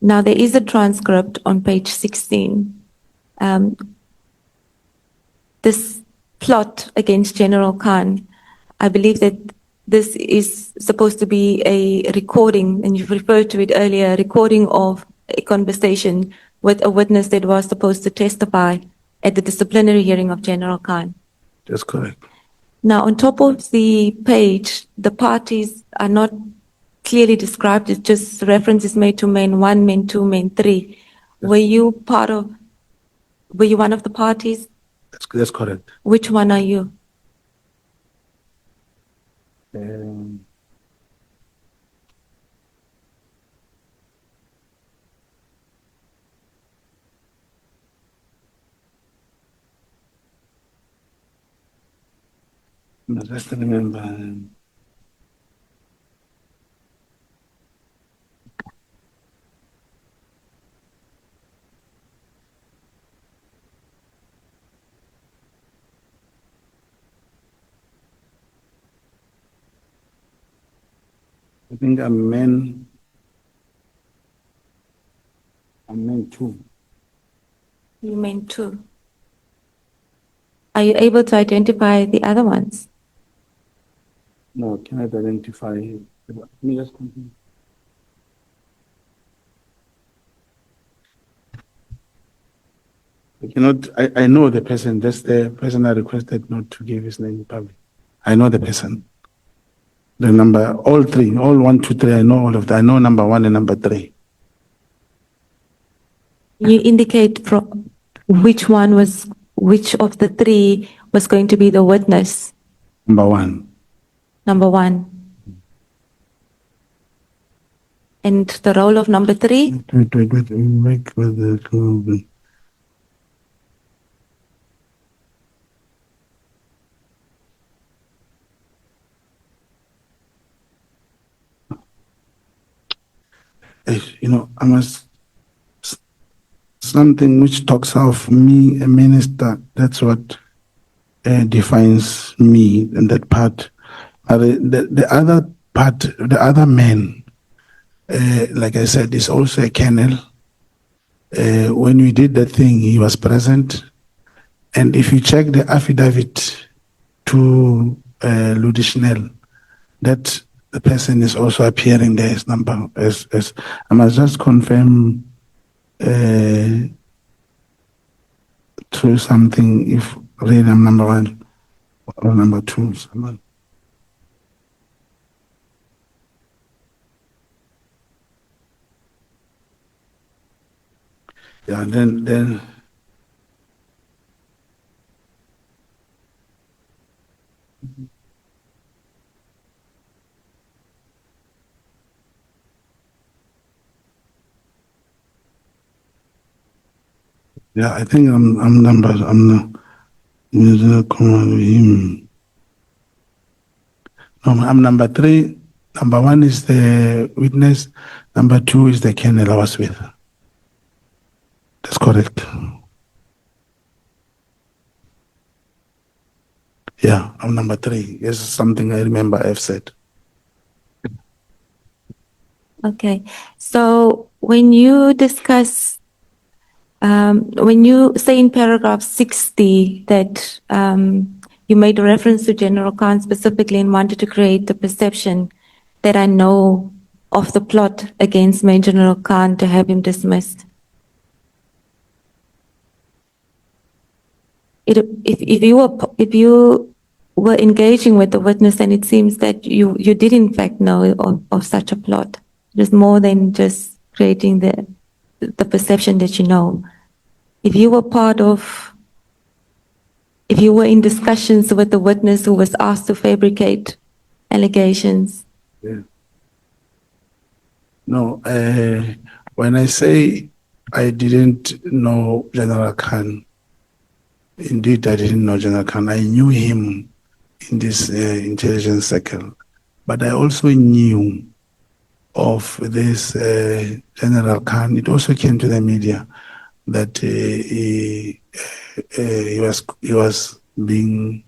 now there is a transcript on page 16. This plot against General Khan, I believe that this is supposed to be a recording, and you've referred to it earlier, a recording of a conversation with a witness that was supposed to testify at the disciplinary hearing of General Khan. That's correct. Now, on top of the page, the parties are not clearly described. It's just reference is made to main 1, main 2, main 3. Were you one of the parties? That's correct. Which one are you? I just remember. I think I'm man 2. You meant two. Are you able to identify the other ones? No, can I identify? Let me just continue. I cannot, I know the person, that's the person I requested not to give his name in public. I know the person. The number, all three, all 1, 2, 3, I know all of that. I know number 1 and number 3. You indicate which of the three was going to be the witness, Number 1. number one. And the role of number three? Make with the. You know, I must, something which talks of me, a minister, that's what defines me in that part. The other part, the other man, like I said, is also a colonel. When we did that thing, he was present. And if you check the affidavit to Ludishnell, that the person is also appearing there as number, as I must just confirm through something if really I'm number 1 or number 2. Someone. Yeah, then yeah, I think I'm the him. No, I'm number 3. Number 1 is the witness. Number 2 is the colonel I was with. That's correct. Yeah, I'm number 3. Yes, something I remember I've said. Okay. So when you discuss, when you say in paragraph 60 that you made a reference to General Khan specifically and wanted to create the perception that I know of the plot against Major General Khan to have him dismissed. If you were engaging with the witness, and it seems that you did in fact know of such a plot. It is more than just creating the perception that you know. If you were in discussions with the witness who was asked to fabricate allegations. Yeah. No, when I say I didn't know General Khan, indeed I didn't know General Khan. I knew him in this intelligence circle, but I also knew of this General Khan. It also came to the media that he was being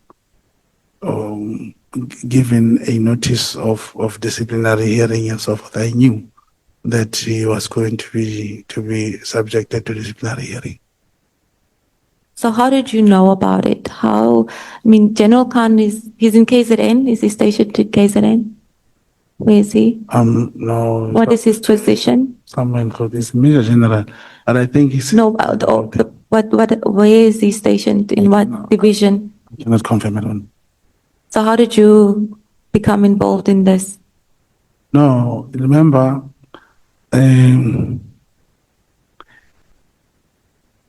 given a notice of disciplinary hearing and so forth. I knew that he was going to be subjected to disciplinary hearing. So how did you know about it? General Khan he's in KZN? Is he stationed in KZN? Where is he? No. What is his position? Someone called this Major General, and I think he's. No, where is he stationed? In what division? I cannot confirm it on. So how did you become involved in this? No, remember,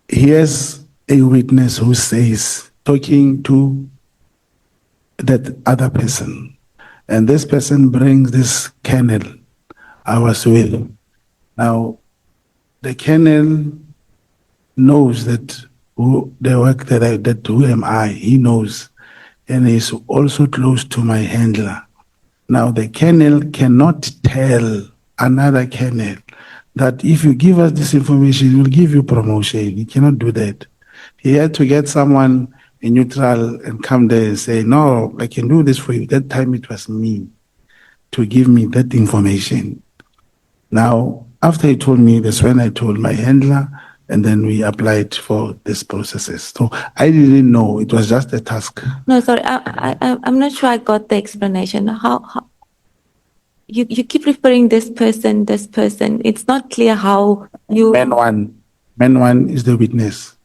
here's a witness who says, talking to that other person, and this person brings this colonel I was with. Now, the colonel knows that the work that who am I, he knows, and he's also close to my handler. Now, the colonel cannot tell another colonel that if you give us this information, we'll give you promotion. He cannot do that. He had to get someone in neutral and come there and say, no, I can do this for you. That time it was me to give me that information. Now, after he told me, that's when I told my handler and then we applied for these processes. So I didn't know, it was just a task. No, sorry, I'm not sure I got the explanation. How you keep referring this person. It's not clear how you. Man one is the witness.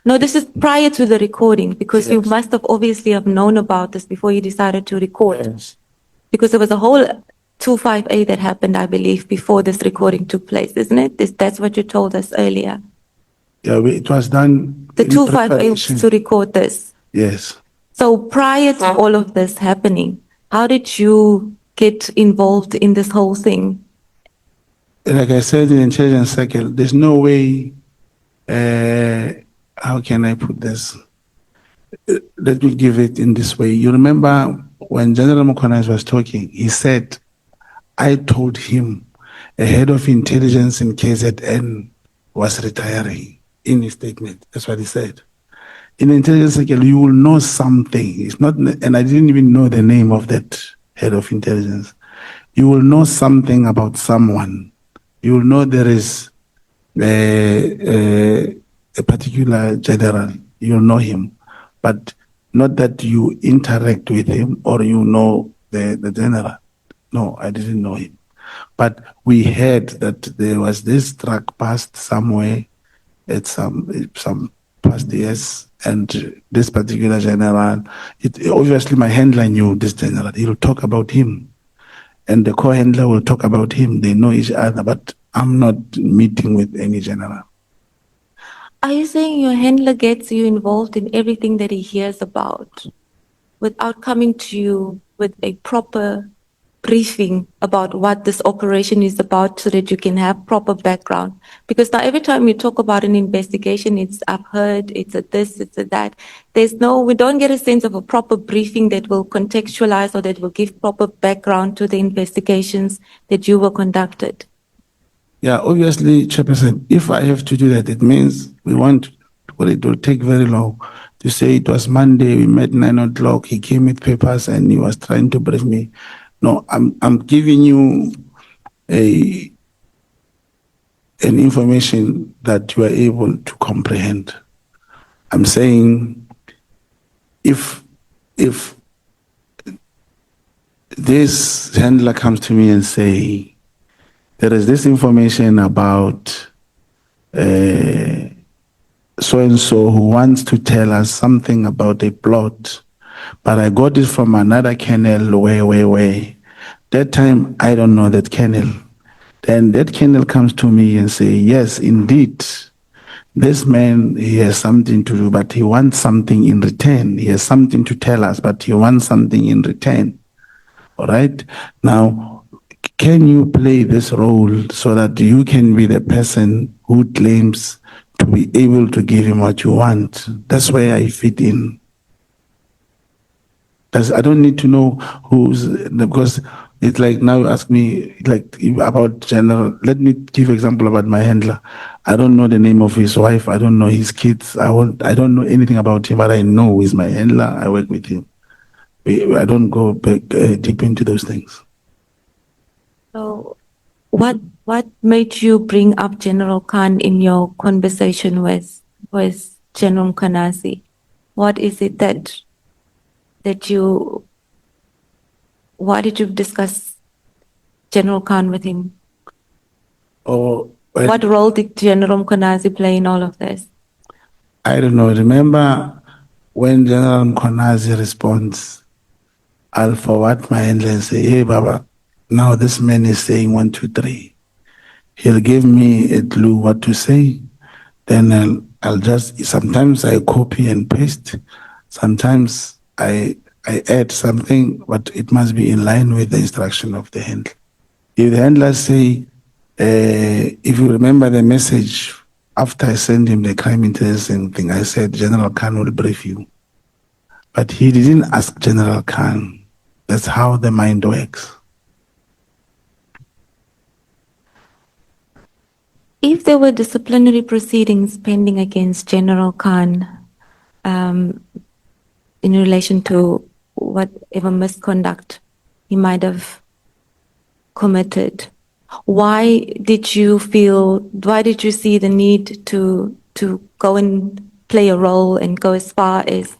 No, this is prior to the recording because you must have obviously have known about this before you decided to record. Yes. Because there was a whole 25A that happened, I believe, before this recording took place, isn't it? That's what you told us earlier. Yeah, it was done. The in 25A preparation. was to record this. Yes. So prior to all of this happening, how did you get involved in this whole thing? Like I said in intelligence circle, there's no way, how can I put this? Let me give it in this way. You remember when General Mogotsi was talking, he said, I told him a head of intelligence in KZN was retiring in his statement. That's what he said. In intelligence circle, you will know something. It's not, and I didn't even know the name of that head of intelligence. You will know something about someone. You will know there is a particular general. You'll know him, but not that you interact with him or you know the general. No, I didn't know him. But we heard that there was this truck passed somewhere at some past years, and this particular general, obviously my handler knew this general. He'll talk about him, and the co-handler will talk about him. They know each other, but I'm not meeting with any general. Are you saying your handler gets you involved in everything that he hears about without coming to you with a proper briefing about what this operation is about so that you can have proper background? Because now every time you talk about an investigation, it's I've heard, it's a this, it's a that. We don't get a sense of a proper briefing that will contextualize or that will give proper background to the investigations that you were conducted. Yeah, obviously, Chairperson, if I have to do that, it means it will take very long to say it was Monday, we met 9 o'clock, he came with papers and he was trying to brief me. No, I'm giving you an information that you are able to comprehend. I'm saying if this handler comes to me and say, there is this information about so-and-so who wants to tell us something about a plot, but I got it from another kennel way. That time, I don't know that kennel. Then that kennel comes to me and say, yes, indeed, this man, he has something to do, but he wants something in return. He has something to tell us, but he wants something in return. All right? Now, can you play this role so that you can be the person who claims to be able to give him what you want? That's where I fit in. I don't need to know because it's like now you ask me like about general. Let me give example about my handler. I don't know the name of his wife. I don't know his kids. I don't know anything about him, but I know he's my handler. I work with him. I don't go back deep into those things. So what made you bring up General Khan in your conversation with General Kanasi? What is it why did you discuss General Khan with him? What role did General Kanasi play in all of this? I don't know. Remember when General Kanasi responds, I'll forward my handler and say, hey, Baba, now this man is saying 1, 2, 3. He'll give me a clue what to say. Then I'll just, sometimes I copy and paste. Sometimes I add something, but it must be in line with the instruction of the handler. If the handler say, if you remember the message, after I sent him the crime intelligence thing, I said, General Khan will brief you. But he didn't ask General Khan. That's how the mind works. If there were disciplinary proceedings pending against General Khan in relation to whatever misconduct he might have committed, why did you see the need to go and play a role and go as far as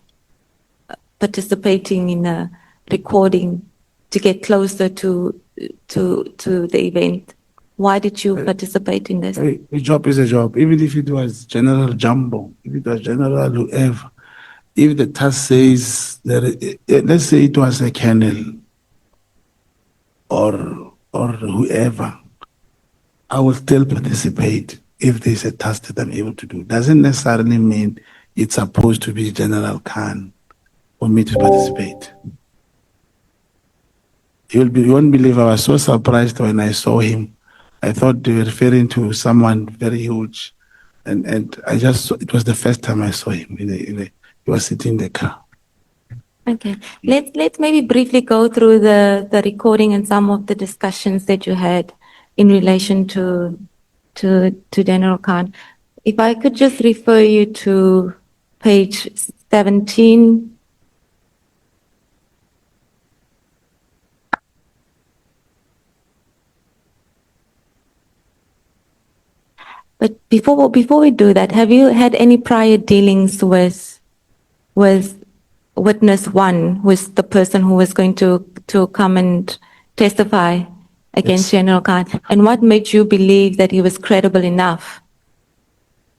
participating in a recording to get closer to the event? Why did you participate in this? Hey, a job is a job. Even if it was General Jumbo, if it was General whoever, if the task says that, let's say it was a colonel or whoever, I will still participate if there's a task that I'm able to do. Doesn't necessarily mean it's supposed to be General Khan for me to participate. You won't believe I was so surprised when I saw him. I thought they were referring to someone very huge. And I just saw, it was the first time I saw him. He was sitting in the car. Okay, let's maybe briefly go through the recording and some of the discussions that you had in relation to General Khan. If I could just refer you to page 17. But before we do that, have you had any prior dealings with witness one, who is the person who was going to come and testify against General Khan? And what made you believe that he was credible enough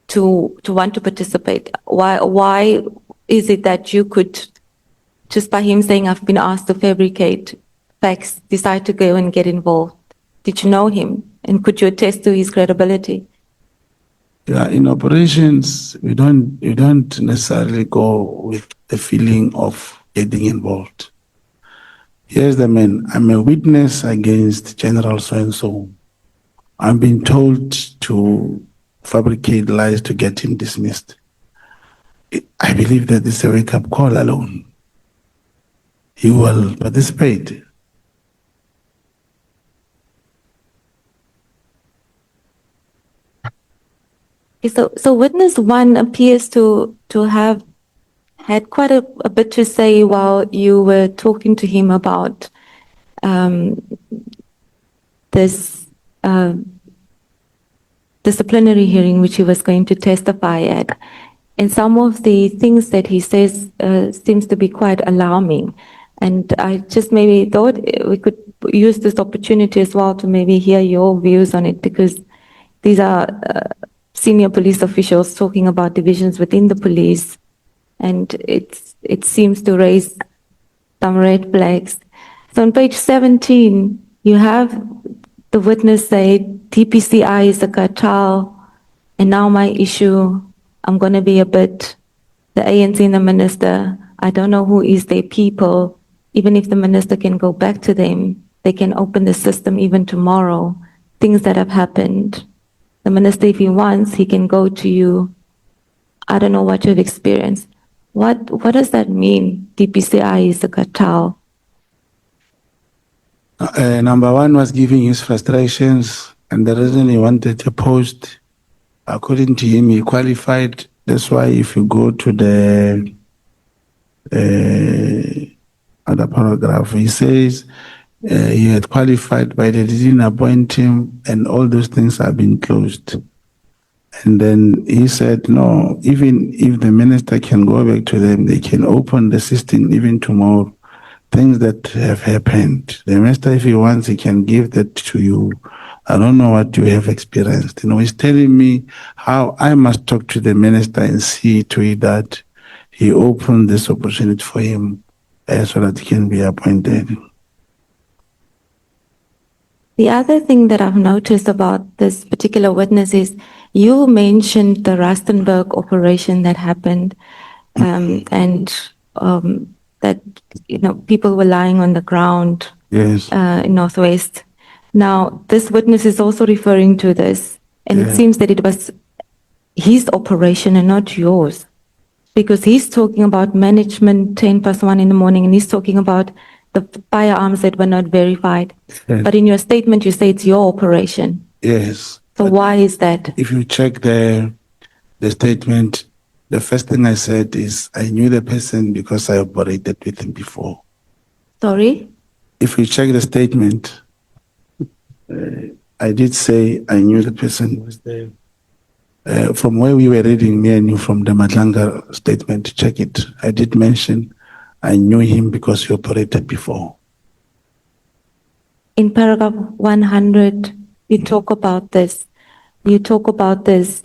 to want to participate? Why is it that you could, just by him saying, I've been asked to fabricate facts, decide to go and get involved? Did you know him? And could you attest to his credibility? Yeah, in operations, you don't necessarily go with the feeling of getting involved. Here's the man. I'm a witness against General so-and-so. I'm being told to fabricate lies to get him dismissed. I believe that this is a wake-up call alone. He will participate. So witness one appears to have had quite a bit to say while you were talking to him about this disciplinary hearing which he was going to testify at. And some of the things that he says seems to be quite alarming. And I just maybe thought we could use this opportunity as well to maybe hear your views on it, because these are senior police officials talking about divisions within the police, and it seems to raise some red flags. So on page 17, you have the witness say, DPCI is a cartel, and now my issue, I'm going to be a bit, the ANC and the minister, I don't know who is their people. Even if the minister can go back to them, they can open the system even tomorrow. Things that have happened. The minister, if he wants, he can go to you. I don't know what you've experienced. What does that mean? DPCI is a cartel. Number one was giving his frustrations, and the reason he wanted a post, according to him, he qualified. That's why if you go to the other paragraph, he says he had qualified, but they didn't appoint him, and all those things have been closed. And then he said, no, even if the minister can go back to them, they can open the system even tomorrow. Things that have happened. The minister, if he wants, he can give that to you. I don't know what you have experienced. You know, he's telling me how I must talk to the minister and see to it that he opened this opportunity for him so that he can be appointed. The other thing that I've noticed about this particular witness is you mentioned the Rustenburg operation that happened, and that, you know, people were lying on the ground. Yes. In Northwest. Now, this witness is also referring to this, and it seems that it was his operation and not yours, because he's talking about management 10+1 in the morning, and he's talking about the firearms that were not verified. Yes. But in your statement, you say it's your operation. Yes. So why is that? If you check the statement, the first thing I said is I knew the person because I operated with him before. Sorry? If you check the statement, I did say I knew the person was there. From where we were reading, me and you, from the Matlanga statement, check it. I did mention I knew him because he operated before. In paragraph 100, you talk about this. You talk about this,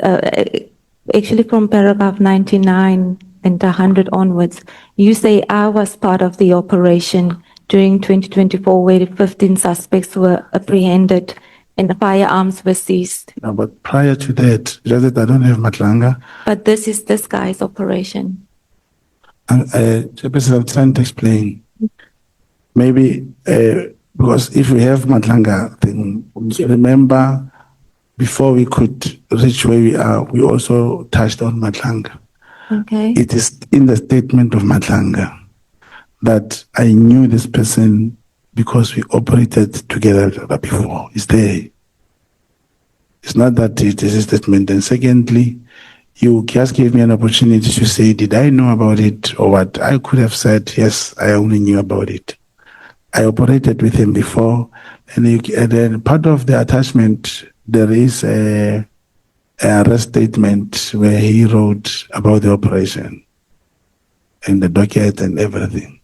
actually from paragraph 99 and 100 onwards. You say, I was part of the operation during 2024 where 15 suspects were apprehended and the firearms were seized. Now, but prior to that, just that I don't have Matlanga, But this is this guy's operation. Chairperson, I'm trying to explain. Maybe because if we have Matlanga, then remember before we could reach where we are, we also touched on Matlanga. Okay. It is in the statement of Matlanga that I knew this person because we operated together before. It's there. It's not that it is a statement. And secondly, you just gave me an opportunity to say, did I know about it or what? I could have said, yes, I only knew about it. I operated with him before. And then part of the attachment, there is a arrest statement where he wrote about the operation and the docket and everything.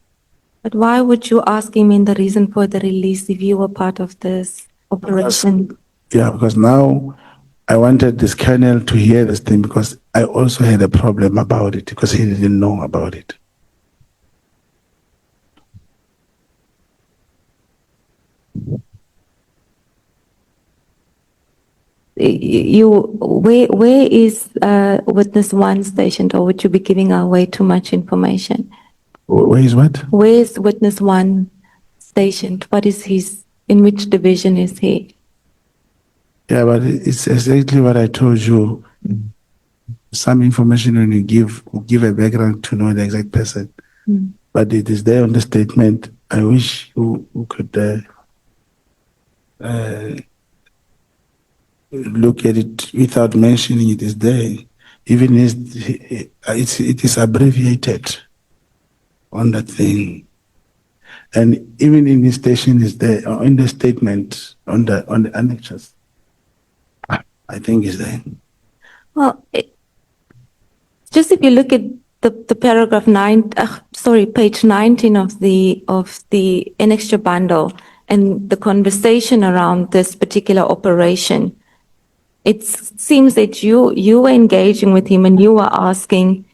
But why would you ask him in the reason for the release if you were part of this operation? Yeah, because now I wanted this colonel to hear this thing because I also had a problem about it because he didn't know about it. Where is witness one stationed, or would you be giving away too much information? Where is what? Where is witness one stationed? What is in which division is he? Yeah, but it's exactly what I told you. Some information when you give a background to know the exact person. But it is there on the statement. I wish you could look at it without mentioning it is there. Even it is abbreviated on that thing. And even in the station is there, or in the statement, on the annexes. I think is there. Well, just if you look at the paragraph page 19 of the annexure bundle and the conversation around this particular operation, it seems that you were engaging with him and you were asking,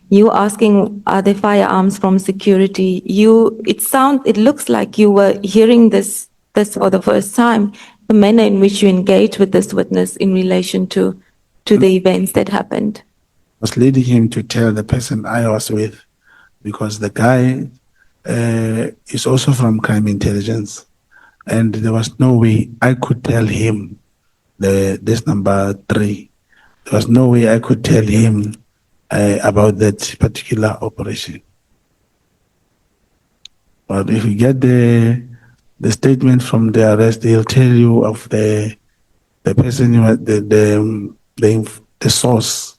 are there firearms from security? It looks like you were hearing this for the first time, the manner in which you engage with this witness in relation to the events that happened. I was leading him to tell the person I was with, because the guy is also from crime intelligence, and there was no way I could tell him this number 3. There was no way I could tell him about that particular operation. But if you get the statement from the arrest, they'll tell you of the person, the source,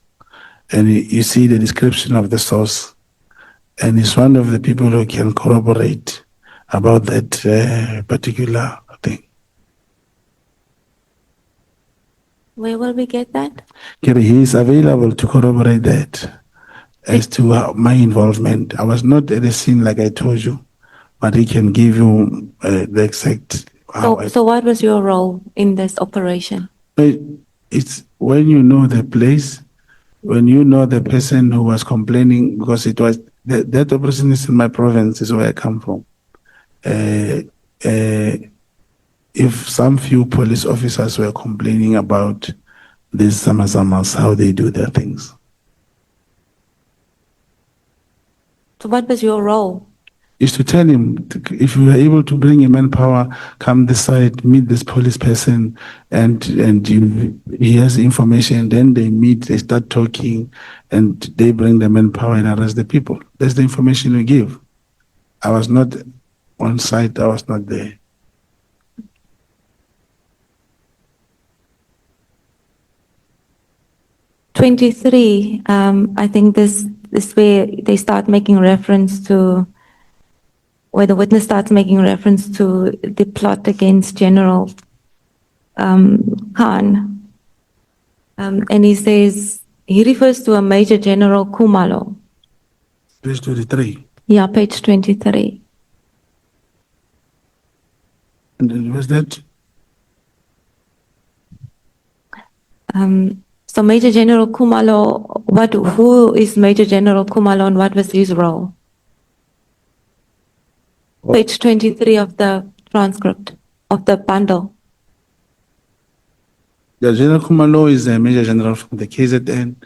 and you see the description of the source, and it's one of the people who can corroborate about that particular thing. Where will we get that? Okay, he is available to corroborate that as to my involvement. I was not at the scene like I told you, but he can give you the exact. So what was your role in this operation? It's when you know the place, when you know the person who was complaining, because it was that operation is in my province, is where I come from. If some few police officers were complaining about these samasamas, how they do their things. So what was your role? Is to tell him, if you are able to bring a manpower, come this side, meet this police person, and he has information, then they meet, they start talking, and they bring the manpower and arrest the people. That's the information we give. I was not on site, I was not there. '23, I think this where they start making reference to, where the witness starts making reference to the plot against General Khan. And he says, he refers to a Major General Kumalo. Page 23. Yeah, page 23. And then where's that? So Major General Kumalo, who is Major General Kumalo and what was his role? Page 23 of the transcript of the bundle. The General Kumalo is the Major General from the KZN,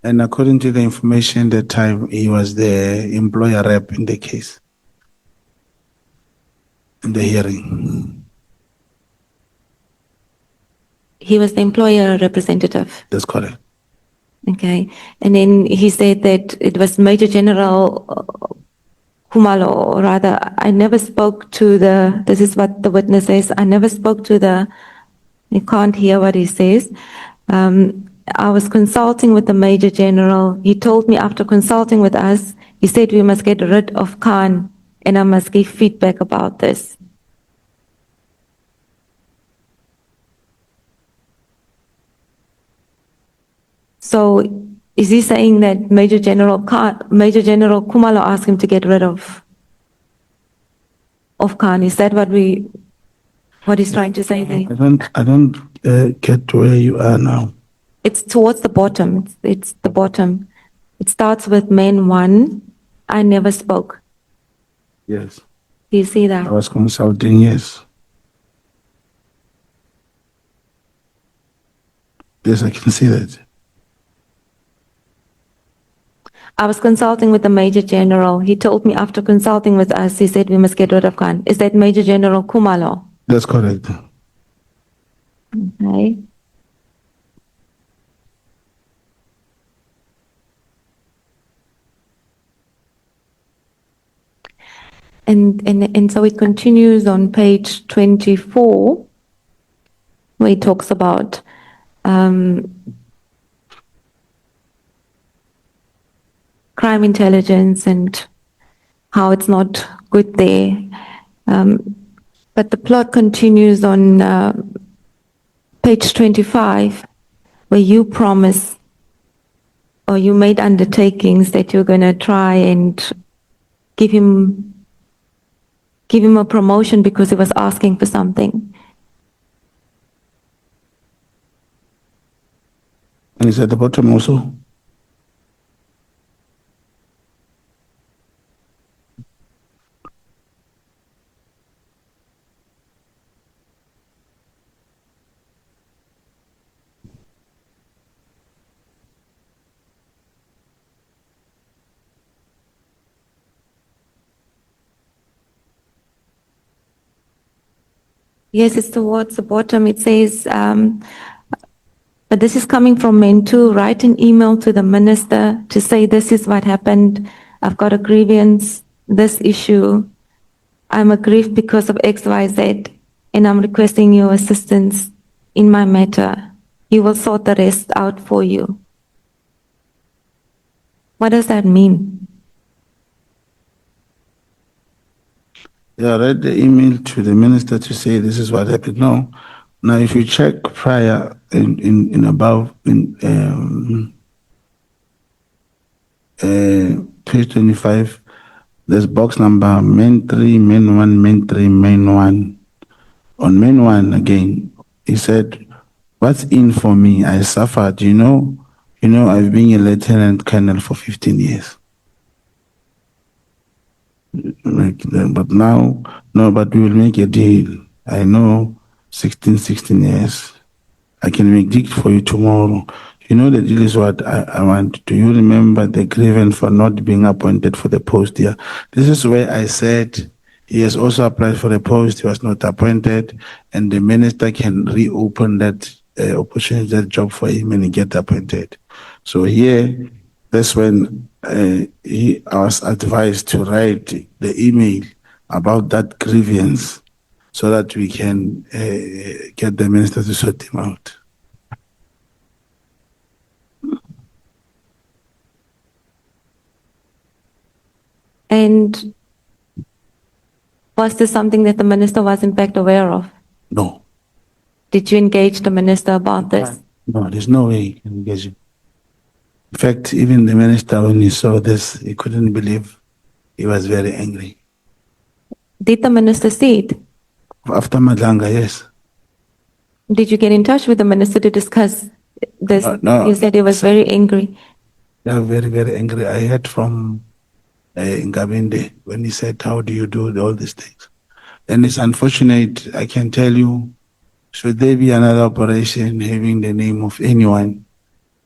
and according to the information that time, he was the employer rep in the case, in the hearing. He was the employer representative. That's correct. Okay. And then he said that it was Major General Kumalo, or rather, I never spoke to this is what the witness says, I never spoke to you can't hear what he says. I was consulting with the Major General. He told me after consulting with us, he said we must get rid of Khan and I must give feedback about this. So is he saying that Major General Kumalo asked him to get rid of Khan? Is that what he's trying to say there? I don't get to where you are now. It's towards the bottom. It's the bottom. It starts with men 1. I never spoke. Yes. Do you see that? I was consulting, yes. Yes, I can see that. I was consulting with the Major General. He told me after consulting with us, he said we must get rid of Khan. Is that Major General Kumalo? That's correct. Okay. And so it continues on page 24, where he talks about crime intelligence and how it's not good there. But the plot continues on page 25, where you promise or you made undertakings that you're going to try and give him a promotion because he was asking for something. And it's at the bottom also. Yes, it's towards the bottom. It says, but this is coming from men too. Write an email to the minister to say this is what happened. I've got a grievance, this issue. I'm aggrieved because of X, Y, Z, and I'm requesting your assistance in my matter. He will sort the rest out for you. What does that mean? Yeah, I read the email to the minister to say this is what happened. No. Now, if you check prior page 25, there's box number main 3, main 1, main 3, main 1. On main 1 again, he said, what's in for me? I suffered, you know, I've been a lieutenant colonel for 15 years. But now, no, but we will make a deal. I know 16 years. I can make it for you tomorrow. You know, the deal is what I want. Do you remember the grievance for not being appointed for the post here? This is where I said he has also applied for the post. He was not appointed, and the minister can reopen that opportunity, that job for him, and he get appointed. So here, that's when I was advised to write the email about that grievance so that we can get the minister to sort him out. And was this something that the minister was in fact aware of? No. Did you engage the minister about this? No, there's no way you can engage him. In fact, even the minister, when he saw this, he couldn't believe. He was very angry. Did the minister see it? After Madlanga, yes. Did you get in touch with the minister to discuss this? No. You said he was very angry. They are very, very angry. I heard from Ngabinde when he said, how do you do all these things? And it's unfortunate, I can tell you, should there be another operation having the name of anyone,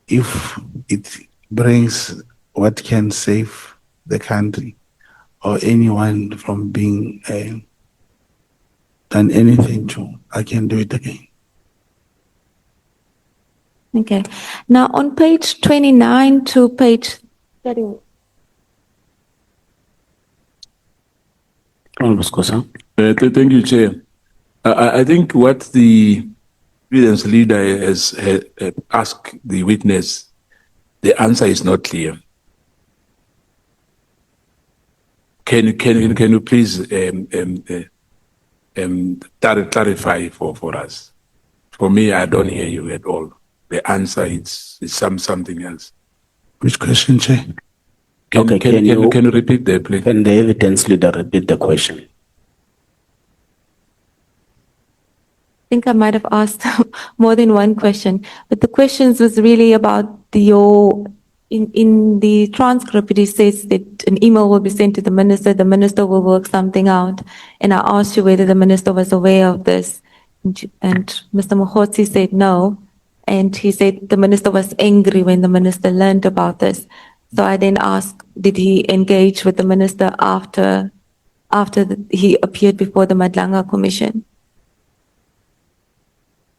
if it brings what can save the country or anyone from being done anything to, I can do it again. Okay. Now on page 29 to page 30. Thank you, Chair. I think what the evidence leader has asked the witness, the answer is not clear. Can you please clarify for us? For me, I don't hear you at all. The answer is something else. Which question, Chair? Can you repeat that, please? Can the evidence leader repeat the question? I think I might have asked more than one question, but the questions was really about in the transcript, it says that an email will be sent to the minister will work something out. And I asked you whether the minister was aware of this. And Mr. Mogotsi said no. And he said the minister was angry when the minister learned about this. So I then asked, did he engage with the minister after he appeared before the Madlanga Commission?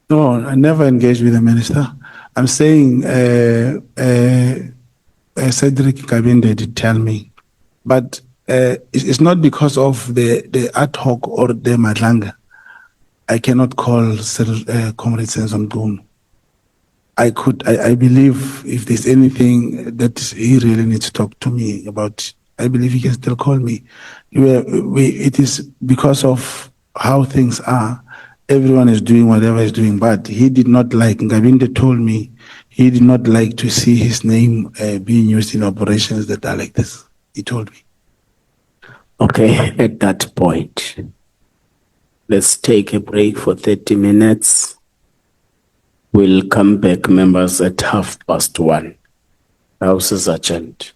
No, I never engaged with the minister. I'm saying Cedric Kabinde did tell me, but it's not because of the ad hoc or the Madlanga. I cannot call Comrade Senzo Mdumo. I believe if there's anything that he really needs to talk to me about, I believe he can still call me. It is because of how things are. Everyone is doing whatever he's doing, but he did not like, Ngabinde told me, he did not like to see his name being used in operations that are like this. He told me. Okay, at that point, let's take a break for 30 minutes. We'll come back, members, at 1:30. House is adjourned.